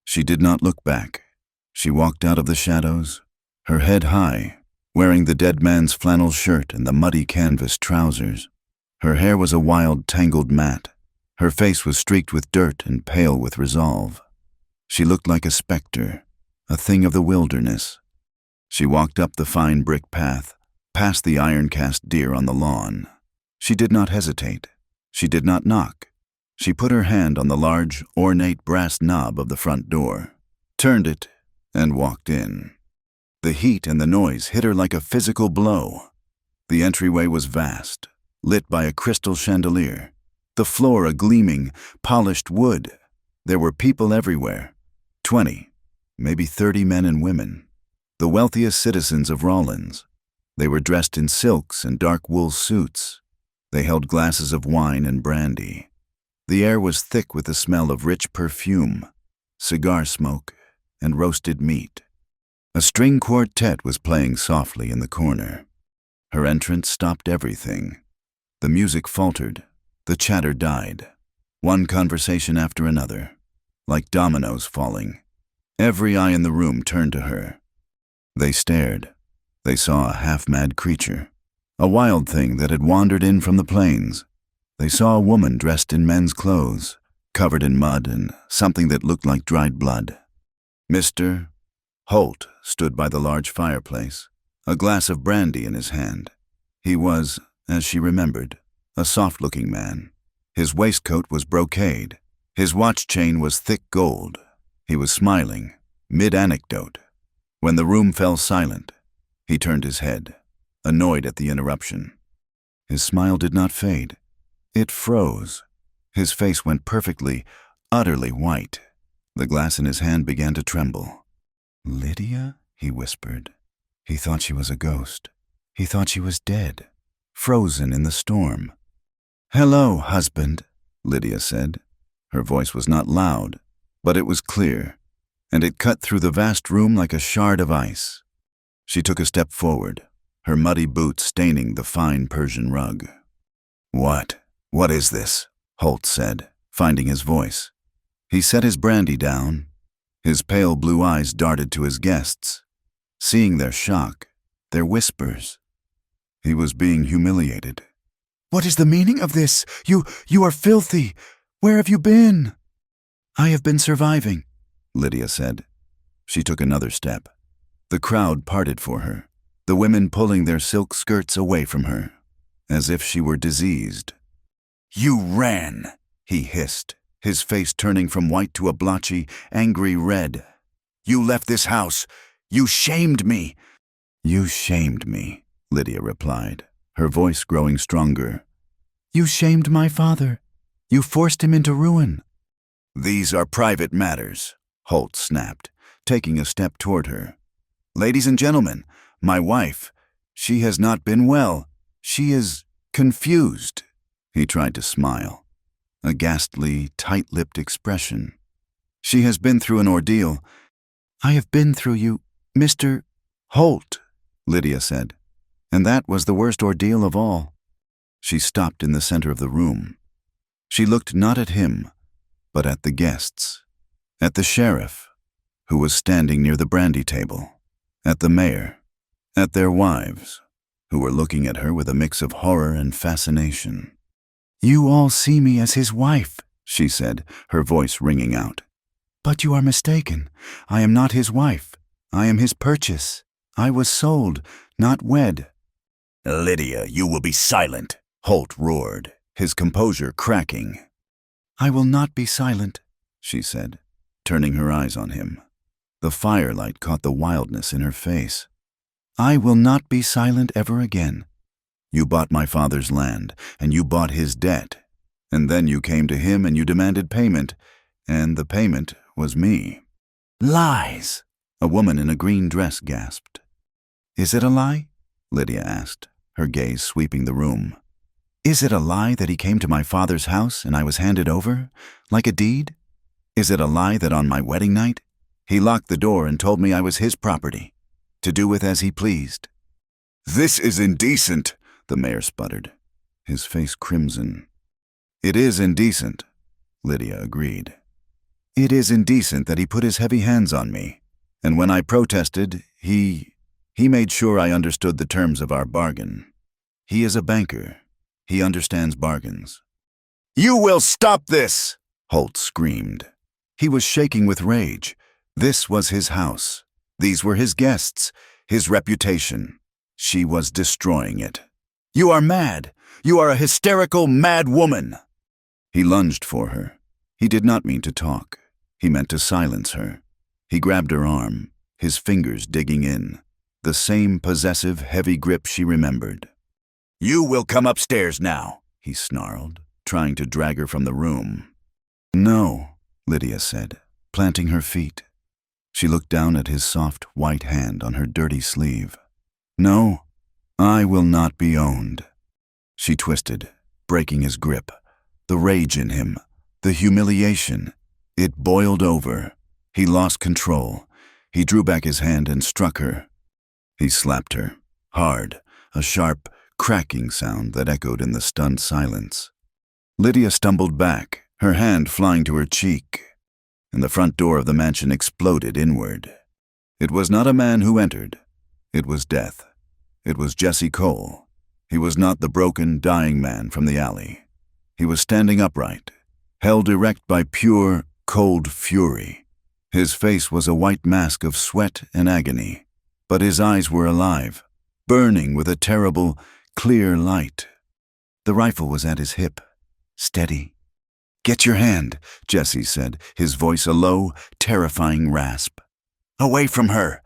She did not look back. She walked out of the shadows, her head high, wearing the dead man's flannel shirt and the muddy canvas trousers. Her hair was a wild, tangled mat. Her face was streaked with dirt and pale with resolve. She looked like a specter, a thing of the wilderness. She walked up the fine brick path, past the iron-cast deer on the lawn. She did not hesitate. She did not knock. She put her hand on the large, ornate brass knob of the front door, turned it, and walked in. The heat and the noise hit her like a physical blow. The entryway was vast, lit by a crystal chandelier, the floor a gleaming, polished wood. There were people everywhere, 20, maybe 30 men and women, the wealthiest citizens of Rawlins. They were dressed in silks and dark wool suits. They held glasses of wine and brandy. The air was thick with the smell of rich perfume, cigar smoke, and roasted meat. A string quartet was playing softly in the corner. Her entrance stopped everything. The music faltered. The chatter died. One conversation after another, like dominoes falling. Every eye in the room turned to her. They stared. They saw a half-mad creature, a wild thing that had wandered in from the plains. They saw a woman dressed in men's clothes, covered in mud and something that looked like dried blood. Mr. Holt stood by the large fireplace, a glass of brandy in his hand. He was, as she remembered, a soft-looking man. His waistcoat was brocade. His watch chain was thick gold. He was smiling, mid-anecdote. When the room fell silent, he turned his head, annoyed at the interruption. His smile did not fade. It froze. His face went perfectly, utterly white. The glass in his hand began to tremble. "Lydia?" he whispered. He thought she was a ghost. He thought she was dead, frozen in the storm. "Hello, husband," Lydia said. Her voice was not loud, but it was clear, and it cut through the vast room like a shard of ice. She took a step forward, her muddy boots staining the fine Persian rug. What is this?" Holt said, finding his voice. He set his brandy down. His pale blue eyes darted to his guests, seeing their shock, their whispers. He was being humiliated. "What is the meaning of this? You are filthy. Where have you been?" "I have been surviving," Lydia said. She took another step. The crowd parted for her, the women pulling their silk skirts away from her, as if she were diseased. "You ran," he hissed, his face turning from white to a blotchy, angry red. "You left this house. You shamed me." "You shamed me," Lydia replied, her voice growing stronger. "You shamed my father. You forced him into ruin." "These are private matters," Holt snapped, taking a step toward her. "Ladies and gentlemen, my wife, she has not been well. She is confused." He tried to smile, a ghastly, tight-lipped expression. "She has been through an ordeal." "I have been through you, Mr. Holt," Lydia said, "and that was the worst ordeal of all." She stopped in the center of the room. She looked not at him, but at the guests, at the sheriff, who was standing near the brandy table, at the mayor, at their wives, who were looking at her with a mix of horror and fascination. "You all see me as his wife," she said, her voice ringing out. "But you are mistaken. I am not his wife. I am his purchase. I was sold, not wed." "Lydia, you will be silent," Holt roared, his composure cracking. "I will not be silent," she said, turning her eyes on him. The firelight caught the wildness in her face. "I will not be silent ever again. You bought my father's land, and you bought his debt. And then you came to him and you demanded payment, and the payment was me." "Lies!" a woman in a green dress gasped. "Is it a lie?" Lydia asked, her gaze sweeping the room. "Is it a lie that he came to my father's house and I was handed over, like a deed? Is it a lie that on my wedding night, he locked the door and told me I was his property, to do with as he pleased? This is indecent, the mayor sputtered, his face crimson. It is indecent, Lydia agreed. It is indecent that he put his heavy hands on me, and when I protested, he made sure I understood the terms of our bargain. He is a banker. He understands bargains. You will stop this, Holt screamed. He was shaking with rage. This was his house. These were his guests, his reputation. She was destroying it. You are mad. You are a hysterical, mad woman. He lunged for her. He did not mean to talk. He meant to silence her. He grabbed her arm, his fingers digging in, the same possessive, heavy grip she remembered. You will come upstairs now, he snarled, trying to drag her from the room. No, Lydia said, planting her feet. She looked down at his soft, white hand on her dirty sleeve. No, I will not be owned. She twisted, breaking his grip. The rage in him, the humiliation, it boiled over. He lost control. He drew back his hand and struck her. He slapped her, hard, a sharp, cracking sound that echoed in the stunned silence. Lydia stumbled back, her hand flying to her cheek, and the front door of the mansion exploded inward. It was not a man who entered. It was death. It was Jesse Cole. He was not the broken, dying man from the alley. He was standing upright, held erect by pure, cold fury. His face was a white mask of sweat and agony, but his eyes were alive, burning with a terrible, clear light. The rifle was at his hip, steady. Get your hand, Jesse said, his voice a low, terrifying rasp. Away from her.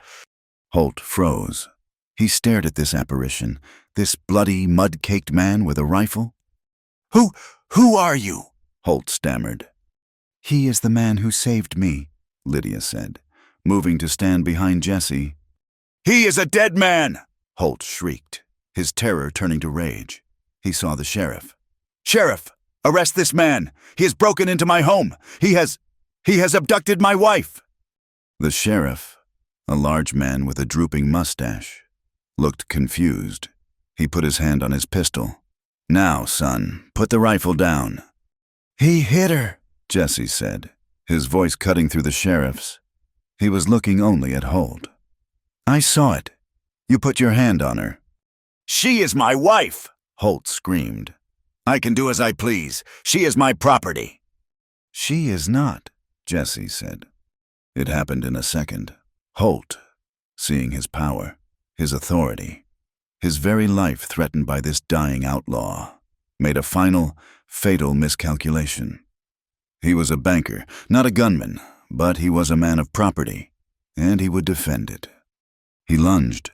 Holt froze. He stared at this apparition, this bloody, mud-caked man with a rifle. Who are you? Holt stammered. He is the man who saved me, Lydia said, moving to stand behind Jesse. He is a dead man, Holt shrieked, his terror turning to rage. He saw the sheriff. Sheriff, arrest this man. He has broken into my home. He has abducted my wife. The sheriff, a large man with a drooping mustache, looked confused. He put his hand on his pistol. Now, son, put the rifle down. He hit her, Jesse said, his voice cutting through the sheriff's. He was looking only at Holt. I saw it. You put your hand on her. She is my wife, Holt screamed. I can do as I please. She is my property. She is not, Jesse said. It happened in a second. Holt, seeing his power, his authority, his very life threatened by this dying outlaw, made a final, fatal miscalculation. He was a banker, not a gunman, but he was a man of property, and he would defend it. He lunged,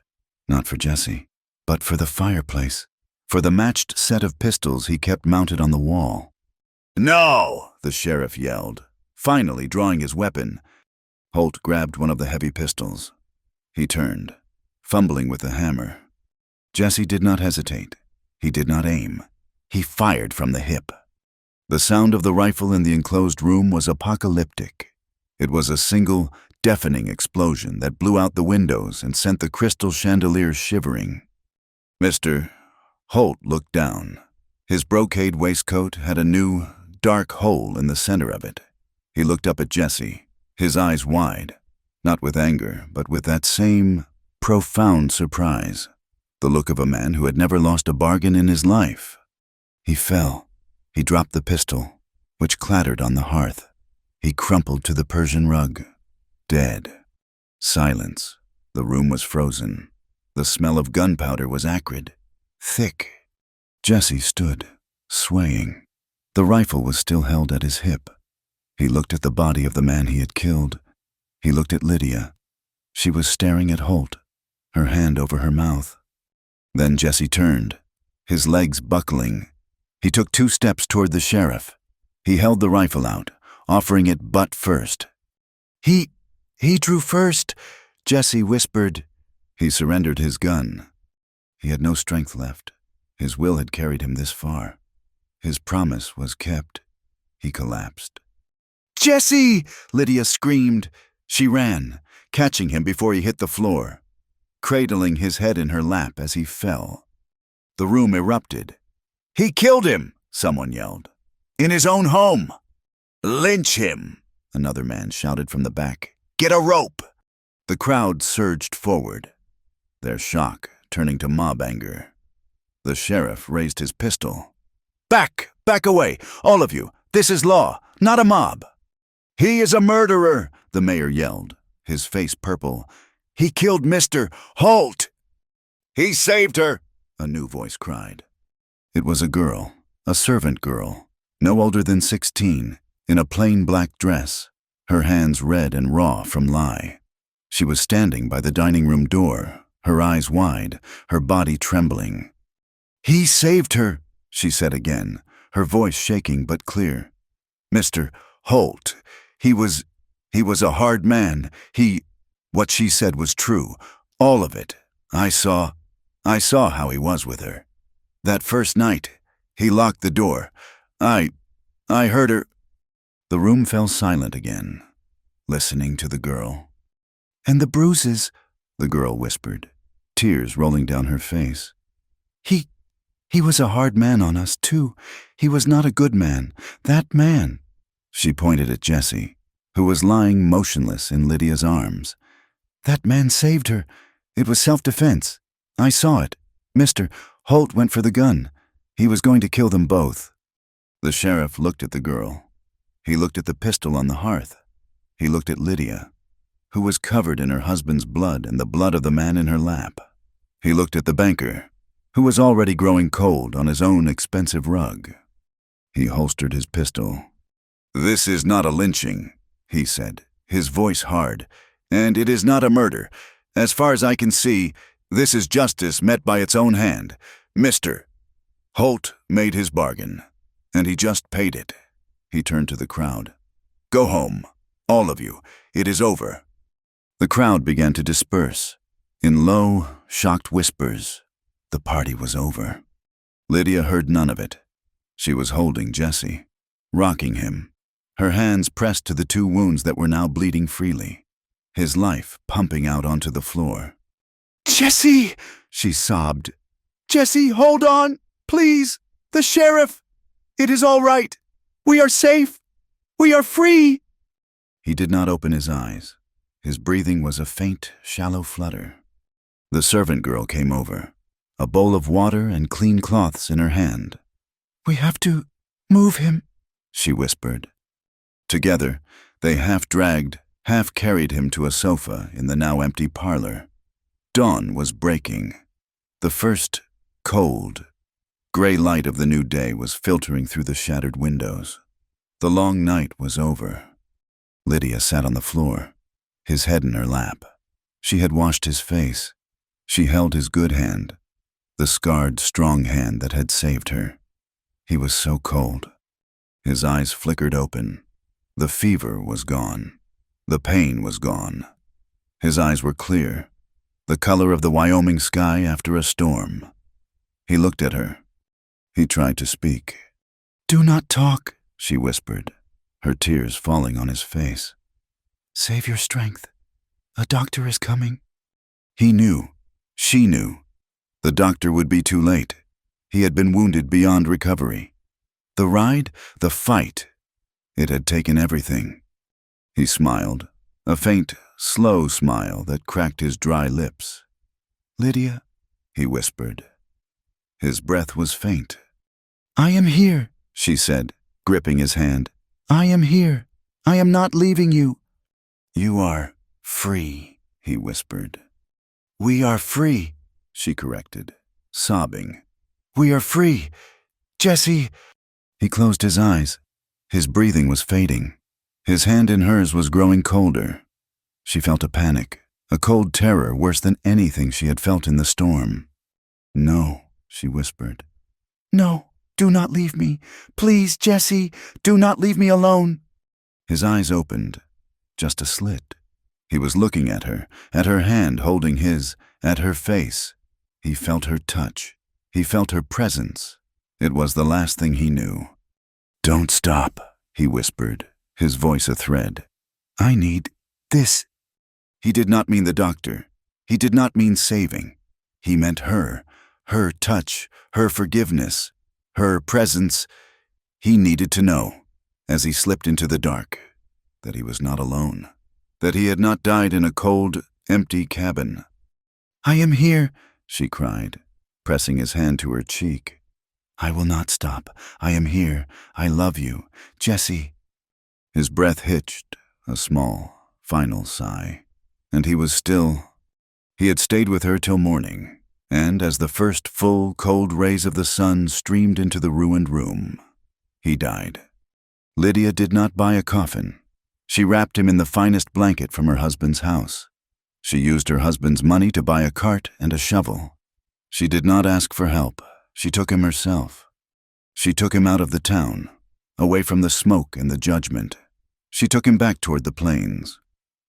not for Jesse, but for the fireplace, for the matched set of pistols he kept mounted on the wall. No, the sheriff yelled, finally drawing his weapon. Holt grabbed one of the heavy pistols. He turned, fumbling with the hammer. Jesse did not hesitate. He did not aim. He fired from the hip. The sound of the rifle in the enclosed room was apocalyptic. It was a single, deafening explosion that blew out the windows and sent the crystal chandeliers shivering. Mr. Holt looked down. His brocade waistcoat had a new, dark hole in the center of it. He looked up at Jesse, his eyes wide, not with anger, but with that same profound surprise, the look of a man who had never lost a bargain in his life. He fell. He dropped the pistol, which clattered on the hearth. He crumpled to the Persian rug, dead. Silence. The room was frozen. The smell of gunpowder was acrid, thick. Jesse stood, swaying. The rifle was still held at his hip. He looked at the body of the man he had killed. He looked at Lydia. She was staring at Holt, her hand over her mouth. Then Jesse turned, his legs buckling. He took 2 steps toward the sheriff. He held the rifle out, offering it butt first. He drew first, Jesse whispered. He surrendered his gun. He had no strength left. His will had carried him this far. His promise was kept. He collapsed. Jesse! Lydia screamed. She ran, catching him before he hit the floor, cradling his head in her lap as he fell. The room erupted. "He killed him!" someone yelled. "In his own home!" "Lynch him!" another man shouted from the back. "Get a rope!" The crowd surged forward, their shock turning to mob anger. The sheriff raised his pistol. "Back! Back away! All of you! This is law, not a mob!" "He is a murderer!" the mayor yelled, his face purple. "He killed Mr. Holt!" "He saved her!" a new voice cried. It was a girl, a servant girl, no older than 16, in a plain black dress, her hands red and raw from lye. She was standing by the dining room door, her eyes wide, her body trembling. "He saved her," she said again, her voice shaking but clear. "Mr. Holt, he was a hard man. What she said was true, all of it. I saw how he was with her. That first night, he locked the door. I heard her." The room fell silent again, listening to the girl. "And the bruises," the girl whispered, tears rolling down her face. He was a hard man on us, too. He was not a good man. That man." She pointed at Jesse, who was lying motionless in Lydia's arms. "That man saved her. It was self-defense. I saw it. Mr. Holt went for the gun. He was going to kill them both." The sheriff looked at the girl. He looked at the pistol on the hearth. He looked at Lydia, who was covered in her husband's blood and the blood of the man in her lap. He looked at the banker, who was already growing cold on his own expensive rug. He holstered his pistol. "This is not a lynching," he said, his voice hard, "and it is not a murder. As far as I can see, this is justice met by its own hand. Mr. Holt made his bargain, and he just paid it." He turned to the crowd. "Go home, all of you. It is over." The crowd began to disperse. In low, shocked whispers, the party was over. Lydia heard none of it. She was holding Jesse, rocking him, her hands pressed to the 2 wounds that were now bleeding freely, his life pumping out onto the floor. "Jesse!" she sobbed. "Jesse, hold on! Please! The sheriff! It is all right! We are safe! We are free!" He did not open his eyes. His breathing was a faint, shallow flutter. The servant girl came over, a bowl of water and clean cloths in her hand. "We have to move him," she whispered. Together, they half-dragged, half-carried him to a sofa in the now empty parlor. Dawn was breaking. The first cold, gray light of the new day was filtering through the shattered windows. The long night was over. Lydia sat on the floor, his head in her lap. She had washed his face. She held his good hand, the scarred, strong hand that had saved her. He was so cold. His eyes flickered open. The fever was gone. The pain was gone. His eyes were clear, the color of the Wyoming sky after a storm. He looked at her. He tried to speak. "Do not talk," she whispered, her tears falling on his face. "Save your strength. A doctor is coming." He knew. She knew. The doctor would be too late. He had been wounded beyond recovery. The ride, the fight, it had taken everything. He smiled, a faint, slow smile that cracked his dry lips. "Lydia," he whispered. His breath was faint. "I am here," she said, gripping his hand. "I am here. I am not leaving you." "You are free," he whispered. "We are free," she corrected, sobbing. "We are free. Jesse." He closed his eyes. His breathing was fading. His hand in hers was growing colder. She felt a panic, a cold terror worse than anything she had felt in the storm. "No," she whispered. "No, do not leave me. Please, Jesse, do not leave me alone." His eyes opened, just a slit. He was looking at her hand holding his, at her face. He felt her touch. He felt her presence. It was the last thing he knew. "Don't stop," he whispered, his voice a thread. "I need this." He did not mean the doctor. He did not mean saving. He meant her touch, her forgiveness, her presence. He needed to know, as he slipped into the dark, that he was not alone, that he had not died in a cold, empty cabin. "I am here," she cried, pressing his hand to her cheek. "I will not stop. I am here. I love you, Jesse." His breath hitched, a small, final sigh, and he was still. He had stayed with her till morning, and as the first full, cold rays of the sun streamed into the ruined room, he died. Lydia did not buy a coffin. She wrapped him in the finest blanket from her husband's house. She used her husband's money to buy a cart and a shovel. She did not ask for help. She took him herself. She took him out of the town, away from the smoke and the judgment. She took him back toward the plains,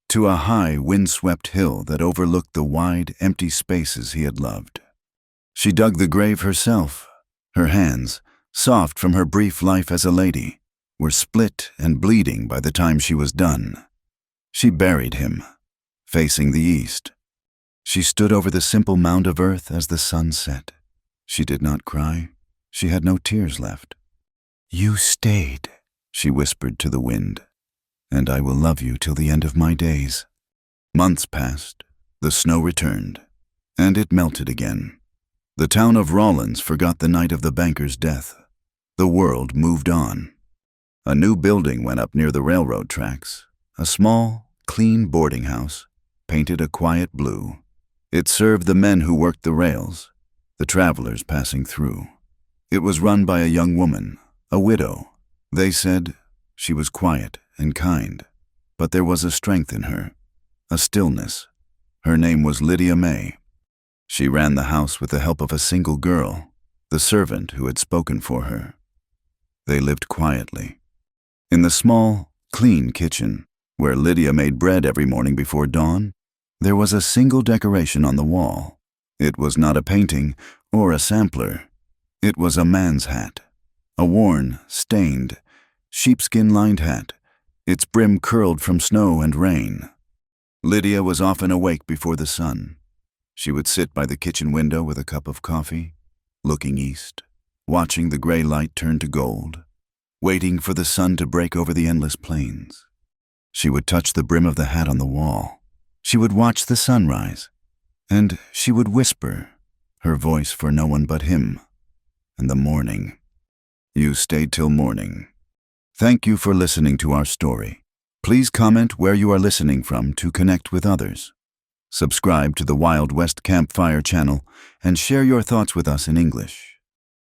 to a high, wind-swept hill that overlooked the wide, empty spaces he had loved. She dug the grave herself. Her hands, soft from her brief life as a lady, were split and bleeding by the time she was done. She buried him, facing the east. She stood over the simple mound of earth as the sun set. She did not cry. She had no tears left. "You stayed," she whispered to the wind, "and I will love you till the end of my days." Months passed. The snow returned, and it melted again. The town of Rawlins forgot the night of the banker's death. The world moved on. A new building went up near the railroad tracks, a small, clean boarding house, painted a quiet blue. It served the men who worked the rails, the travelers passing through. It was run by a young woman, a widow. They said she was quiet and kind, but there was a strength in her, a stillness. Her name was Lydia May. She ran the house with the help of a single girl, the servant who had spoken for her. They lived quietly. In the small, clean kitchen, where Lydia made bread every morning before dawn, there was a single decoration on the wall. It was not a painting or a sampler. It was a man's hat, a worn, stained, sheepskin-lined hat, its brim curled from snow and rain. Lydia was often awake before the sun. She would sit by the kitchen window with a cup of coffee, looking east, watching the gray light turn to gold, waiting for the sun to break over the endless plains. She would touch the brim of the hat on the wall. She would watch the sunrise, and she would whisper, her voice for no one but him. And the morning. You stayed till morning. Thank you for listening to our story. Please comment where you are listening from to connect with others. Subscribe to the Wild West Campfire channel and share your thoughts with us in English.